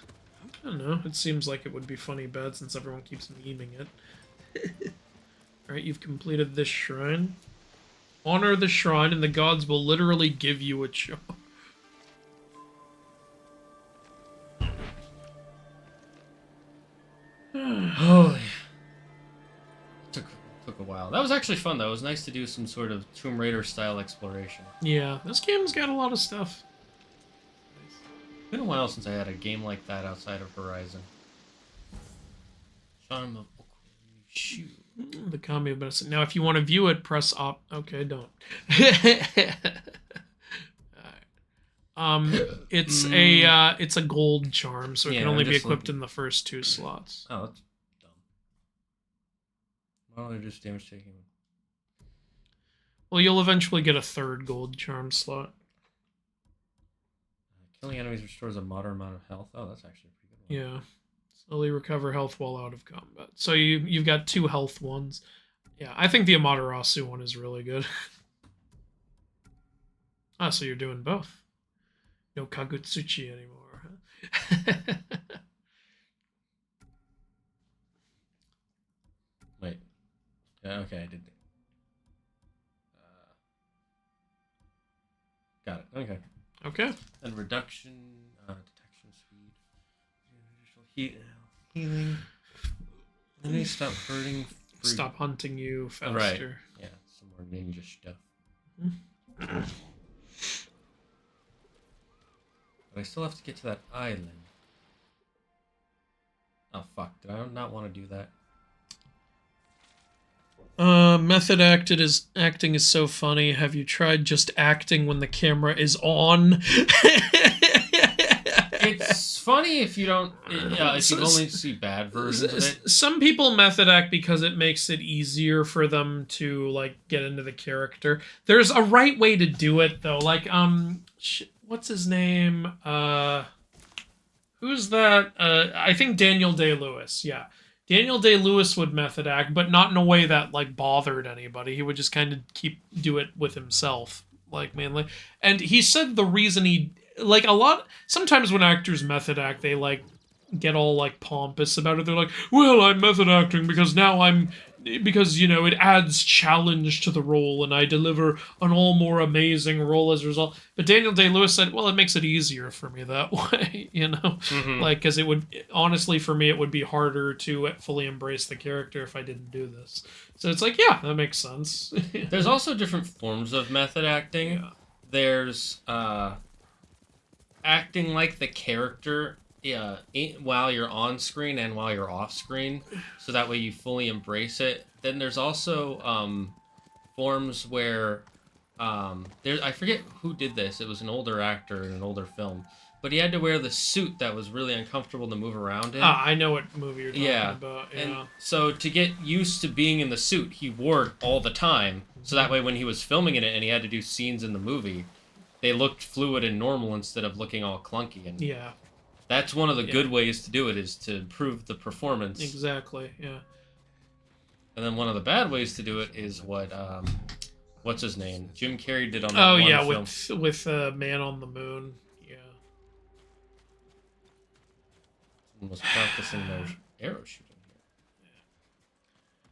I don't know, it seems like it would be funny bad since everyone keeps memeing it. Alright, you've completed this shrine. Honor the shrine and the gods will literally give you a job. Holy. Took a while. That was actually fun, though. It was nice to do some sort of Tomb Raider-style exploration. Yeah, this game's got a lot of stuff. It's been a while since I had a game like that outside of Horizon. Charm of Shoot. The Kami of Medicine. Now, if you want to view it, press op. Okay, don't. It's a gold charm, so it can only be equipped in the first 2 slots. Oh, that's dumb. Why don't they just damage taking? Well, you'll eventually get a 3rd gold charm slot. Killing enemies restores a moderate amount of health. Oh, that's actually a pretty good one. Yeah. Slowly recover health while out of combat. So you've got 2 health ones. Yeah, I think the Amaterasu one is really good. So you're doing both. No Kagutsuchi anymore, huh? Wait. Yeah, okay, I did. Got it. Okay. Okay. And reduction, detection speed, healing. And they stop hurting. Stop hunting you faster. Right. Yeah, some more ninja stuff. But I still have to get to that island. Oh, fuck. Did I not want to do that? Method acting is so funny. Have you tried just acting when the camera is on? It's funny if you don't... if you only see bad versions of it. Some people method act because it makes it easier for them to, like, get into the character. There's a right way to do it, though. Like, what's his name? Who's that? I think Daniel Day-Lewis. Yeah. Daniel Day-Lewis would method act, but not in a way that like bothered anybody. He would just kind of do it with himself, like mainly. And he said the reason he like sometimes when actors method act, they like get all like pompous about it. They're like, "Well, I'm method acting because it adds challenge to the role and I deliver an all more amazing role as a result." But Daniel Day-Lewis said, "Well, it makes it easier for me that way, like because it would honestly for me it would be harder to fully embrace the character if I didn't do this." So it's like, yeah, that makes sense. There's also different forms of method acting. Yeah. There's acting like the character while you're on screen and while you're off screen, so that way you fully embrace it. Then there's also forms where I forget who did this. It was an older actor in an older film, but he had to wear the suit that was really uncomfortable to move around in. I know what movie you're talking about. Yeah. And so to get used to being in the suit, he wore it all the time. So that way when he was filming in it and he had to do scenes in the movie, they looked fluid and normal instead of looking all clunky. And yeah. That's one of the good ways to do it, is to improve the performance. Exactly, yeah. And then one of the bad ways to do it is what's his name? Jim Carrey did on that one film. with Man on the Moon. Yeah. And was practicing their arrow shooting here.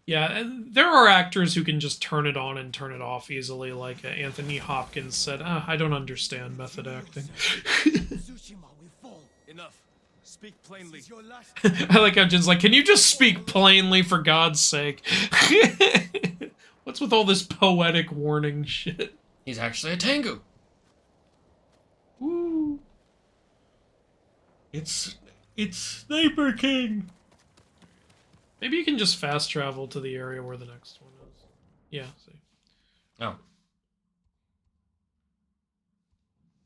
Yeah, and there are actors who can just turn it on and turn it off easily, like Anthony Hopkins said, "I don't understand method acting." Enough. Speak plainly. I like how Jin's like, "Can you just speak plainly for God's sake?" What's with all this poetic warning shit? He's actually a Tengu. Woo. It's Sniper King. Maybe you can just fast travel to the area where the next one is. Yeah, see. Oh.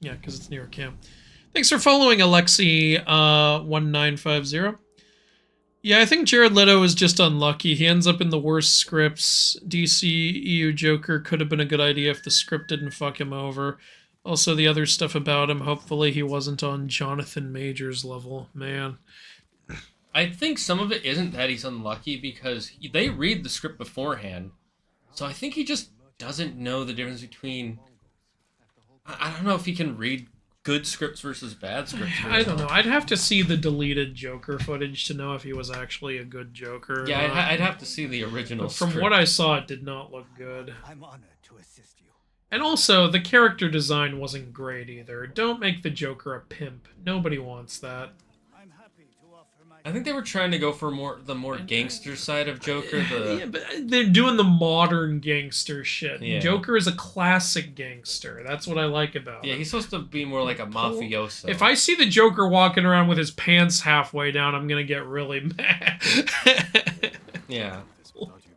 Yeah, because it's near a camp. Thanks for following, Alexi1950. Yeah, I think Jared Leto is just unlucky. He ends up in the worst scripts. DCEU Joker could have been a good idea if the script didn't fuck him over. Also, the other stuff about him, hopefully he wasn't on Jonathan Majors level. Man. I think some of it isn't that he's unlucky, because they read the script beforehand. So I think he just doesn't know the difference between... I don't know if he can read good scripts versus bad scripts. I don't know. I'd have to see the deleted Joker footage to know if he was actually a good Joker. Yeah, I'd have to see the original script. From what I saw, it did not look good. I'm honored to assist you. And also, the character design wasn't great either. Don't make the Joker a pimp. Nobody wants that. I'm happy to offer my... I think they were trying to go for the more gangster side of Joker. Yeah, but they're doing the modern gangster shit. Yeah. Joker is a classic gangster. That's what I like about Yeah, him. he's supposed to be more like a mafioso. If I see the Joker walking around with his pants halfway down, I'm gonna get really mad. Yeah.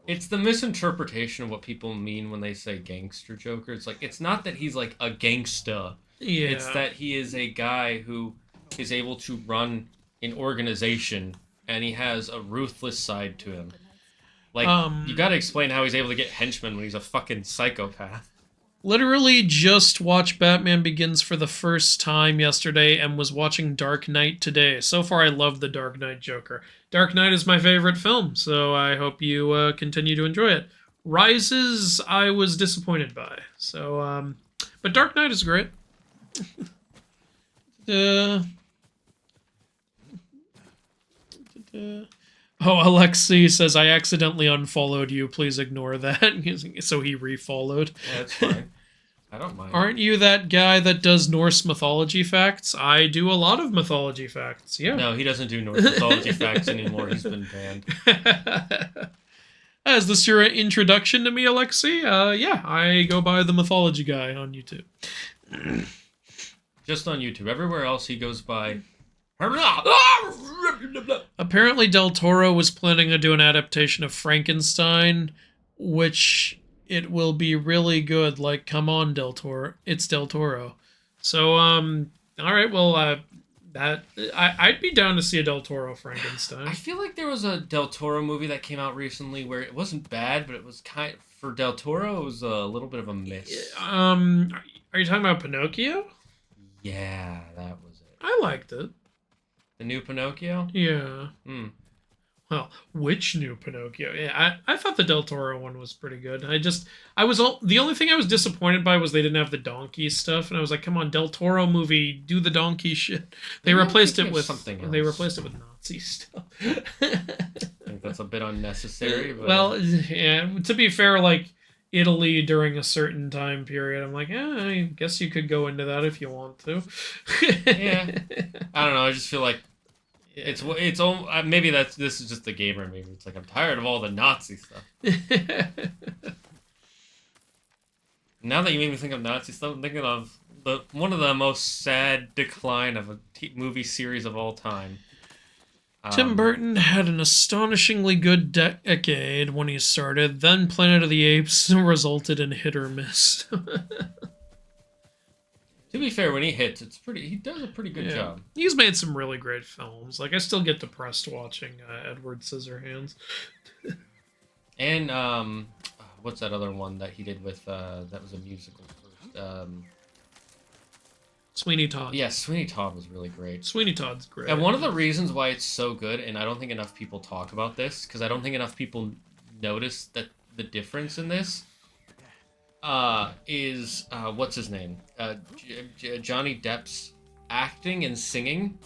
It's the misinterpretation of what people mean when they say gangster Joker. It's like, it's not that he's like a gangsta. Yeah. It's that he is a guy who is able to run an organization, and he has a ruthless side to him. Like, you gotta explain how he's able to get henchmen when he's a fucking psychopath. Literally just watched Batman Begins for the first time yesterday and was watching Dark Knight today. So far, I love the Dark Knight Joker. Dark Knight is my favorite film, so I hope you continue to enjoy it. Rises, I was disappointed by. So, but Dark Knight is great. Oh, Alexi says, "I accidentally unfollowed you. Please ignore that." So he refollowed. Yeah, that's fine. I don't mind. Aren't you that guy that does Norse mythology facts? I do a lot of mythology facts, yeah. No, he doesn't do Norse mythology facts anymore. He's been banned. Is this your introduction to me, Alexi? Yeah, I go by the Mythology Guy on YouTube. Just on YouTube. Everywhere else he goes by... Apparently Del Toro was planning to do an adaptation of Frankenstein, which it will be really good. Like, come on, Del Toro. It's Del Toro. So, alright, well, I'd be down to see a Del Toro Frankenstein. I feel like there was a Del Toro movie that came out recently where it wasn't bad, but it was for Del Toro, it was a little bit of a miss. Are you talking about Pinocchio? Yeah, that was it. I liked it. The new Pinocchio? Yeah. Hmm. Well, which new Pinocchio? Yeah, I thought the Del Toro one was pretty good. The only thing I was disappointed by was they didn't have the donkey stuff, and I was like, come on, Del Toro movie, do the donkey shit. They Maybe I'm replaced it thinking of with something else. They replaced it with Nazi stuff. I think that's a bit unnecessary. But... Well, yeah. To be fair, like Italy during a certain time period, I'm like, I guess you could go into that if you want to. Yeah. I don't know. I just feel like it's maybe this is just the gamer maybe. It's like I'm tired of all the Nazi stuff. Now that you made me think of Nazi stuff, I'm thinking of one of the most sad decline of a movie series of all time. Tim Burton had an astonishingly good decade when he started, then Planet of the Apes resulted in hit or miss. To be fair, when he hits, he does a pretty good job. He's made some really great films. Like, I still get depressed watching Edward Scissorhands. And what's that other one that he did with that was a musical first? Sweeney Todd. Yeah, Sweeney Todd was really great. Sweeney Todd's great. And one of the reasons why it's so good, and I don't think enough people talk about this, because I don't think enough people notice that the difference in this is what's his name? Johnny Depp's acting and singing.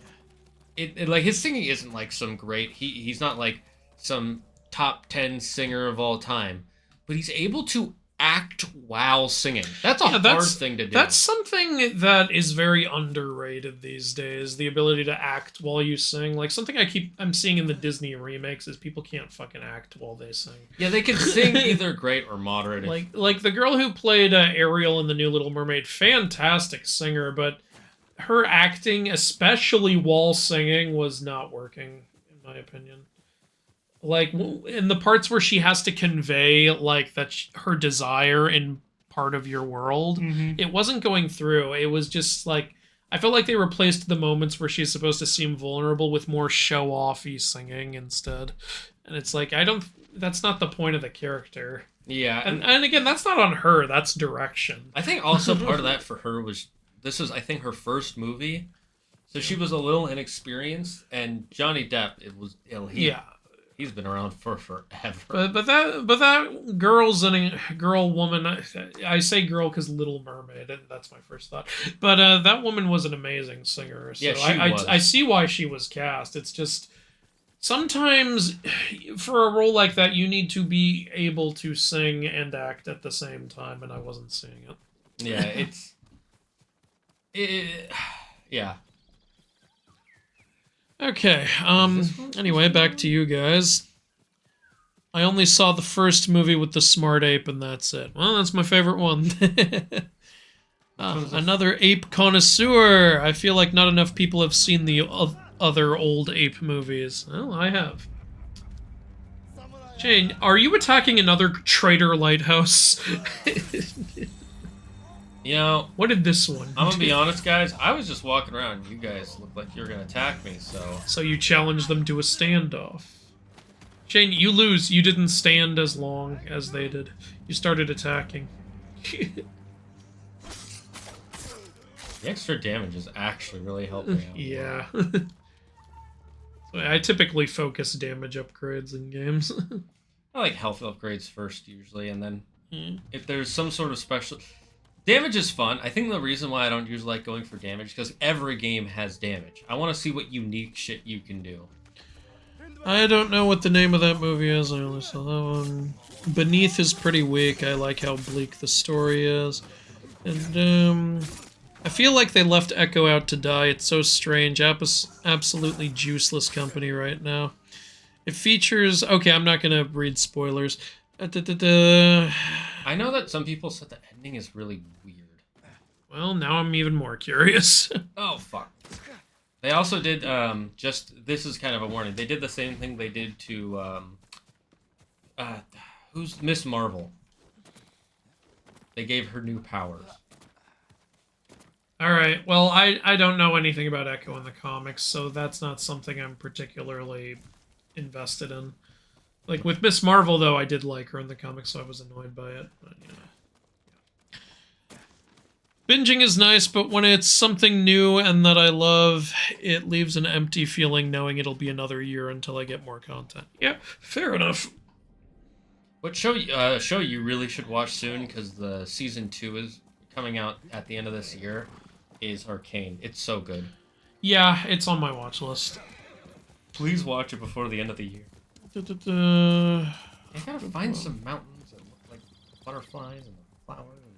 It like his singing isn't like some great. He's not like some top 10 singer of all time, but he's able to act while singing. That's a hard thing to do. That's something that is very underrated these days. The ability to act while you sing. Like something I'm seeing in the Disney remakes is people can't fucking act while they sing. Yeah, they can sing either great or moderate. Like the girl who played Ariel in The New Little Mermaid, fantastic singer, but her acting, especially while singing, was not working, in my opinion. Like, in the parts where she has to convey, like, her desire in part of your world, it wasn't going through. It was just, like, I felt like they replaced the moments where she's supposed to seem vulnerable with more show-offy singing instead. And it's like, that's not the point of the character. Yeah. And again, that's not on her, that's direction. I think also part of that for her was, this was, I think, her first movie. So she was a little inexperienced, and Johnny Depp, he's been around for forever. But that girl woman, I say girl because Little Mermaid, and that's my first thought. But that woman was an amazing singer. So yeah, I see why she was cast. It's just sometimes for a role like that, you need to be able to sing and act at the same time, and I wasn't seeing it. Yeah, yeah. Okay, anyway, back to you guys. I only saw the first movie with the smart ape, and that's it. Well, that's my favorite one. Another ape connoisseur. I feel like not enough people have seen the other old ape movies. Well, I have. Jane, are you attacking another traitor lighthouse? You know, what did this one I'm gonna be honest, guys. I was just walking around. You guys looked like you were gonna attack me, so... So you challenged them to a standoff. Shane, you lose. You didn't stand as long as they did. You started attacking. The extra damage is actually really helping me out. Yeah. I typically focus damage upgrades in games. I like health upgrades first, usually, and then if there's some sort of special... Damage is fun. I think the reason why I don't usually like going for damage is because every game has damage. I want to see what unique shit you can do. I don't know what the name of that movie is. I only saw that one. Beneath is pretty weak. I like how bleak the story is. And, I feel like they left Echo out to die. It's so strange. Absolutely juiceless company right now. It features... Okay, I'm not gonna read spoilers. I know that some people said the ending is really weird. Well, now I'm even more curious. Oh, fuck. They also did, this is kind of a warning. They did the same thing they did to, who's Miss Marvel? They gave her new powers. Alright, well, I don't know anything about Echo in the comics, so that's not something I'm particularly invested in. Like, with Miss Marvel, though, I did like her in the comics, so I was annoyed by it. But, Binging is nice, but when it's something new and that I love, it leaves an empty feeling knowing it'll be another year until I get more content. Yeah, fair enough. What show you really should watch soon, because the season 2 is coming out at the end of this year, is Arcane. It's so good. Yeah, it's on my watch list. Please watch it before the end of the year. I gotta find some mountains and like butterflies and flowers and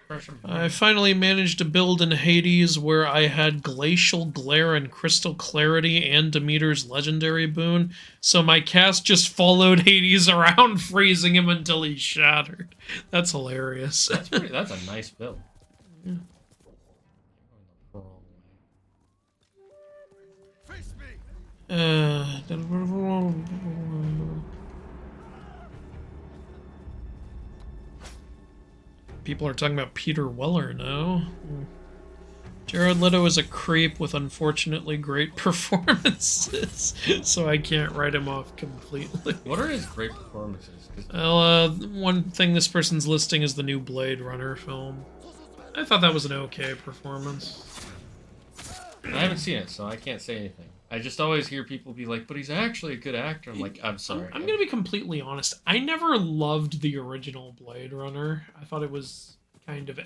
fresh. I finally managed to build in Hades where I had glacial glare and crystal clarity and Demeter's legendary boon, so my cast just followed Hades around, freezing him until he shattered. That's hilarious. That's a nice build. Yeah. People are talking about Peter Weller now. Jared Leto is a creep with unfortunately great performances, so I can't write him off completely. What are his great performances? Well, one thing this person's listing is the new Blade Runner film. I thought that was an okay performance. I haven't seen it, so I can't say anything. I just always hear people be like, but he's actually a good actor. I'm like, I'm sorry. I'm going to be completely honest. I never loved the original Blade Runner. I thought it was kind of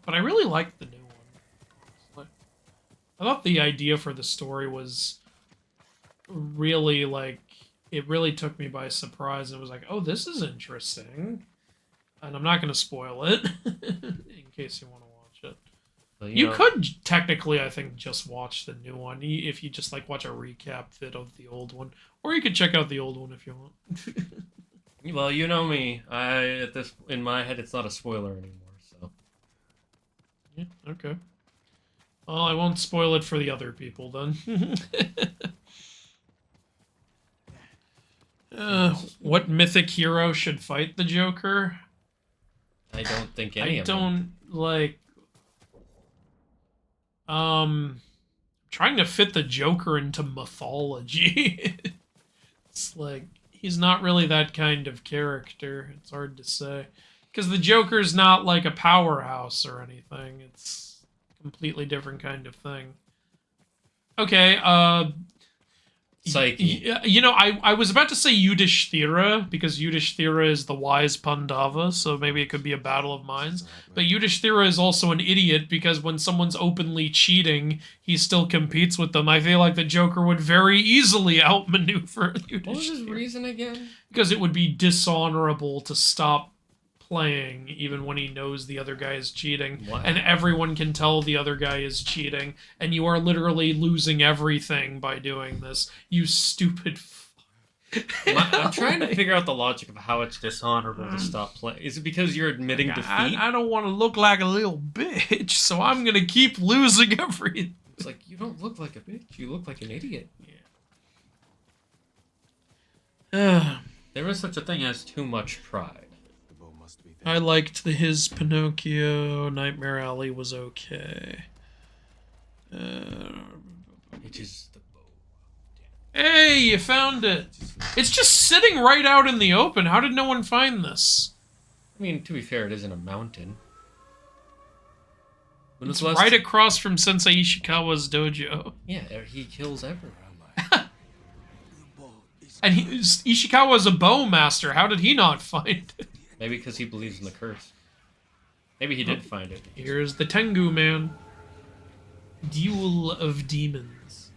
but I really liked the new one. I thought the idea for the story was really, like, it really took me by surprise. And it was like, oh, this is interesting. And I'm not going to spoil it in case you want to watch it. But, you could technically, I think, just watch the new one if you just like watch a recap vid of the old one, or you could check out the old one if you want. Well, you know me. In my head, it's not a spoiler anymore. So. Yeah. Okay. Well, I won't spoil it for the other people then. What mythic hero should fight the Joker? I don't think any of them. I don't like. Trying to fit the Joker into mythology. It's like, he's not really that kind of character. It's hard to say. Because the Joker's not like a powerhouse or anything. It's a completely different kind of thing. Okay, Psyche. You know, I was about to say Yudhishthira, because Yudhishthira is the wise Pandava, so maybe it could be a battle of minds. But Yudhishthira is also an idiot, because when someone's openly cheating, he still competes with them. I feel like the Joker would very easily outmaneuver Yudhishthira. What was his reason again? Because it would be dishonorable to stop playing even when he knows the other guy is cheating. Wow. And everyone can tell the other guy is cheating, and you are literally losing everything by doing this, you stupid I'm trying to figure out the logic of how it's dishonorable to stop playing. Is it because you're admitting defeat? I don't want to look like a little bitch, so I'm gonna keep losing everything. It's like, you don't look like a bitch, you look like an idiot. Yeah. There is such a thing as too much pride. I liked his Pinocchio. Nightmare Alley was okay. It is the bow. Hey, you found it! It's just sitting right out in the open. How did no one find this? I mean, to be fair, it isn't a mountain. It's right across from Sensei Ishikawa's dojo. Yeah, he kills everyone. And Ishikawa's a bow master. How did he not find it? Maybe because he believes in the curse. Maybe he did find it. Here's the Tengu man. Duel of Demons.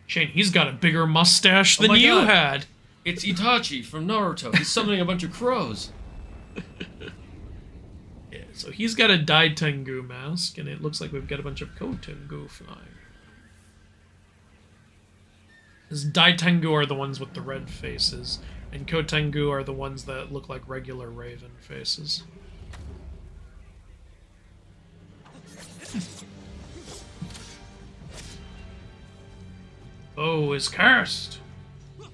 Shane, he's got a bigger mustache than you had. It's Itachi from Naruto. He's summoning a bunch of crows. Yeah, so he's got a Dai Tengu mask, and it looks like we've got a bunch of Ko Tengu flying. Because Dai Tengu are the ones with the red faces, and Ko Tengu are the ones that look like regular raven faces. Bow is cursed. Let's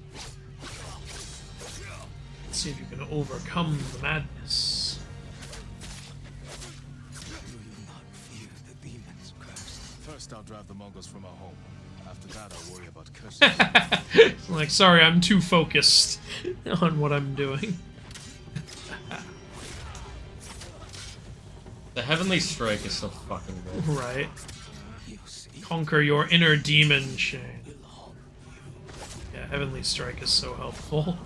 see if you can overcome the madness. First, I'll drive the Mongols from our home. After that, I'll worry about curses. Like, sorry, I'm too focused on what I'm doing. The Heavenly Strike is so fucking good. Right. Conquer your inner demon, Shane. Yeah, Heavenly Strike is so helpful.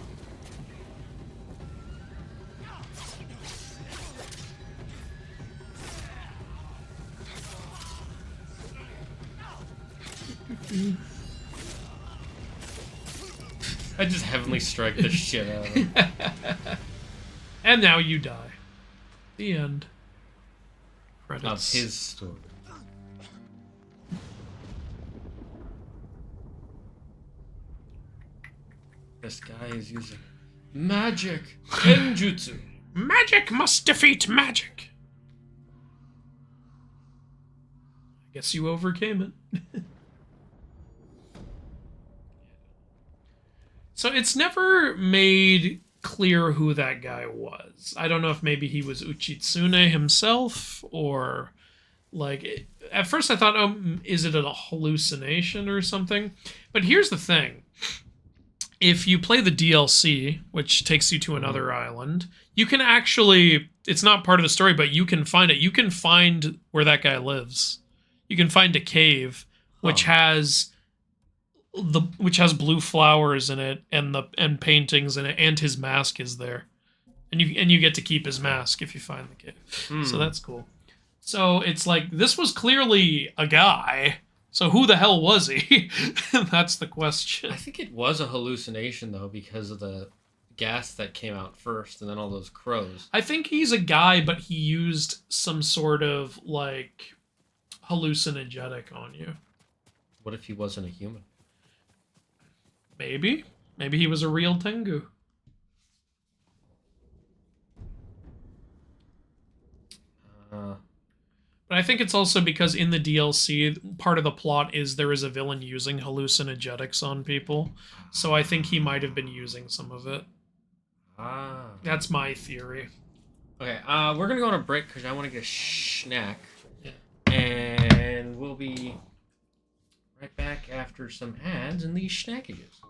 I just Heavenly Strike the shit out of him. And now you die. The end. Credits. Of his story. This guy is using magic genjutsu. Magic must defeat magic. I guess you overcame it. So it's never made clear who that guy was. I don't know if maybe he was Uchitsune himself, or like, at first I thought, oh, is it a hallucination or something? But here's the thing. If you play the DLC, which takes you to another island, you can actually, it's not part of the story, but you can find it. You can find where that guy lives. You can find a cave which has blue flowers in it and paintings in it, and his mask is there. And you get to keep his mask if you find the cave. So that's cool. So it's like, this was clearly a guy. So who the hell was he? That's the question. I think it was a hallucination, though, because of the gas that came out first and then all those crows. I think he's a guy, but he used some sort of, like, hallucinogenic on you. What if he wasn't a human? Maybe. Maybe he was a real Tengu. But I think it's also because in the DLC, part of the plot is there is a villain using hallucinogenics on people. So I think he might have been using some of it. That's my theory. Okay, we're going to go on a break because I want to get a snack. Yeah. And we'll be right back after some ads and these snackages.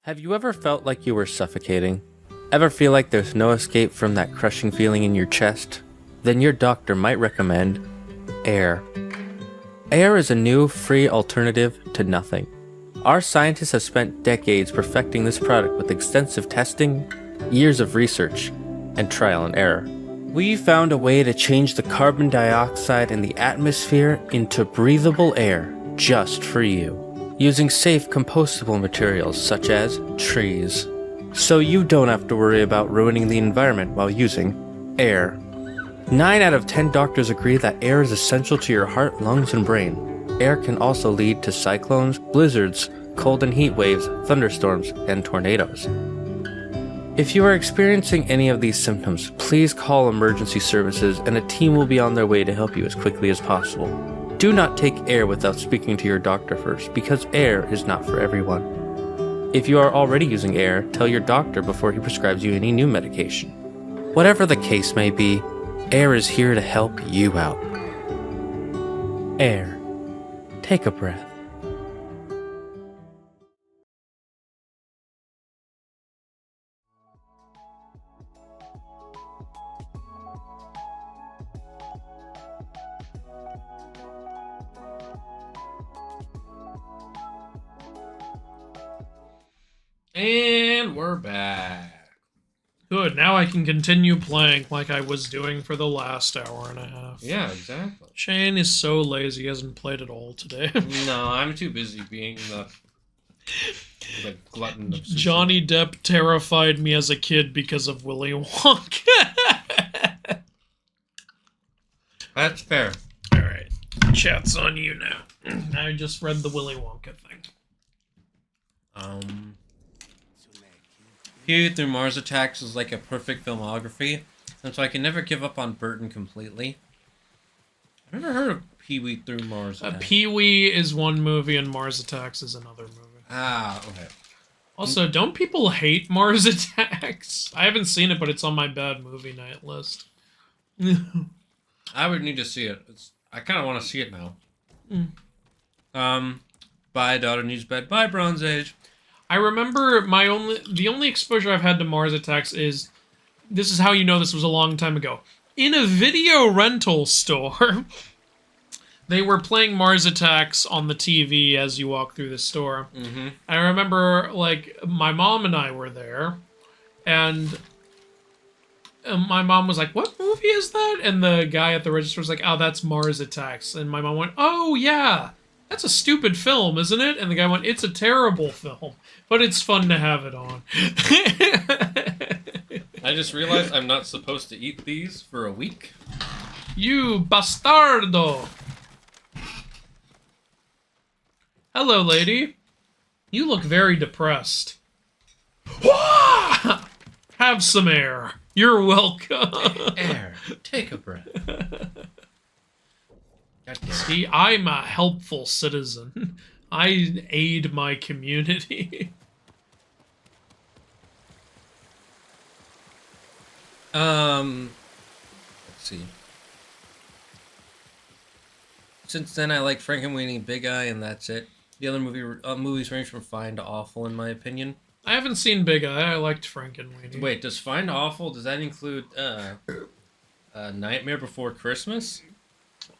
Have you ever felt like you were suffocating? Ever feel like there's no escape from that crushing feeling in your chest? Then your doctor might recommend air. Air is a new, free alternative to nothing. Our scientists have spent decades perfecting this product with extensive testing, years of research, and trial and error. We found a way to change the carbon dioxide in the atmosphere into breathable air just for you, using safe compostable materials such as trees. So you don't have to worry about ruining the environment while using air. 9 out of 10 doctors agree that air is essential to your heart, lungs, and brain. Air can also lead to cyclones, blizzards, cold and heat waves, thunderstorms, and tornadoes. If you are experiencing any of these symptoms, please call emergency services and a team will be on their way to help you as quickly as possible. Do not take air without speaking to your doctor first, because air is not for everyone. If you are already using air, tell your doctor before he prescribes you any new medication. Whatever the case may be, air is here to help you out. Air. Take a breath. And we're back. Good, now I can continue playing like I was doing for the last hour and a half. Yeah, exactly. Shane is so lazy, he hasn't played at all today. No, I'm too busy being the glutton of sushi. Johnny Depp terrified me as a kid because of Willy Wonka. That's fair. Alright, chat's on you now. I just read the Willy Wonka thing. Pee-wee through Mars Attacks is like a perfect filmography, and so I can never give up on Burton completely. I've never heard of Pee-wee through Mars Attacks. Pee-wee is one movie and Mars Attacks is another movie. Ah, okay. Also, don't people hate Mars Attacks? I haven't seen it, but it's on my bad movie night list. I would need to see it. I kind of want to see it now. Bye, Daughter Needs Bed. Bye, Bronze Age. I remember the only exposure I've had to Mars Attacks is, this is how you know this was a long time ago. In a video rental store, they were playing Mars Attacks on the TV as you walk through the store. Mm-hmm. I remember, like, my mom and I were there, and my mom was like, "What movie is that?" And the guy at the register was like, "Oh, that's Mars Attacks." And my mom went, "Oh, yeah. That's a stupid film, isn't it?" And the guy went, "It's a terrible film, but it's fun to have it on." I just realized I'm not supposed to eat these for a week. You bastardo! Hello, lady. You look very depressed. Have some air. You're welcome. Air. Take a breath. See, I'm a helpful citizen. I aid my community. Let's see. Since then, I like Frankenweenie, Big Eye, and that's it. The other movies range from fine to awful, in my opinion. I haven't seen Big Eye. I liked Frankenweenie. Wait, does fine to awful, does that include Nightmare Before Christmas?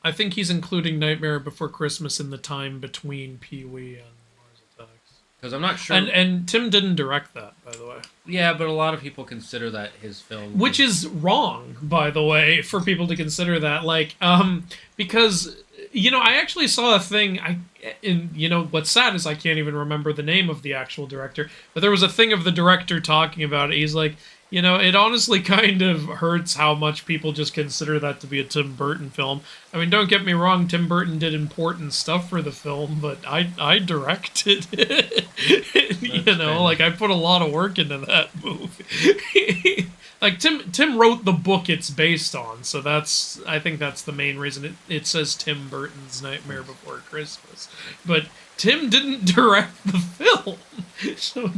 I think he's including Nightmare Before Christmas in the time between Pee-wee and Mars Attacks. Because I'm not sure. And Tim didn't direct that, by the way. Yeah, but a lot of people consider that his film. Which is wrong, by the way, for people to consider that. Like, because, you know, I actually saw a thing, you know, what's sad is I can't even remember the name of the actual director, but there was a thing of the director talking about it. He's like, you know, it honestly kind of hurts how much people just consider that to be a Tim Burton film. I mean, don't get me wrong, Tim Burton did important stuff for the film, but I directed it. You know, like, I put a lot of work into that movie. Like, Tim wrote the book it's based on, so I think that's the main reason it says Tim Burton's Nightmare Before Christmas. But Tim didn't direct the film, so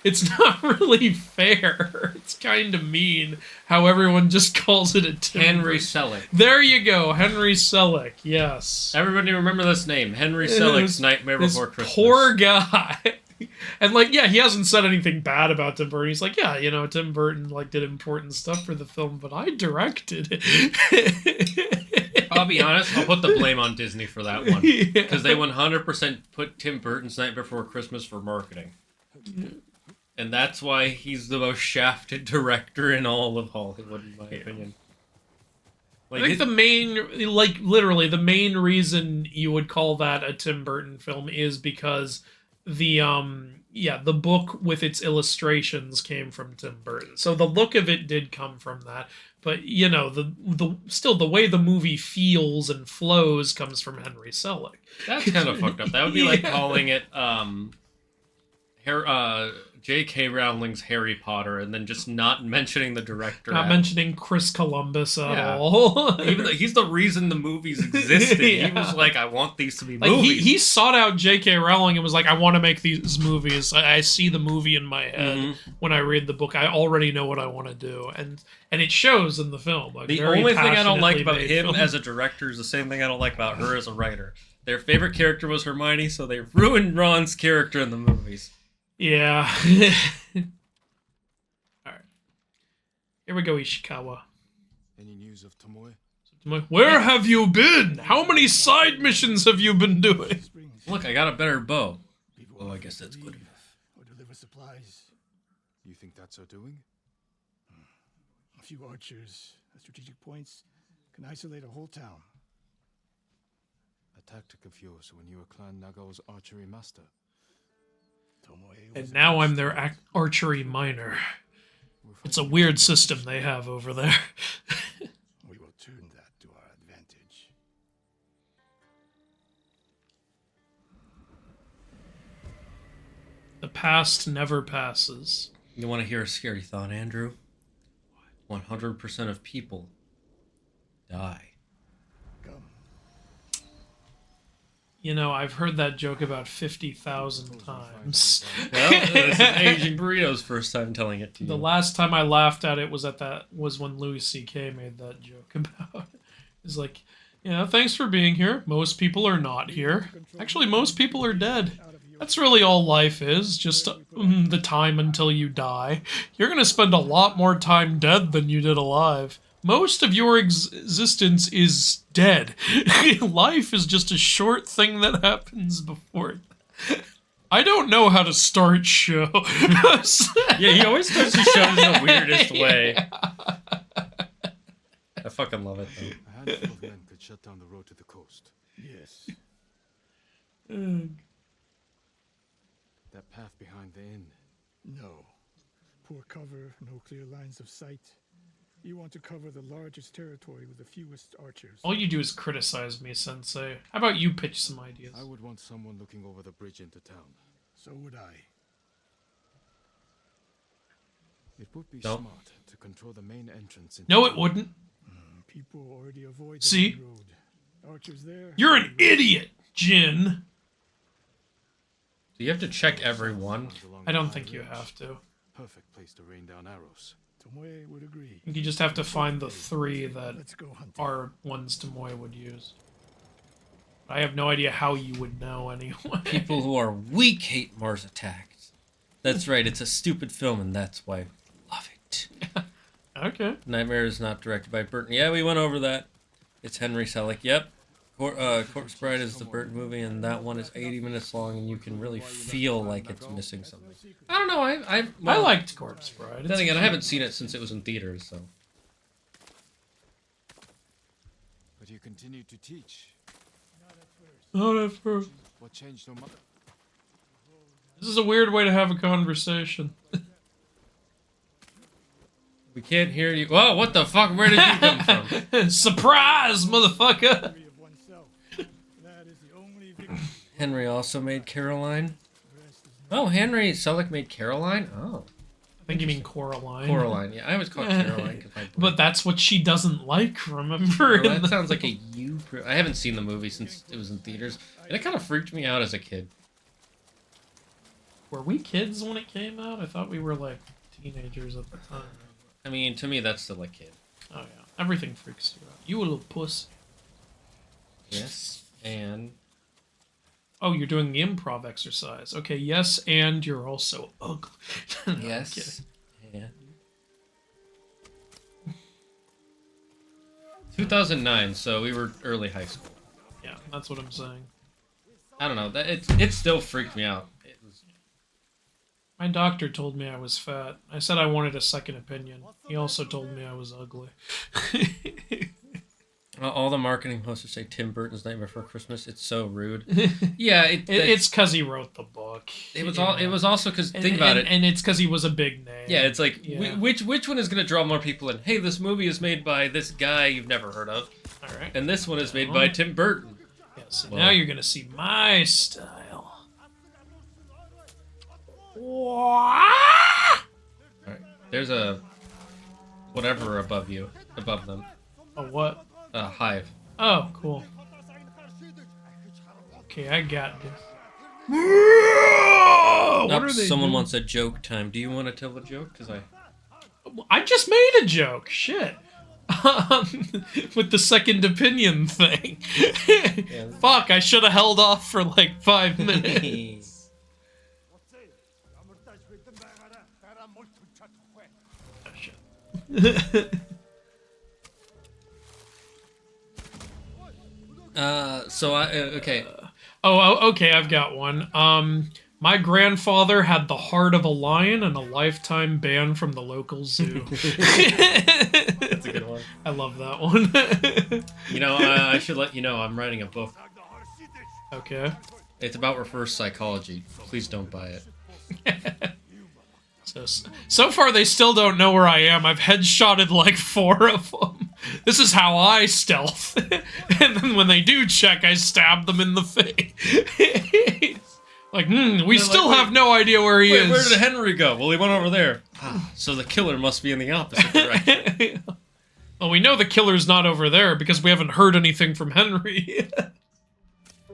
it's not really fair. It's kind of mean how everyone just calls it a Tim Henry Burton. Selick. There you go, Henry Selick, yes. Everybody remember this name, Henry Selick's Nightmare Before Christmas. Poor guy. And, like, yeah, he hasn't said anything bad about Tim Burton. He's like, yeah, you know, Tim Burton, like, did important stuff for the film, but I directed it. I'll be honest, I'll put the blame on Disney for that one. Because they 100% put Tim Burton's Nightmare Before Christmas for marketing. And that's why he's the most shafted director in all of Hollywood, in my opinion. Like, I think the main, like, literally, the main reason you would call that a Tim Burton film is because the book with its illustrations came from Tim Burton. So the look of it did come from that. But, you know, the way the movie feels and flows comes from Henry Selick. That's kind of fucked up. That would be like calling it J.K. Rowling's Harry Potter and then just not mentioning the director. Not mentioning Chris Columbus at Yeah. all. Even though he's the reason the movies existed. Yeah. He was like, I want these to be Like movies. he sought out J.K. Rowling and was like, I want to make these movies. I see the movie in my head when I read the book. I already know what I want to do, and it shows in the film. Like, The very only thing I don't like passionately about made him film. as a director is the same thing I don't like about her as a writer. Their favorite character was Hermione, so they ruined Ron's character in the movies. Yeah. All right. Here we go, Ishikawa. Any news of Tomoe? Where have you been? How many side missions have you been doing? Look, I got a better bow. Oh, I guess that's good enough. Or deliver supplies. You think that's her doing? A few archers at strategic points can isolate a whole town. A tactic of yours when you were Clan Nagao's archery master. And now I'm their archery minor. It's a weird system they have over there. We will turn that to our advantage. The past never passes. You want to hear a scary thought, Andrew? 100% of people die. You know, I've heard that joke about 50,000 times. Well, this is Aging Burrito's first time telling it to you. The last time I laughed at it was when Louis C.K. made that joke about it. It's like, yeah, thanks for being here. Most people are not here. Actually, most people are dead. That's really all life is, just the time until you die. You're going to spend a lot more time dead than you did alive. Most of your existence is dead. Life is just a short thing that happens before. I don't know how to start show. Yeah, he always starts his shows in the weirdest way. I fucking love it, though. A handful of men could shut down the road to the coast. Yes. That path behind the inn. No. Poor cover, no clear lines of sight. You want to cover the largest territory with the fewest archers. All you do is criticize me, Sensei. How about you pitch some ideas? I would want someone looking over the bridge into town. So would I. It would be No. smart to control the main entrance. No, it wouldn't. People already avoid the See? main road. Archers there. You're an idiot, Jin. Do you have to check every one? I don't think you have to. Perfect place to rain down arrows. Tomoe would agree. You just have to find the 3 that Let's go hunting. are ones Tomoe would use. I have no idea how you would know anyway. People who are weak hate Mars Attacks. That's right, it's a stupid film, and that's why I love it. Okay. Nightmare is not directed by Burton. Yeah, we went over that. It's Henry Selick. Yep. Corpse Bride is the Burton movie, and that one is 80 minutes long, and you can really feel like it's missing something. I don't know. I liked Corpse Bride. Then again, I haven't seen it since it was in theaters, so. But you continue to teach. Not at first. What changed so much? This is a weird way to have a conversation. We can't hear you. Whoa, what the fuck? Where did you come from? Surprise, motherfucker! Henry also made Caroline. Oh, Henry Selick made Caroline? Oh. I think you mean Coraline. Coraline, yeah. I always call it Caroline. 'Cause my But that's what she doesn't like, remember? Well, that sounds like a you. I haven't seen the movie since it was in theaters, and it kind of freaked me out as a kid. Were we kids when it came out? I thought we were like teenagers at the time. I mean, to me, that's still a kid. Oh yeah, everything freaks you out. You a little pussy. Yes, and oh, you're doing the improv exercise. Okay, yes, and you're also ugly. No, yes, yeah. 2009, so we were early high school. Yeah, that's what I'm saying. I don't know. That it still freaked me out. It was. My doctor told me I was fat. I said I wanted a second opinion. He also told me I was ugly. All the marketing posters say Tim Burton's Nightmare Before Christmas. It's so rude. Yeah, it's because he wrote the book. It was all. It was also because think about it, and it's because he was a big name. Yeah, it's like Yeah. which one is going to draw more people in? Hey, this movie is made by this guy you've never heard of. All right. And this one is made by Tim Burton. Yes. Well, Now you're gonna see my style. Alright, there's a whatever above you, above them. A what? A hive. Oh, cool. Okay, I got this. What are they Someone doing? wants a joke time. Do you want to tell a joke? Because I just made a joke. Shit. With the second opinion thing. Fuck, I should have held off for like 5 minutes. Okay. Oh, okay, I've got one. My grandfather had the heart of a lion and a lifetime ban from the local zoo. That's a good one. I love that one. You know, I should let you know I'm writing a book. Okay. It's about reverse psychology. Please don't buy it. So far, they still don't know where I am. I've headshotted like 4 of them. This is how I stealth. And then when they do check, I stab them in the face. Like, we still have no idea where he is. Where did Henry go? Well, he went over there. So the killer must be in the opposite direction. Well, we know the killer's not over there because we haven't heard anything from Henry.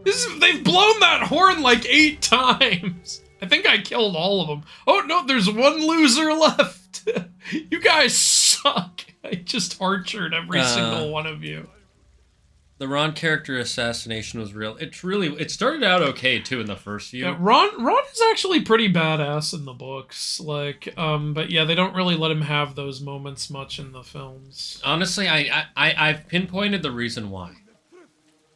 They've blown that horn like 8 times. I think I killed all of them. Oh, no, there's one loser left. You guys suck. I just archered every single one of you. The Ron character assassination was real. It started out okay, too, in the first few. Yeah, Ron is actually pretty badass in the books. Like, but yeah, they don't really let him have those moments much in the films. Honestly, I've pinpointed the reason why.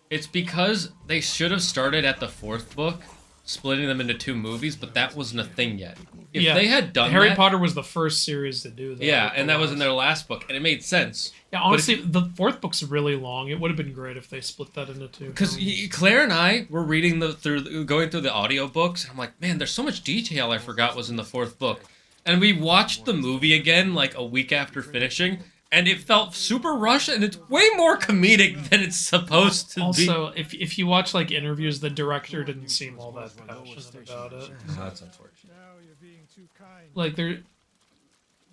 It's because they should have started at the 4th book, splitting them into 2 movies, but that wasn't a thing yet. If they had done Harry Potter was the first series to do that. Yeah, and that was in their last book, and it made sense. Yeah, honestly, the 4th book's really long. It would have been great if they split that into 2. Because Claire and I were reading going through the audiobooks, and I'm like, man, there's so much detail I forgot was in the 4th book. And we watched the movie again like a week after finishing, and it felt super rushed, and it's way more comedic than it's supposed to be. Also, if you watch like interviews, the director didn't seem all that passionate about it. Oh, that's unfortunate. Like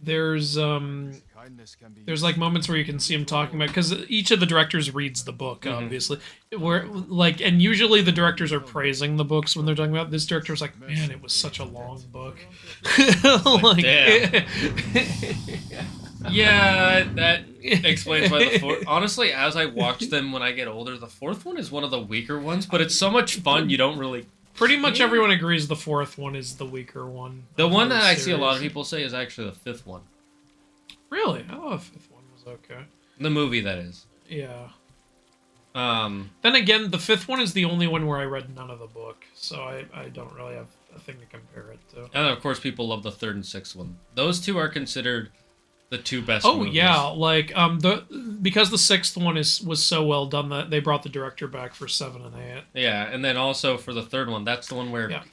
there's like moments where you can see him talking about, because each of the directors reads the book, obviously. Where like, and usually the directors are praising the books when they're talking about. This director's like, man, it was such a long book. Like, damn. Yeah, that explains why the 4th... Honestly, as I watch them when I get older, the 4th one is one of the weaker ones, but it's so much fun you don't really... Pretty much everyone agrees the 4th one is the weaker one. The one that I see a lot of people say is actually the 5th one. Really? Oh, the 5th one was okay. The movie, that is. Yeah. Then again, the 5th one is the only one where I read none of the book, so I don't really have a thing to compare it to. And of course, people love the 3rd and 6th one. Those 2 are considered the 2 best movies. Yeah, like because the 6th one was so well done that they brought the director back for 7 and 8. Yeah, and then also for the 3rd one, that's the one where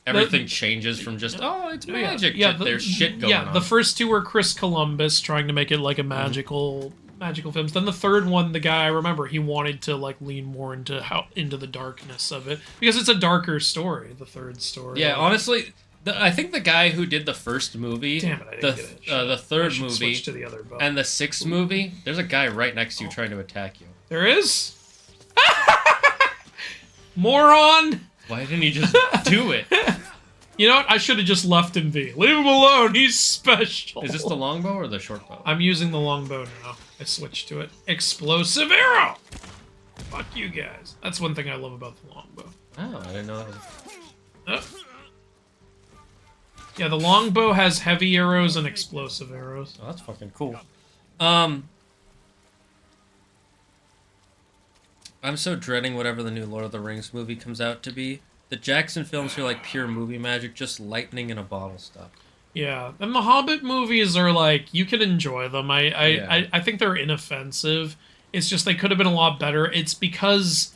everything changes from just it's magic to there's shit going on. Yeah, the first 2 were Chris Columbus trying to make it like a magical films. Then the 3rd one, the guy I remember, he wanted to like lean more into the darkness of it because it's a darker story. The 3rd story. Yeah, honestly. I think the guy who did the first movie, Damn it, I didn't get it. The 3rd movie, switch to the other book. and the 6th movie, there's a guy right next to you trying to attack you. There is? Moron! Why didn't he just do it? You know what? I should have just left him be. Leave him alone. He's special. Is this the longbow or the short bow? I'm using the longbow now. I switched to it. Explosive arrow! Fuck you guys. That's one thing I love about the longbow. Oh, I didn't know that was... Yeah, the longbow has heavy arrows and explosive arrows. Oh, that's fucking cool. I'm so dreading whatever the new Lord of the Rings movie comes out to be. The Jackson films are like pure movie magic, just lightning in a bottle stuff. Yeah, and the Hobbit movies are like, you can enjoy them. I think they're inoffensive. It's just they could have been a lot better. It's because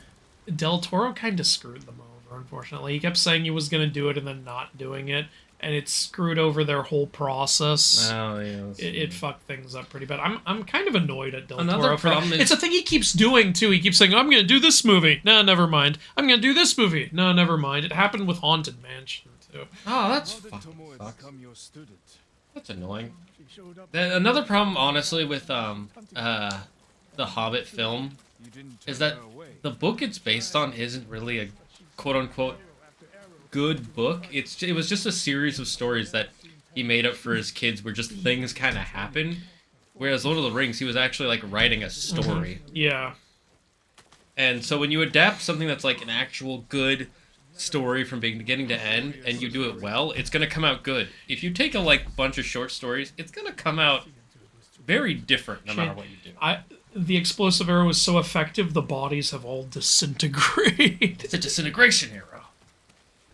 Del Toro kind of screwed them over, unfortunately. He kept saying he was going to do it and then not doing it, and it screwed over their whole process. Oh, yeah. It fucked things up pretty bad. I'm kind of annoyed at Del Another Toro. problem is... It's a thing he keeps doing, too. He keeps saying, I'm going to do this movie. No, never mind. I'm going to do this movie. No, never mind. It happened with Haunted Mansion, too. too. Oh, that's Tomoe had become your student. That's annoying. She showed up. Another problem, honestly, with the Hobbit film You didn't is turn that her away. the book it's based on isn't really a quote-unquote good book. It was just a series of stories that he made up for his kids where just things kind of happen. Whereas Lord of the Rings, he was actually like writing a story. Yeah. And so when you adapt something that's like an actual good story from beginning to end and you do it well, it's going to come out good. If you take a like bunch of short stories, it's going to come out very different no matter what you do. The explosive arrow was so effective, the bodies have all disintegrated. It's a disintegration arrow.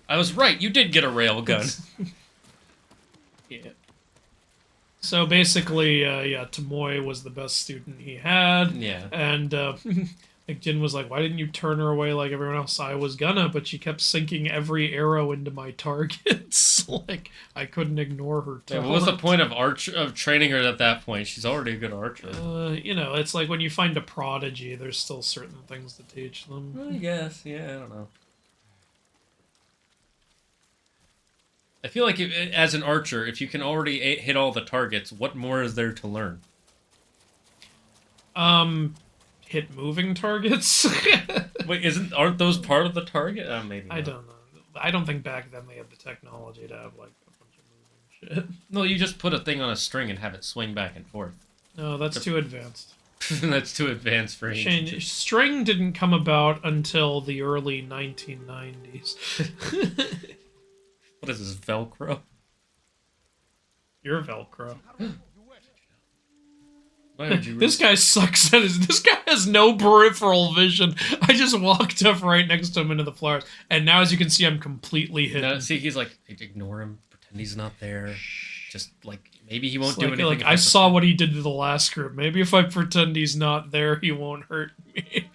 I was right, you did get a rail gun. Yeah. So basically, yeah, Tomoe was the best student he had. Yeah. And like Jin was like, why didn't you turn her away like everyone else? I was gonna, but she kept sinking every arrow into my targets. Like, I couldn't ignore her. Yeah, what was the point of training her at that point? She's already a good archer. You know, it's like when you find a prodigy, there's still certain things to teach them. I guess, yeah, I don't know. I feel like as an archer, if you can already hit all the targets, what more is there to learn? Hit moving targets? Wait, aren't those part of the target? Maybe not. I don't know. I don't think back then they had the technology to have, like, a bunch of moving shit. No, you just put a thing on a string and have it swing back and forth. No, that's too advanced. That's too advanced for Shane, ancient. string didn't come about until the early 1990s. What is this, Velcro? You're Velcro. Why would you This guy sucks at his... This guy has no peripheral vision. I just walked up right next to him into the flowers. And now, as you can see, I'm completely hidden. No, see, he's like, ignore him. Pretend he's not there. Just, like, maybe he won't It's do like, anything. Like, if I saw what he did to the last group. Maybe if I pretend he's not there, he won't hurt me.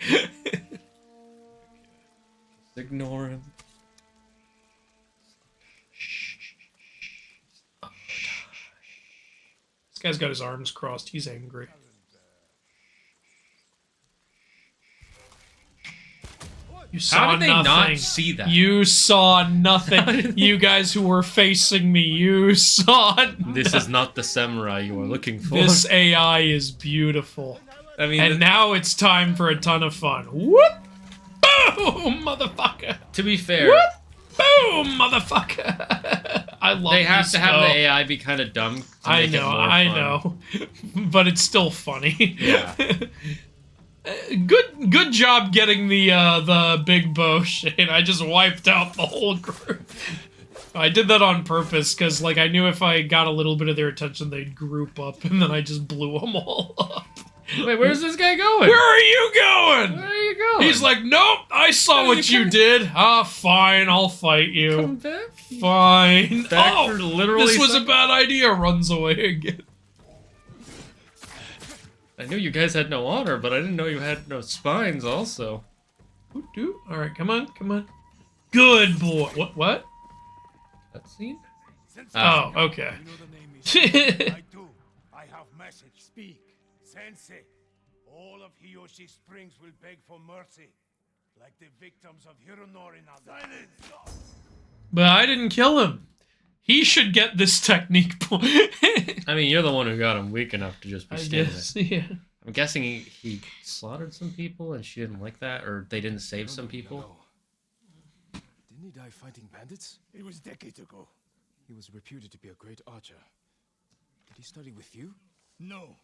Ignore him. This guy's got his arms crossed. He's angry. You saw How did they nothing. not see that? You saw nothing. You guys who were facing me, you saw nothing. This is not the samurai you are looking for. This AI is beautiful. I mean, and now it's time for a ton of fun. Whoop! Boom, motherfucker! To be fair, Whoop! Boom, motherfucker! I love they have this to have though. the AI be kind of dumb to I make it know, more I fun. know. But it's still funny. Yeah. Good job getting the big bow, Shane. I just wiped out the whole group. I did that on purpose, because like I knew if I got a little bit of their attention, they'd group up, and then I just blew them all up. Wait, where's this guy going? Where are you going? Where are you going? He's like, nope, I saw what you did. Ah, fine, I'll fight you. Come back. Fine. Back for literally this was a seconds. bad idea. Runs away again. I knew you guys had no honor, but I didn't know you had no spines also. All right, come on, come on. Good boy. What? Cutscene? Oh, okay. I do. I have message. Speak. Sensei. All of Hiyoshi Springs will beg for mercy. Like the victims of Hironori now. Silence! But I didn't kill him. He should get this technique point. I mean, you're the one who got him weak enough to just be I standing guess, there. yeah. I'm guessing he slaughtered some people and she didn't like that, or they didn't save some people. Didn't he die fighting bandits? It was decades ago. He was reputed to be a great archer. Did he study with you? No.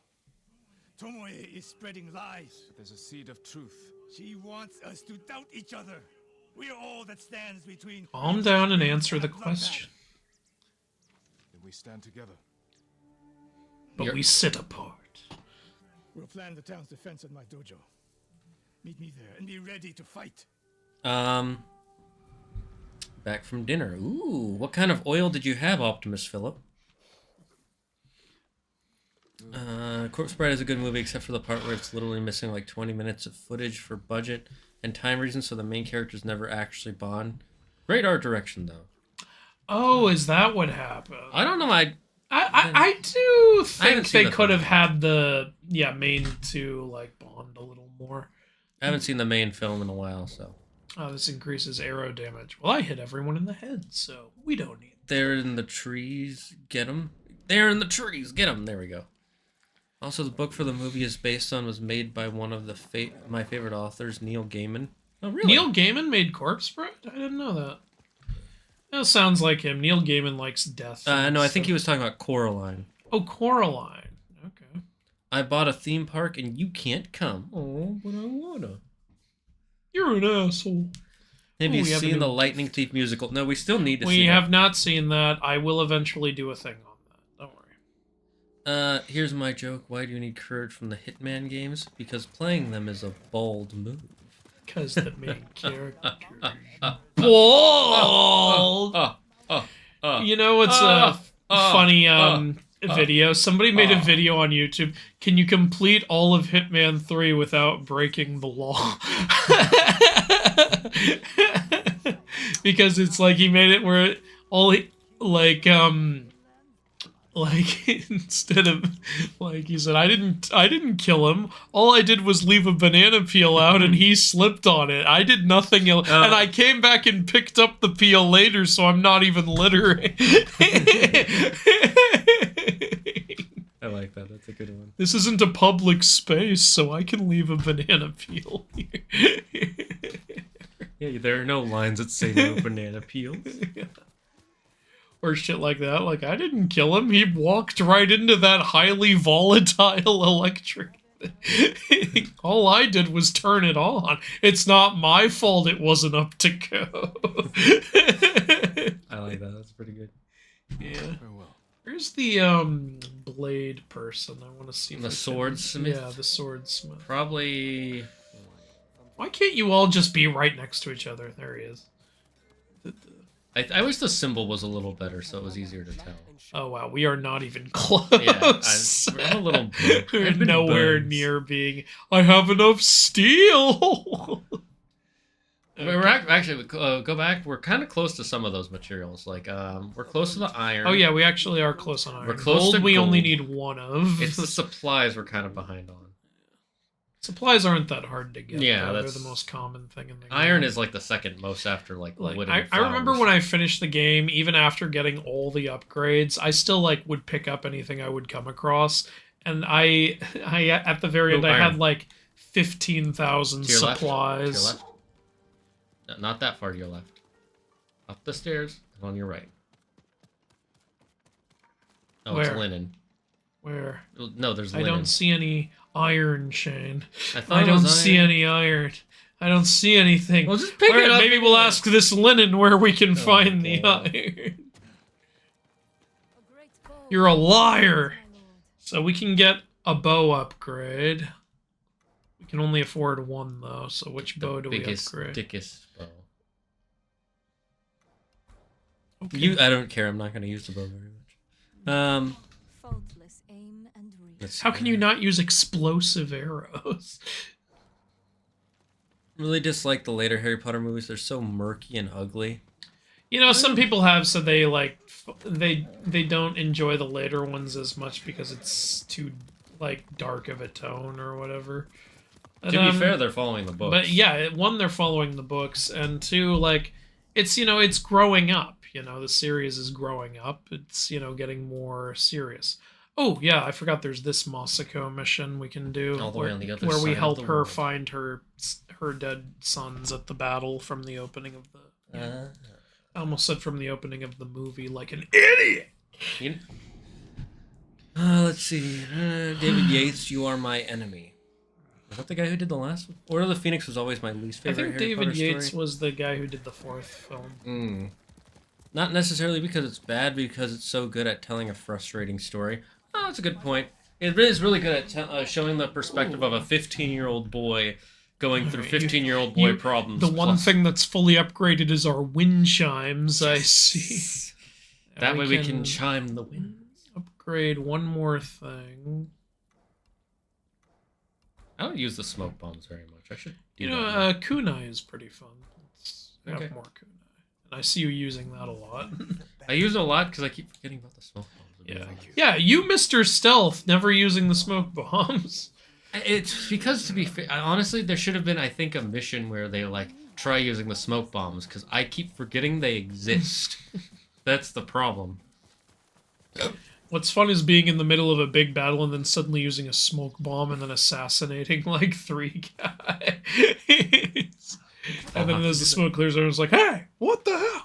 Tomoe is spreading lies. But there's a seed of truth. She wants us to doubt each other. We're all that stands between... Calm down and answer the question. Then we stand together. But we sit apart. We'll plan the town's defense at my dojo. Meet me there and be ready to fight. Back from dinner. Ooh, what kind of oil did you have, Optimus Philip? Corpse Bride is a good movie except for the part where it's literally missing like 20 minutes of footage for budget and time reasons, so the main characters never actually bond. Great art direction, though. Oh, is that what happened? I don't know. I do haven't think seen they the could film. have had the main two like bond a little more. haven't seen the main film in a while, so. This increases arrow damage. Well, I hit everyone in the head, so we don't need it. They're in the trees. Get them. They're in the trees. Get them. There we go. Also, the book for the movie is based on was made by one of the my favorite authors, Neil Gaiman. Oh, really? Neil Gaiman made Corpse Bride? I didn't know that. That sounds like him. Neil Gaiman likes death. No, I think he was talking about Coraline. Oh, Coraline. Okay. I bought a theme park and you can't come. Oh, but I wanna. You're an asshole. Have you seen the Lightning Thief musical? No, we still need to see it. We have not seen that. I will eventually do a thing on that. Don't worry. Here's my joke. Why do you need courage from the Hitman games? Because playing them is a bold move. Because the main character is bold! You know what's a funny video? Somebody made a video on YouTube. Can you complete all of Hitman 3 without breaking the law? Because it's like he made it where all he, like instead of like he said, I didn't kill him. All I did was leave a banana peel out and he slipped on it. I did nothing else. And I came back and picked up the peel later, so I'm not even littering. I like that. That's a good one. This isn't a public space, so I can leave a banana peel here. Yeah, there are no lines that say no banana peels. Or shit like that. Like, I didn't kill him. He walked right into that highly volatile electric thing. All I did was turn it on. It's not my fault it wasn't up to go. I like that. That's pretty good. Yeah. Where's the blade person? I want to see the swordsmith. Yeah, the swordsmith. Probably. Why can't you all just be right next to each other? There he is. I wish the symbol was a little better, so it was easier to tell. Oh wow, we are not even close. Yeah, I'm a little. We're nowhere near being. I have enough steel. We're actually go back. We're kind of close to some of those materials. Like we're close to the iron. Oh yeah, we actually are close on iron. We're close to we gold. only need one of. It's the supplies we're kind of behind on. Supplies aren't that hard to get. Yeah, they're the most common thing in the game. Iron is like the second most after like wood and I remember when I finished the game, even after getting all the upgrades, I still like would pick up anything I would come across, and I at the very end I had like 15,000 supplies. To your left. No, not that far to your left. Up the stairs and on your right. Oh, Where? it's linen. Where? No, there's linen. I don't see any iron, Shane. I don't see any iron. I don't see anything. Well, just pick it up. Maybe we'll ask this linen where we can find the iron. You're a liar. So we can get a bow upgrade. We can only afford one though. So which bow do we upgrade? Dickest bow. Okay. I don't care. I'm not going to use the bow very much. Faultless aim and reach. How can you not use explosive arrows? Really dislike the later Harry Potter movies. They're so murky and ugly. You know, some people have said they like they don't enjoy the later ones as much because it's too like dark of a tone or whatever. To be fair, they're following the books. But yeah, one, they're following the books, and two, like it's it's growing up. The series is growing up. It's getting more serious. Oh yeah, I forgot. There's this Masako mission we can do all the way on the other where we side help of the her world. find her dead sons at the battle from the opening of the. I almost said from the opening of the movie, like an idiot. Let's see. David Yates, You Are My Enemy. Is that the guy who did the last one? Order of the Phoenix was always my least favorite. I think Harry David Potter Yates story. was the guy who did the fourth film. Not necessarily because it's bad, because it's so good at telling a frustrating story. Oh, that's a good point. It is really good at showing the perspective of a 15-year-old boy going through 15-year-old boy problems. The one thing that's fully upgraded is our wind chimes, I see. That way we can chime the winds. Upgrade one more thing. I don't use the smoke bombs very much. I should do kunai is pretty fun. Let's have more kunai. And I see you using that a lot. I use it a lot because I keep forgetting about the smoke bombs. Yeah. Yeah, you, Mr. Stealth, never using the smoke bombs. It's because, to be fair, honestly, there should have been, I think, a mission where they, like, try using the smoke bombs, because I keep forgetting they exist. That's the problem. What's fun is being in the middle of a big battle and then suddenly using a smoke bomb and then assassinating, like, 3 guys. And then as the smoke clears, everyone's like, hey, what the hell?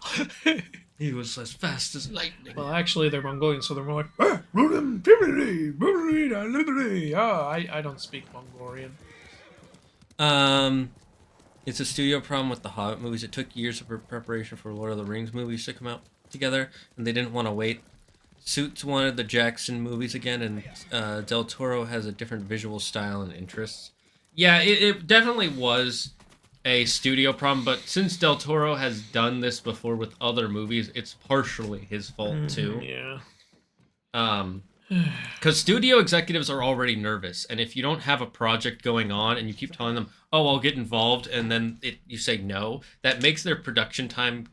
He was as fast as lightning. Well, actually, they're Mongolian, so they're more like, I don't speak Mongolian. It's a studio problem with the Hobbit movies. It took years of preparation for Lord of the Rings movies to come out together, and they didn't want to wait. Suits wanted the Jackson movies again, and Del Toro has a different visual style and interests. Yeah, it definitely was a studio problem, but since Del Toro has done this before with other movies, it's partially his fault too. Yeah. Because studio executives are already nervous, and if you don't have a project going on and you keep telling them, "Oh, I'll get involved," and then you say no, that makes their production time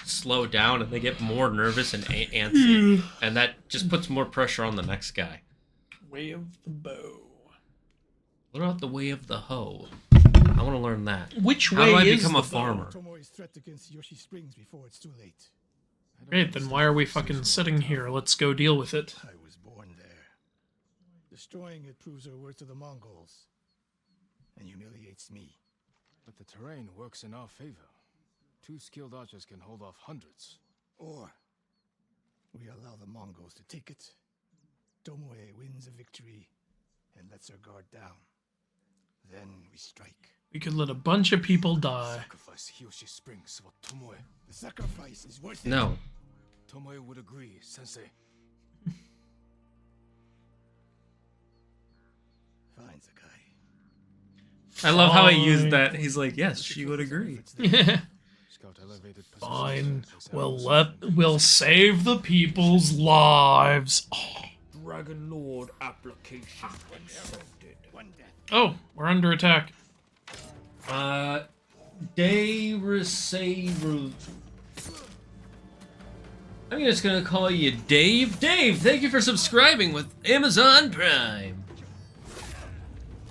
slow down, and they get more nervous and antsy, and that just puts more pressure on the next guy. Way of the bow. What about the way of the hoe? I want to learn that. Which How way do I is become the a farmer? Tomoe's threat against Yoshi Springs before it's too late. Great, then why are we fucking sitting here? Let's go deal with it. I was born there. Destroying it proves our worth to the Mongols. And humiliates me. But the terrain works in our favor. 2 skilled archers can hold off hundreds. Or we allow the Mongols to take it. Tomoe wins a victory and lets her guard down. Then we strike. We could let a bunch of people die. Sacrifice Yoshi Springs for Tomoe. The sacrifice is worth it. No. Tomoe would agree, Sensei. Fine, Sakai. I love how he used that. He's like, yes, she would agree. Scout elevated position. Fine. We'll save the people's lives. Oh. Dragon Lord application accepted. Oh, we're under attack. I'm just gonna call you Dave. Dave, thank you for subscribing with Amazon Prime.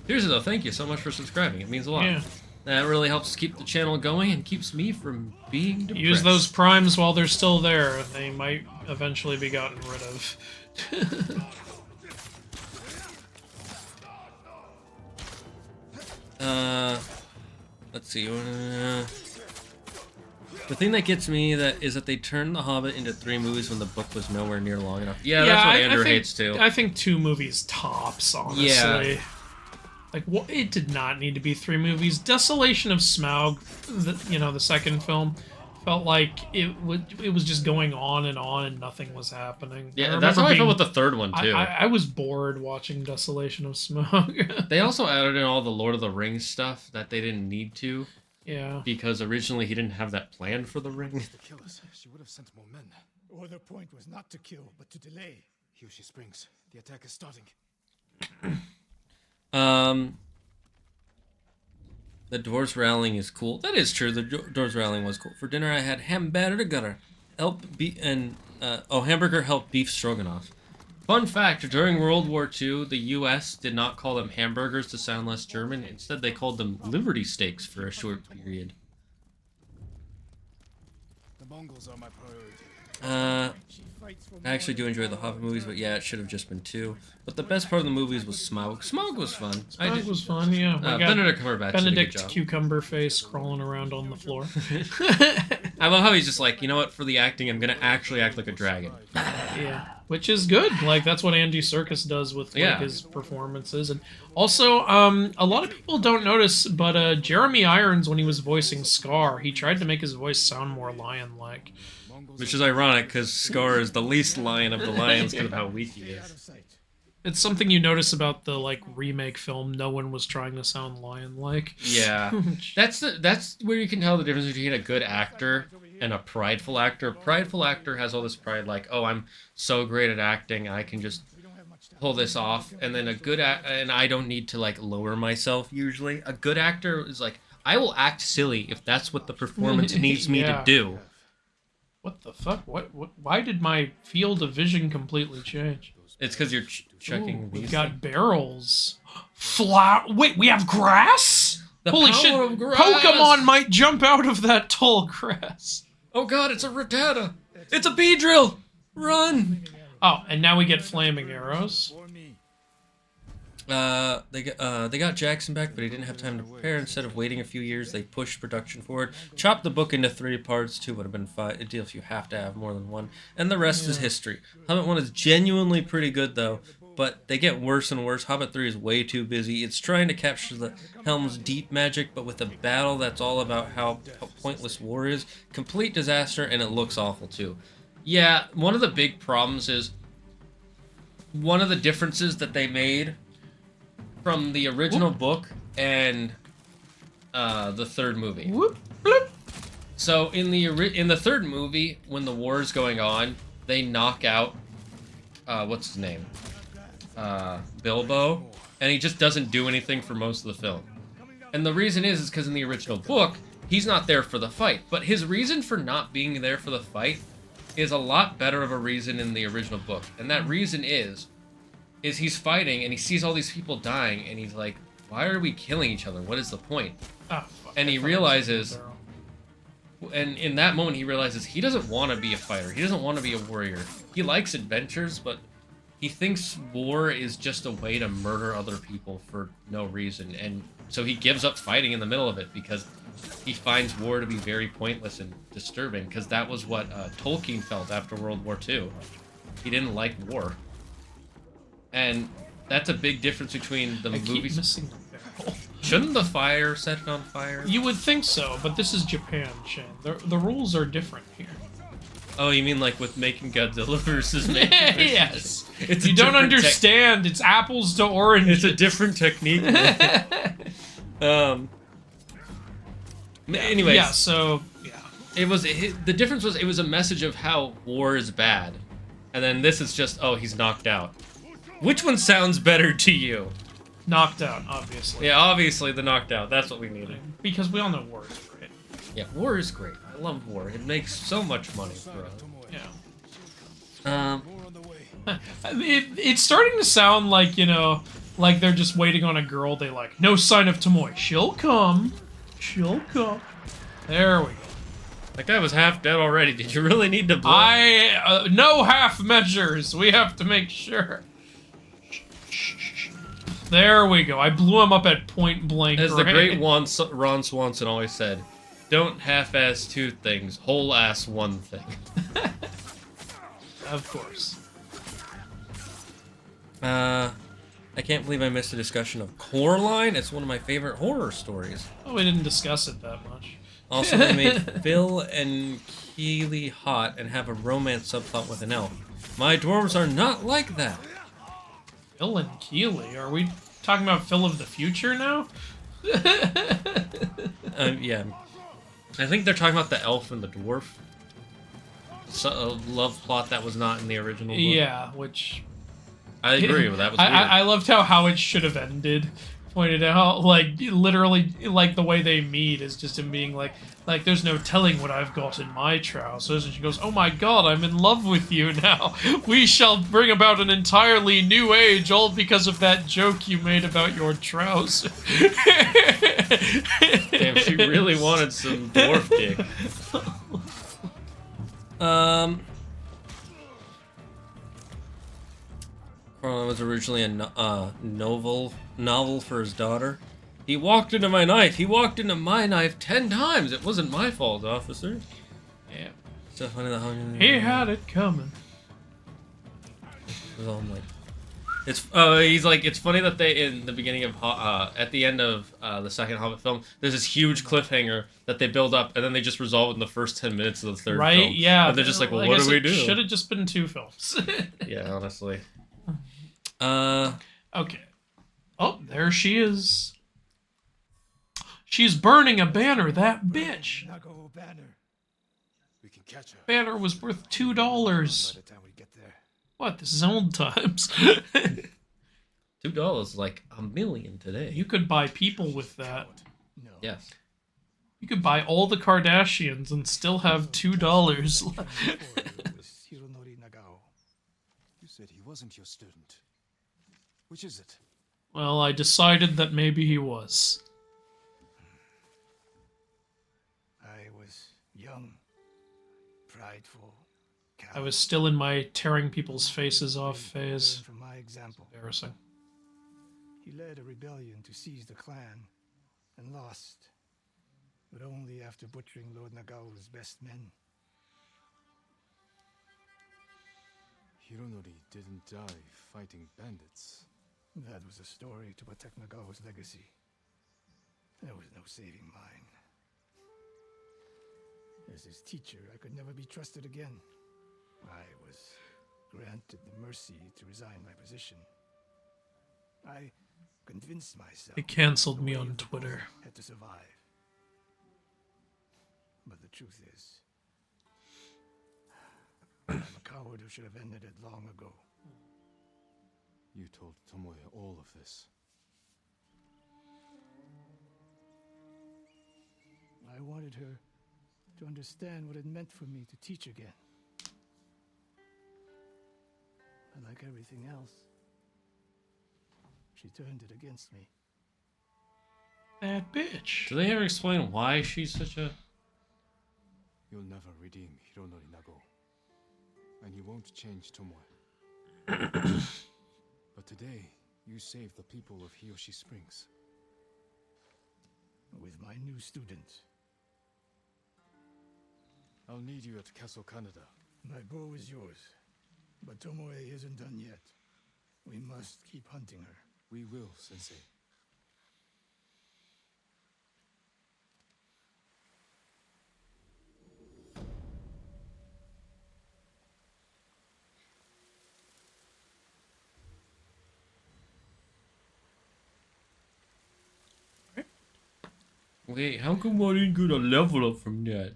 Seriously though, thank you so much for subscribing. It means a lot. Yeah. That really helps keep the channel going and keeps me from being depressed. Use those primes while they're still there. They might eventually be gotten rid of. Let's see. The thing that gets me is that they turned The Hobbit into 3 movies when the book was nowhere near long enough. Yeah, that's what Andrew hates too. I think 2 movies tops, honestly. Yeah. Like, it did not need to be 3 movies. Desolation of Smaug, the second film, felt like it was just going on and nothing was happening. Yeah, that's how I felt with the third one too. I was bored watching Desolation of Smaug. They also added in all the Lord of the Rings stuff that they didn't need to. Yeah. Because originally he didn't have that plan for the ring. To kill us, she would have sent more men. Or the point was not to kill, but to delay. Yoshi Springs. The attack is starting. The dwarves rallying is cool. That is true. The dwarves rallying was cool. For dinner, I had hamburger hamburger helped beef stroganoff. Fun fact: during World War II, the U.S. did not call them hamburgers to sound less German. Instead, they called them Liberty Steaks for a short period. The Mongols are my priority. I actually do enjoy the Hobbit movies, but yeah, it should have just been 2. But the best part of the movies was Smaug. Smaug was fun. Smaug was fun, yeah. Benedict Cumberbatch did a good job. Cucumber face crawling around on the floor. I love how he's just like, you know what, for the acting, I'm gonna actually act like a dragon. Yeah, which is good. Like, that's what Andy Serkis does with his performances. And also, a lot of people don't notice, but Jeremy Irons, when he was voicing Scar, he tried to make his voice sound more lion-like. Which is ironic, because Scar is the least lion of the lions because of how weak he is. It's something you notice about the, like, remake film. No one was trying to sound lion-like. Yeah. That's where you can tell the difference between a good actor and a prideful actor. A prideful actor has all this pride, like, oh, I'm so great at acting, I can just pull this off. And then and I don't need to, like, lower myself, usually. A good actor is like, I will act silly if that's what the performance needs me to do. What the fuck? Why did my field of vision completely change? Those It's because you're checking Ooh, these. we've got barrels. Wait, we have grass? The Holy power shit! of grass! Pokemon might jump out of that tall grass. Oh god, it's a Rattata! It's a Beedrill! Run! Oh, and now we get flaming arrows. They got Jackson back, but he didn't have time to prepare. Instead of waiting a few years, they pushed production forward. Chopped the book into 3 parts. 2 would have been 5. It deals you have to have more than one. And the rest is history. Hobbit 1 is genuinely pretty good, though, but they get worse and worse. Hobbit 3 is way too busy. It's trying to capture the Helm's deep magic, but with a battle that's all about how pointless war is. Complete disaster, and it looks awful, too. Yeah, one of the big problems is one of the differences that they made from the original book and the third movie. So in the third movie, when the war is going on, they knock out what's his name, Bilbo, and he just doesn't do anything for most of the film. And the reason is because in the original book, he's not there for the fight. But his reason for not being there for the fight is a lot better of a reason in the original book, and that reason is he's fighting and he sees all these people dying and he's like, why are we killing each other? What is the point? Oh, fuck, and he realizes, and in that moment he realizes he doesn't want to be a fighter. He doesn't want to be a warrior. He likes adventures, but he thinks war is just a way to murder other people for no reason. And so he gives up fighting in the middle of it because he finds war to be very pointless and disturbing, because that was what Tolkien felt after World War II. He didn't like war. And that's a big difference between the movies. Keep missing the barrel. Shouldn't the fire set it on fire? You would think so, but this is Japan, Shane. The rules are different here. Oh, you mean like with making Godzilla versus making Yes. It's you don't understand. It's apples to oranges. It's a different technique. Anyways. Yeah, so, yeah. The difference was it was a message of how war is bad. And then this is just, oh, he's knocked out. Which one sounds better to you? Knocked out, obviously. Yeah, obviously the knocked out. That's what we needed. Because we all know war is great. Yeah, war is great. I love war. It makes so much money for us. Yeah. It's starting to sound like, you know, like they're just waiting on a girl. They like, no sign of Tomoe. She'll come. She'll come. There we go. That guy was half dead already. Did you really need to blow? No half measures. We have to make sure. There we go. I blew him up at point blank. As the great Ron Swanson always said, don't half-ass 2 things, whole-ass 1 thing. Of course. I can't believe I missed a discussion of Coraline. It's one of my favorite horror stories. Oh, we didn't discuss it that much. Also, they made Phil and Keely hot and have a romance subplot with an elf. My dwarves are not like that. Phil and Keely? Are we talking about Phil of the future now? Yeah. I think they're talking about the elf and the dwarf. A love plot that was not in the original book. Yeah, which... I agree with that. Was weird. I loved how it should have ended. Pointed out, like, literally, like, the way they meet is just him being like, there's no telling what I've got in my trousers. And she goes, oh my god, I'm in love with you now. We shall bring about an entirely new age, all because of that joke you made about your trousers. Damn, she really wanted some dwarf dick. Coraline was originally a novel for his daughter. He walked into my knife. He walked into my knife 10 times. It wasn't my fault, officer. Yeah. So funny that he had it coming. It was all like, he's like, it's funny that they in the beginning of at the end of the second Hobbit film, there's this huge cliffhanger that they build up, and then they just resolve it in the first 10 minutes of the third film. Right? Yeah. And they're just like, well, what do we do? Should have just been 2 films. Yeah, honestly. Okay. Oh, there she is. She's burning a banner, that bitch. We can catch her. Banner was worth $2. By the time we get there. What? This is old times. $2 is like $1 million today. You could buy people with that. No. Yes. You could buy all the Kardashians and still have $2 left. said he wasn't your student. Which is it? Well, I decided that maybe he was. I was young, prideful, I was still in my tearing people's faces off phase. From my example. Embarrassing. He led a rebellion to seize the clan and lost, but only after butchering Lord Nagao's best men. Hironori didn't die fighting bandits. That was a story to protect Nagao's legacy. There was no saving mine. As his teacher, I could never be trusted again. I was granted the mercy to resign my position. I convinced myself They canceled me on Twitter. had to survive. But the truth is, I'm a coward who should have ended it long ago. You told Tomoe all of this. I wanted her to understand what it meant for me to teach again. But like everything else, she turned it against me. That bitch. Do they ever explain why she's such a... You'll never redeem Hironori Nago. And you won't change Tomoe. But today, you saved the people of Hiyoshi Springs. With my new student. I'll need you at Castle Canada. My bow is yours. But Tomoe isn't done yet. We must keep hunting her. We will, Sensei. Wait, how come I didn't get a level up from that?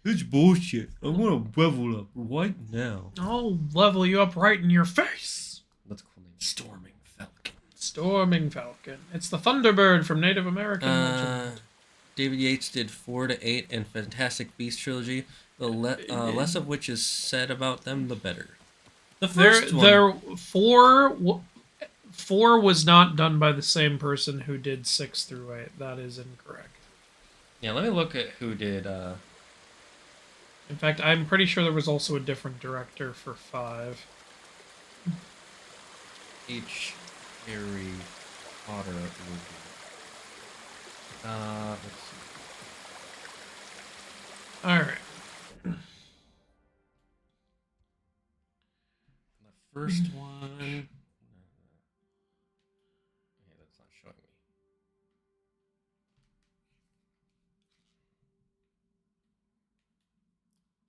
It's bullshit. I want to level up right now. I'll level you up right in your face. That's cool name. Storming Falcon. Storming Falcon. It's the Thunderbird from Native American legend. David Yates did 4 to 8 and Fantastic Beasts trilogy. The less of which is said about them, the better. The first one. 4 was not done by the same person who did 6 through 8. That is incorrect. Yeah, let me look at who did... In fact, I'm pretty sure there was also a different director for 5. H. Harry Potter movie. Let's see. Alright. The first one... Okay, that's not showing me.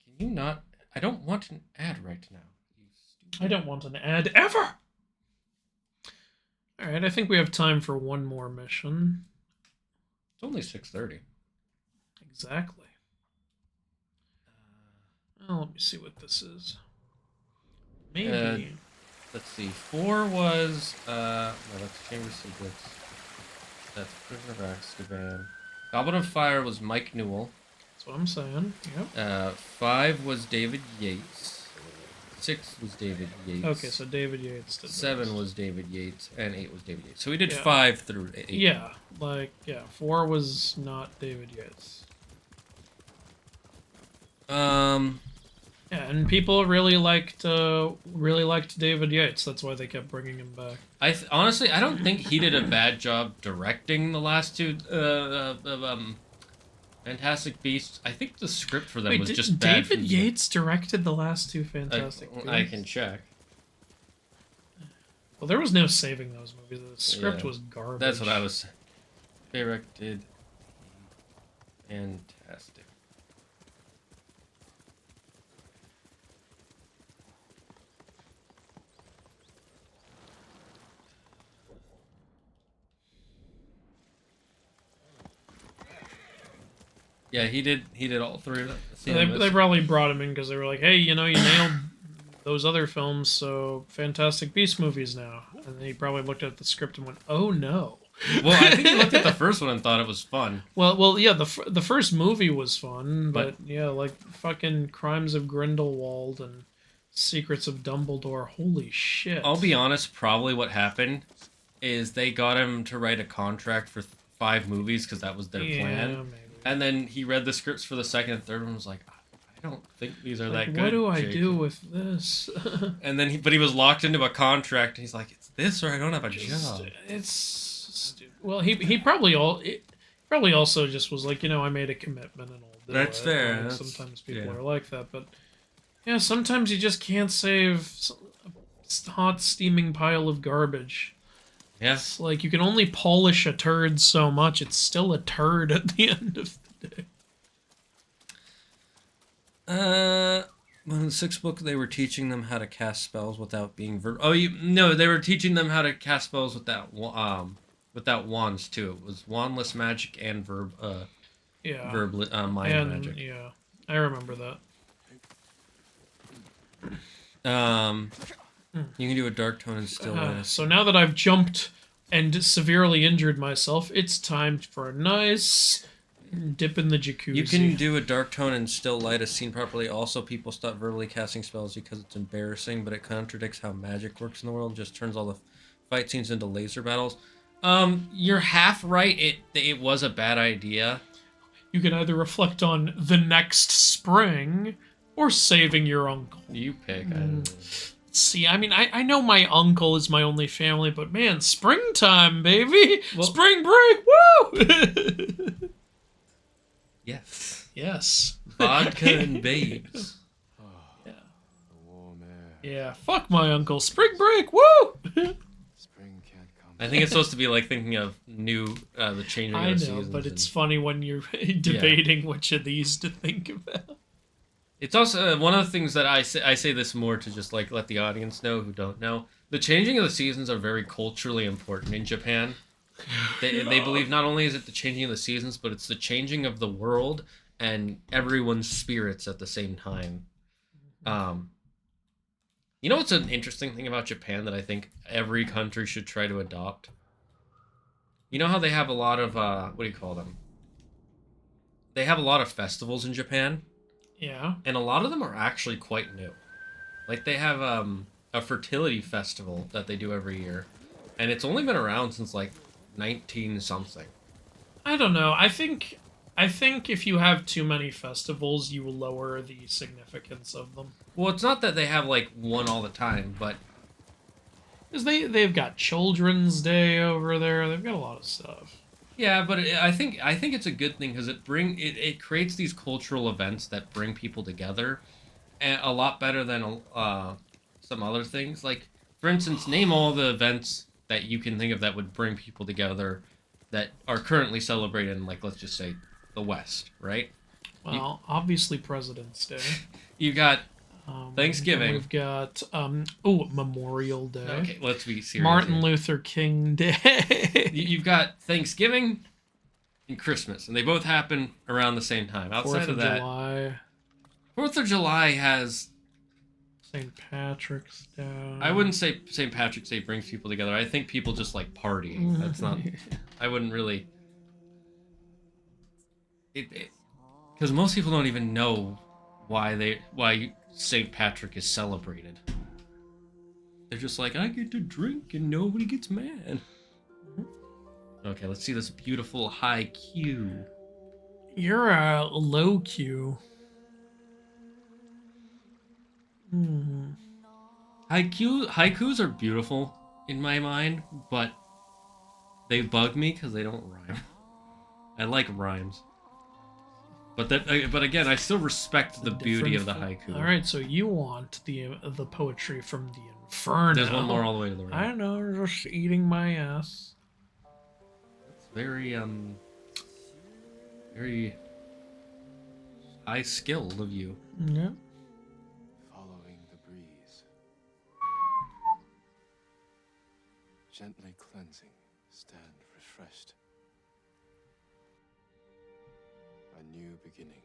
Can you not... I don't want an ad right now. You stupid... I don't want an ad ever! Alright, I think we have time for one more mission. It's only 6:30. Exactly. Well, let me see what this is. Maybe. Let's see. 4 was... no, that's Chamber of Secrets. That's Prisoner of Azkaban. Goblet of Fire was Mike Newell. That's what I'm saying. Yep. 5 was David Yates. 6 was David Yates. Okay, so David Yates did 7 was David Yates, and 8 was David Yates. So we did 5 through 8. Yeah, 4 was not David Yates. Yeah, and people really liked David Yates. That's why they kept bringing him back. Honestly, I don't think he did a bad job directing the last 2 Fantastic Beasts. I think the script for them was just bad. David Yates directed the last 2 Fantastic Beasts? I can check. Well, there was no saving those movies. The script was garbage. That's what I was saying. Directed Fantastic. Yeah, he did all 3 of them. They probably brought him in because they were like, hey, you nailed those other films, so Fantastic Beasts movies now. And he probably looked at the script and went, oh no. Well, I think he looked at the first one and thought it was fun. Well, yeah, the first movie was fun, but yeah, like fucking Crimes of Grindelwald and Secrets of Dumbledore. Holy shit. I'll be honest, probably what happened is they got him to write a contract for 5 movies because that was their plan. Maybe. And then he read the scripts for the second and third one and was like, I don't think these are that good. What do I Jacob. do with this? And then he was locked into a contract and he's like, it's this or I don't have a job. It's well, he probably also just was like, I made a commitment and all. That's fair. Like, sometimes people are like that, but yeah, sometimes you just can't save a hot steaming pile of garbage. Yes. It's like you can only polish a turd so much; it's still a turd at the end of the day. Well, in the 6th book, they were teaching them how to cast spells without being they were teaching them how to cast spells without wands too. It was wandless magic and mind magic. Yeah, I remember that. You can do a dark tone and still. So now that I've jumped and severely injured myself, it's time for a nice dip in the jacuzzi. You can do a dark tone and still light a scene properly. Also, people stop verbally casting spells because it's embarrassing, but it contradicts how magic works in the world. It just turns all the fight scenes into laser battles. You're half right. It was a bad idea. You can either reflect on the next spring or saving your uncle. You pick. I don't know. See, I mean, I know my uncle is my only family, but man, springtime, baby! Well, spring break, woo! Yes. Yes. Vodka and babes. Yeah. The warm air. Yeah, fuck my uncle. Spring break, woo! Spring can't come. I think it's supposed to be like thinking of the changing of the seasons. But it's funny when you're debating which of these to think about. It's also one of the things that I say this more to just like let the audience know who don't know. The changing of the seasons are very culturally important in Japan. They believe not only is it the changing of the seasons, but it's the changing of the world and everyone's spirits at the same time. You know what's an interesting thing about Japan that I think every country should try to adopt? You know how they have a lot of what do you call them? They have a lot of festivals in Japan. Yeah. And a lot of them are actually quite new. Like they have a fertility festival that they do every year. And it's only been around since like 19 something. I don't know. I think if you have too many festivals, you will lower the significance of them. Well, it's not that they have like one all the time, but because they've got Children's Day over there. They've got a lot of stuff. Yeah, but I think it's a good thing because it creates these cultural events that bring people together, and a lot better than some other things. Like, for instance, name all the events that you can think of that would bring people together that are currently celebrated in, like, let's just say, the West, right? Well, obviously President's Day. You got Thanksgiving. We've got Memorial Day. Okay, let's be serious. Martin Luther King Day. You've got Thanksgiving and Christmas, and they both happen around the same time. Outside of that, July. 4th of July has St. Patrick's Day. I wouldn't say St. Patrick's Day brings people together. I think people just like partying. That's not. I wouldn't really. Because most people don't even know why St. Patrick is celebrated. They're just like, I get to drink and nobody gets mad. Okay, let's see this beautiful high Q. You're a low Q. Haikus are beautiful in my mind, but they bug me because they don't rhyme. I like rhymes. But again, I still respect the beauty of the haiku. All right, so you want the poetry from the Inferno. There's one more all the way to the right. I know, just eating my ass. It's very high skill of you. Yeah. Following the breeze. Gently cleansing, stand refreshed. A new beginning.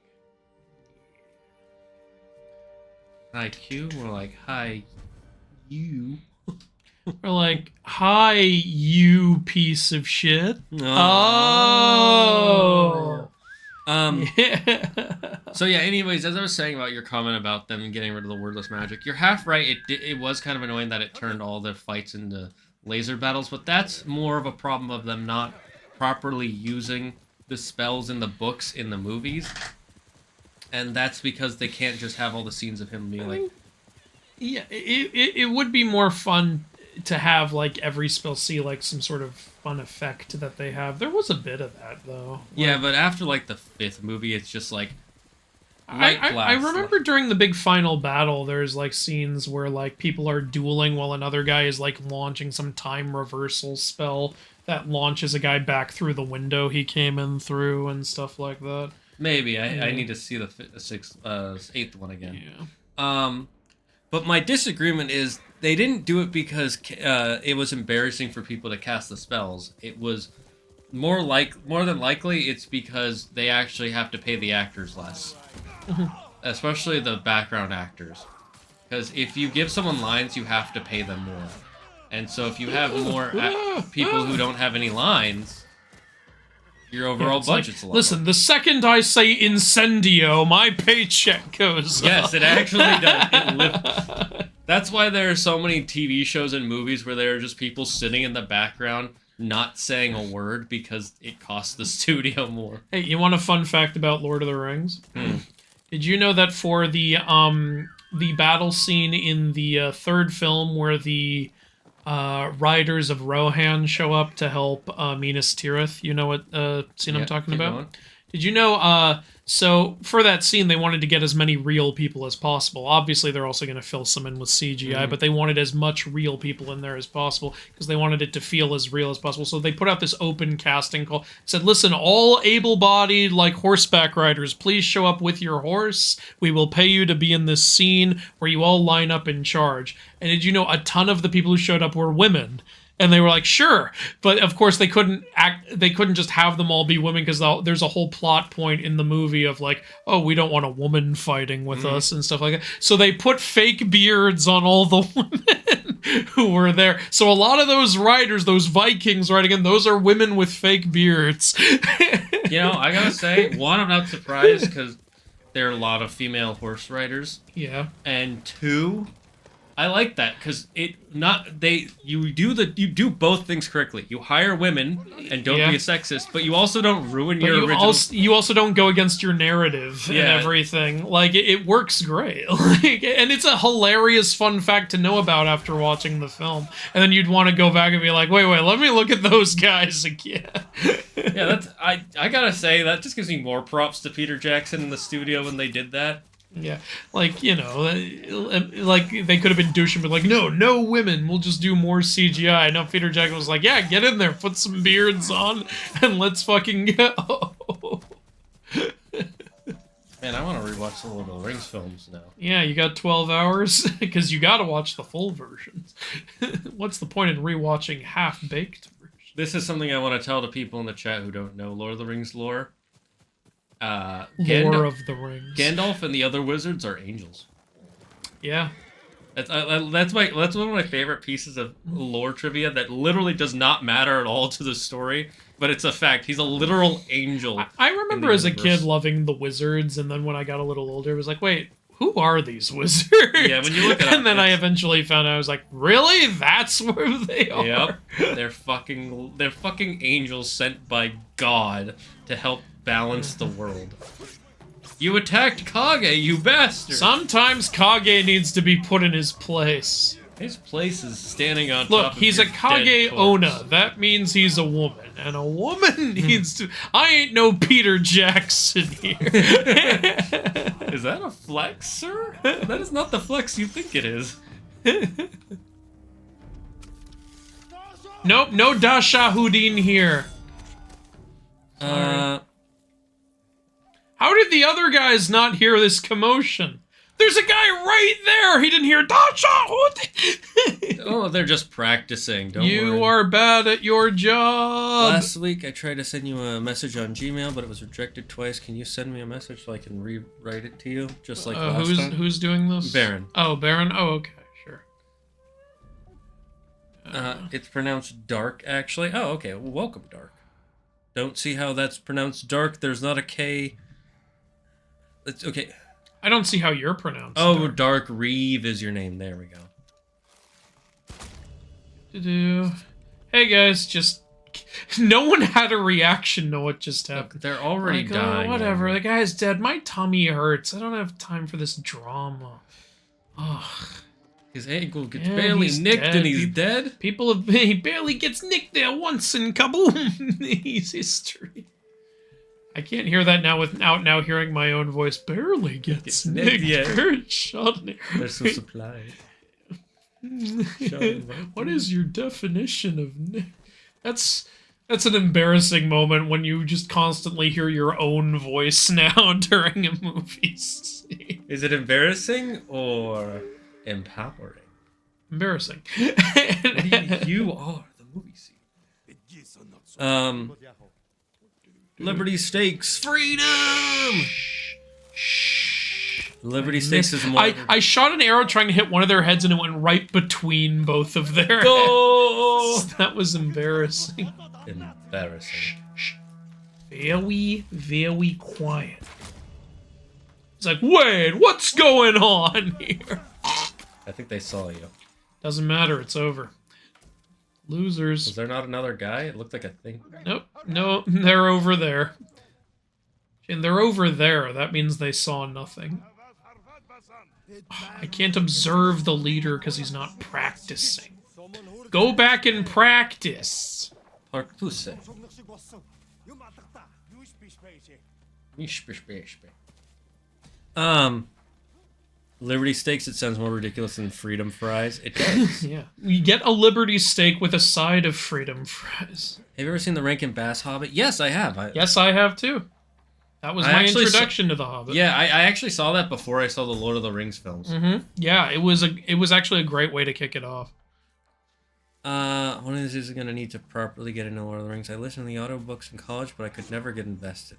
Hi Q, more like hi you. Or like, hi, you piece of shit. Oh. So yeah, anyways, as I was saying about your comment about them getting rid of the wordless magic, you're half right. It was kind of annoying that it turned all the fights into laser battles, but that's more of a problem of them not properly using the spells in the books in the movies. And that's because they can't just have all the scenes of him being like... Yeah, it would be more fun to have, like, every spell see, like, some sort of fun effect that they have. There was a bit of that, though. Yeah, but after, like, the 5th movie, it's just, like... I remember during the big final battle, there's, like, scenes where, like, people are dueling while another guy is, like, launching some time reversal spell that launches a guy back through the window he came in through and stuff like that. Maybe. I need to see the 8th one again. Yeah. But my disagreement is they didn't do it because it was embarrassing for people to cast the spells. It was more than likely it's because they actually have to pay the actors less. Especially the background actors. Because if you give someone lines, you have to pay them more. And so if you have more people who don't have any lines... Your overall budget's low. Listen, the second I say incendio, my paycheck goes Yes, up. it actually does. That's why there are so many TV shows and movies where there are just people sitting in the background not saying a word because it costs the studio more. Hey, you want a fun fact about Lord of the Rings? Did you know that for the battle scene in the 3rd film where the riders of Rohan show up to help Minas Tirith? You know what scene I'm talking about? Going. Did you know, so for that scene, they wanted to get as many real people as possible. Obviously, they're also going to fill some in with CGI, but they wanted as much real people in there as possible because they wanted it to feel as real as possible. So they put out this open casting call. Said, listen, all able-bodied, like, horseback riders, please show up with your horse. We will pay you to be in this scene where you all line up in charge. And did you know a ton of the people who showed up were women? And they were like, sure. But of course they couldn't just have them all be women because there's a whole plot point in the movie of like, oh, we don't want a woman fighting with us and stuff like that. So they put fake beards on all the women who were there. So a lot of those riders, those Vikings riding in, those are women with fake beards. You know, I gotta say, one, I'm not surprised because there are a lot of female horse riders. Yeah. And 2, I like that because you do both things correctly. You hire women and don't be a sexist, but you also don't ruin your original. You also don't go against your narrative and everything. Like it works great, and it's a hilarious fun fact to know about after watching the film. And then you'd want to go back and be like, wait, let me look at those guys again. Yeah, that's I gotta say that just gives me more props to Peter Jackson in the studio when they did that. Yeah, like, you know, like they could have been douching, but like, no women, we'll just do more CGI. Now Peter Jackson was like, yeah, get in there, put some beards on, and let's fucking go. Man, I want to rewatch the Lord of the Rings films now. Yeah, you got 12 hours, because you gotta watch the full versions. What's the point in rewatching half-baked versions? This is something I want to tell to people in the chat who don't know Lord of the Rings lore. Lore of the Rings. Gandalf and the other wizards are angels. Yeah. That's one of my favorite pieces of lore trivia that literally does not matter at all to the story, but it's a fact. He's a literal angel. I remember as a kid loving the wizards, and then when I got a little older, it was like, wait, who are these wizards? Yeah, when you look at it, and then I eventually found out, I was like, really? That's where they are? Yep. They're fucking angels sent by God to help balance the world. You attacked Kage, you bastard! Sometimes Kage needs to be put in his place. His place is standing on top Look, of he's your a Kage dead corpse. Ona. That means he's a woman. And a woman needs to... I ain't no Peter Jackson here. Is that a flex, sir? That is not the flex you think it is. Nope, no Dashahudin here. How did the other guys not hear this commotion? There's a guy right there! He didn't hear Dashahudin! Oh, they're just practicing, don't worry. You are bad at your job! Last week, I tried to send you a message on Gmail, but it was rejected twice. Can you send me a message so I can rewrite it to you? Just like last time? Who's doing this? Baron. Oh, Baron? Oh, okay, sure. It's pronounced Dark, actually. Oh, okay. Well, welcome, Dark. Don't see how that's pronounced dark. There's not a K. It's okay. I don't see how you're pronounced. Oh, Dark Reeve is your name. There we go. Hey guys, just no one had a reaction to what just happened. Look, they're already like, dying. Oh, whatever, man. the guy's dead. My tummy hurts. I don't have time for this drama. Ugh. His ankle gets barely nicked and he's dead. He barely gets nicked there once and kaboom! He's history. I can't hear that now without now hearing my own voice. Barely gets nicked. Yeah. There's some supplies. What is your definition of nick? That's an embarrassing moment when you just constantly hear your own voice now during a movie scene. Is it embarrassing or empowering? Embarrassing. You are the movie scene. Liberty Stakes. Freedom! Liberty Stakes is more... I shot an arrow trying to hit one of their heads and it went right between both of their heads. That was embarrassing. Embarrassing. Very, very quiet. It's like, wait, what's going on here? I think they saw you. Doesn't matter, it's over. Losers. Was there not another guy? It looked like a thing. Nope. No, they're over there. And they're over there. That means they saw nothing. I can't observe the leader because he's not practicing. Go back and practice. Liberty Stakes, it sounds more ridiculous than Freedom Fries. It does. Yeah. You get a Liberty steak with a side of Freedom Fries. Have you ever seen the Rankin Bass Hobbit? Yes, I have. Yes, I have too. That was my introduction to The Hobbit. Yeah, I actually saw that before I saw the Lord of the Rings films. Mm-hmm. Yeah, it was actually a great way to kick it off. One of these is going to need to properly get into Lord of the Rings. I listened to the audiobooks in college, but I could never get invested.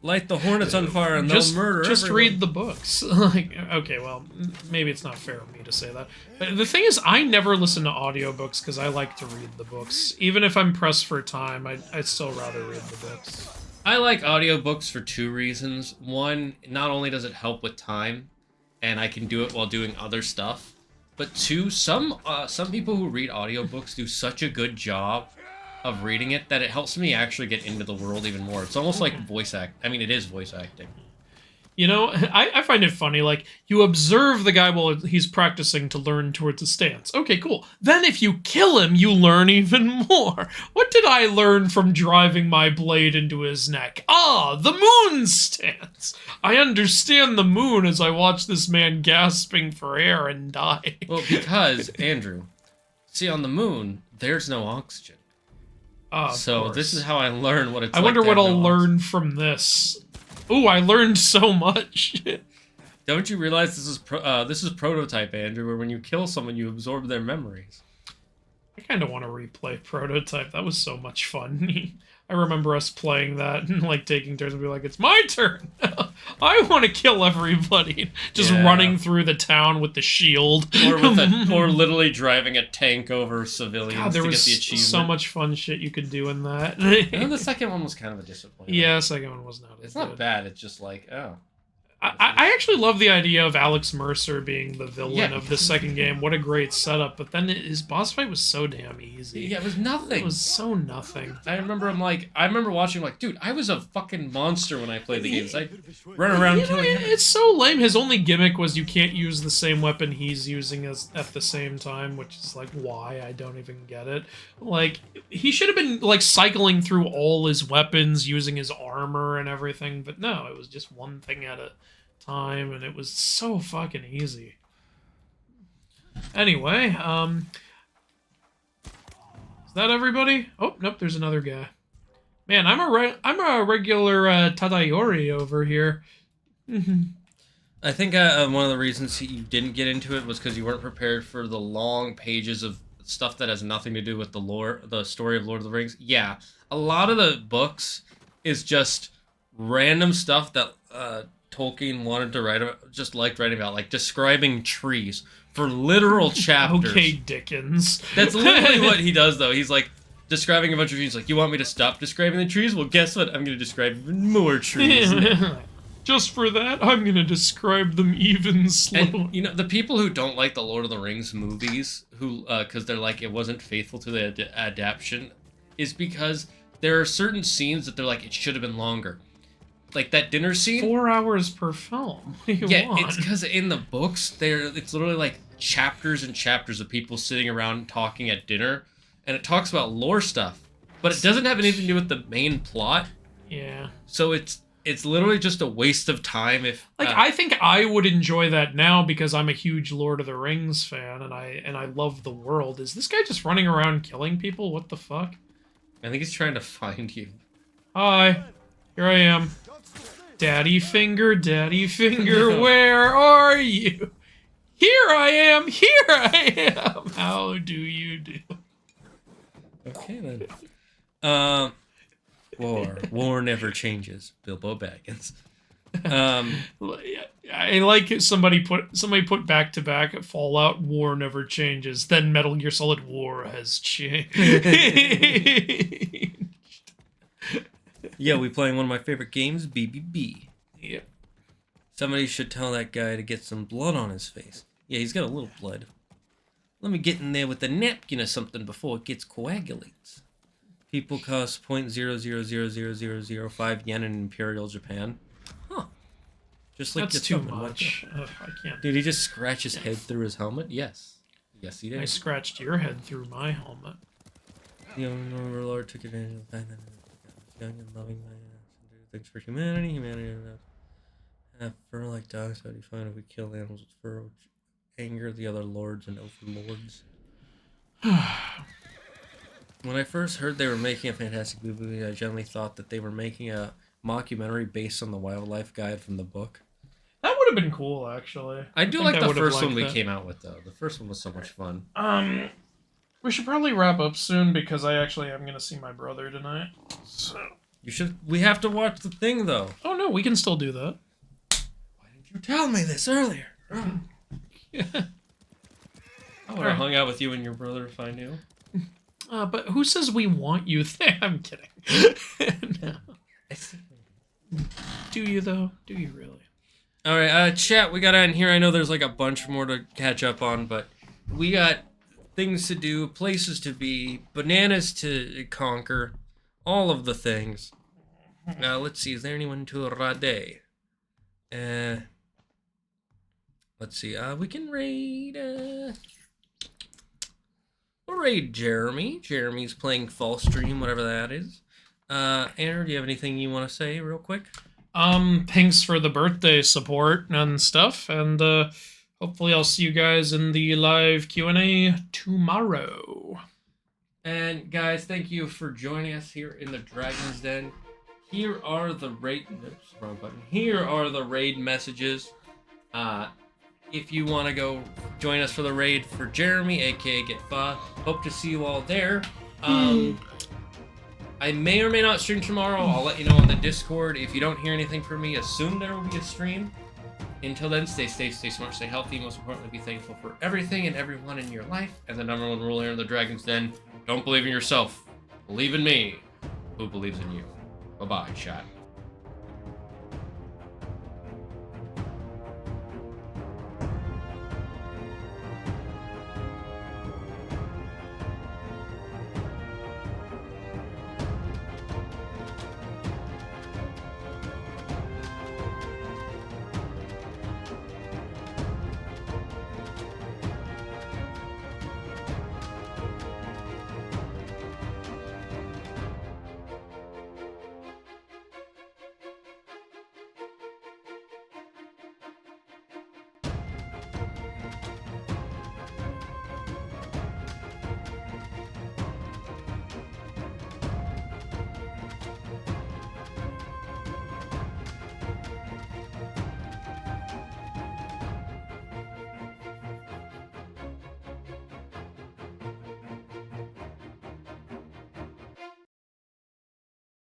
Light the Hornets on fire and they'll murder Just everyone. read the books. Like, okay, well, maybe it's not fair of me to say that. But the thing is, I never listen to audiobooks because I like to read the books. Even if I'm pressed for time, I'd still rather read the books. I like audiobooks for two reasons. One, not only does it help with time, and I can do it while doing other stuff, but two, some people who read audiobooks do such a good job of reading it that it helps me actually get into the world even more. It's almost like voice act. I mean, it is voice acting. You know, I find it funny, like, you observe the guy while he's practicing to learn towards a stance. Okay, cool. Then if you kill him, you learn even more. What did I learn from driving my blade into his neck? Ah, the moon stance! I understand the moon as I watch this man gasping for air and die. Well, because, Andrew, see, on the moon, there's no oxygen. So this is how I learn what it's like. I wonder what I'll learn from this. Ooh, I learned so much. Don't you realize this is prototype, Andrew, where when you kill someone, you absorb their memories. I kind of want to replay Prototype. That was so much fun. I remember us playing that and like taking turns and be like, it's my turn. I want to kill everybody. Just running through the town with the shield. Or literally driving a tank over civilians to get the achievement. So much fun shit you could do in that. And the second one was kind of a disappointment. Yeah, the second one was not as It's not bad, it's just like, oh. I actually love the idea of Alex Mercer being the villain of the second game. What a great setup. But then his boss fight was so damn easy. Yeah, it was nothing. It was so nothing. I remember watching like, dude, I was a fucking monster when I played the games. I run around killing him. It's so lame. His only gimmick was you can't use the same weapon he's using at the same time, which is like, why? I don't even get it. Like, he should have been like cycling through all his weapons, using his armor and everything, but no, it was just one thing at a time, and it was so fucking easy. Anyway, is that everybody? Oh, nope, there's another guy. Man, I'm a regular Tadayori over here. I think one of the reasons you didn't get into it was because you weren't prepared for the long pages of stuff that has nothing to do with the story of Lord of the Rings. Yeah, a lot of the books is just random stuff that Tolkien wanted to write about, just liked writing about, like describing trees for literal chapters. Okay, Dickens. That's literally what he does, though. He's like, describing a bunch of trees. Like, you want me to stop describing the trees? Well, guess what? I'm going to describe even more trees. Just for that, I'm gonna describe them even slower. And, you know, the people who don't like the Lord of the Rings movies, who, because they're like, it wasn't faithful to the adaptation, is because there are certain scenes that they're like, it should have been longer. Like that dinner scene. 4 hours per film. What do you want? It's because in the books, it's literally like chapters and chapters of people sitting around talking at dinner, and it talks about lore stuff, but it doesn't have anything to do with the main plot. Yeah. So it's literally just a waste of time if... I think I would enjoy that now because I'm a huge Lord of the Rings fan and I love the world. Is this guy just running around killing people? What the fuck? I think he's trying to find you. Hi. Here I am. Daddy finger, where are you? Here I am. How do you do? Okay, then. War never changes. Bilbo Baggins. I like it. Somebody put back to back Fallout. War never changes. Then Metal Gear Solid War has changed. Yeah, we playing one of my favorite games, BBB. Yep. Somebody should tell that guy to get some blood on his face. Yeah, he's got a little blood. Let me get in there with a napkin or something before it gets coagulates. People cost 0.000005 yen in Imperial Japan. Huh. Just like that's too much. I can't. Did he just scratch his head through his helmet? Yes. Yes, he did. I scratched your head through my helmet. The Overlord took advantage of the fact that young and loving things for humanity. Humanity have fur like dogs. How do you find if we kill animals with fur, which anger the other lords and overlords? When I first heard they were making a Fantastic movie, I generally thought that they were making a mockumentary based on the wildlife guide from the book. That would have been cool, actually. I do like the first one we came out with, though. The first one was so much fun. We should probably wrap up soon because I actually am gonna see my brother tonight. So we have to watch the thing, though. Oh no, we can still do that. Why didn't you tell me this earlier? Yeah. I would have hung out with you and your brother if I knew. But who says we want you there? I'm kidding. No. Do you, though? Do you really? Alright, chat, we gotta end here. I know there's like a bunch more to catch up on, but we got things to do, places to be, bananas to conquer, all of the things. Let's see, is there anyone to raid? Let's see, we can raid, we'll raid Jeremy. Jeremy's playing Fall Stream, whatever that is. Andrew, do you have anything you want to say real quick? Thanks for the birthday support and stuff, and hopefully I'll see you guys in the live Q&A tomorrow. And guys, thank you for joining us here in the Dragon's Den. Here are the raid... Oops, wrong button. Here are the raid messages. If you want to go join us for the raid for Jeremy, aka GetFa, hope to see you all there. I may or may not stream tomorrow. I'll let you know on the Discord. If you don't hear anything from me, assume there will be a stream. Until then, stay safe, stay smart, stay healthy. Most importantly, be thankful for everything and everyone in your life. And the #1 rule here in the Dragon's Den, don't believe in yourself. Believe in me, who believes in you. Bye-bye, chat.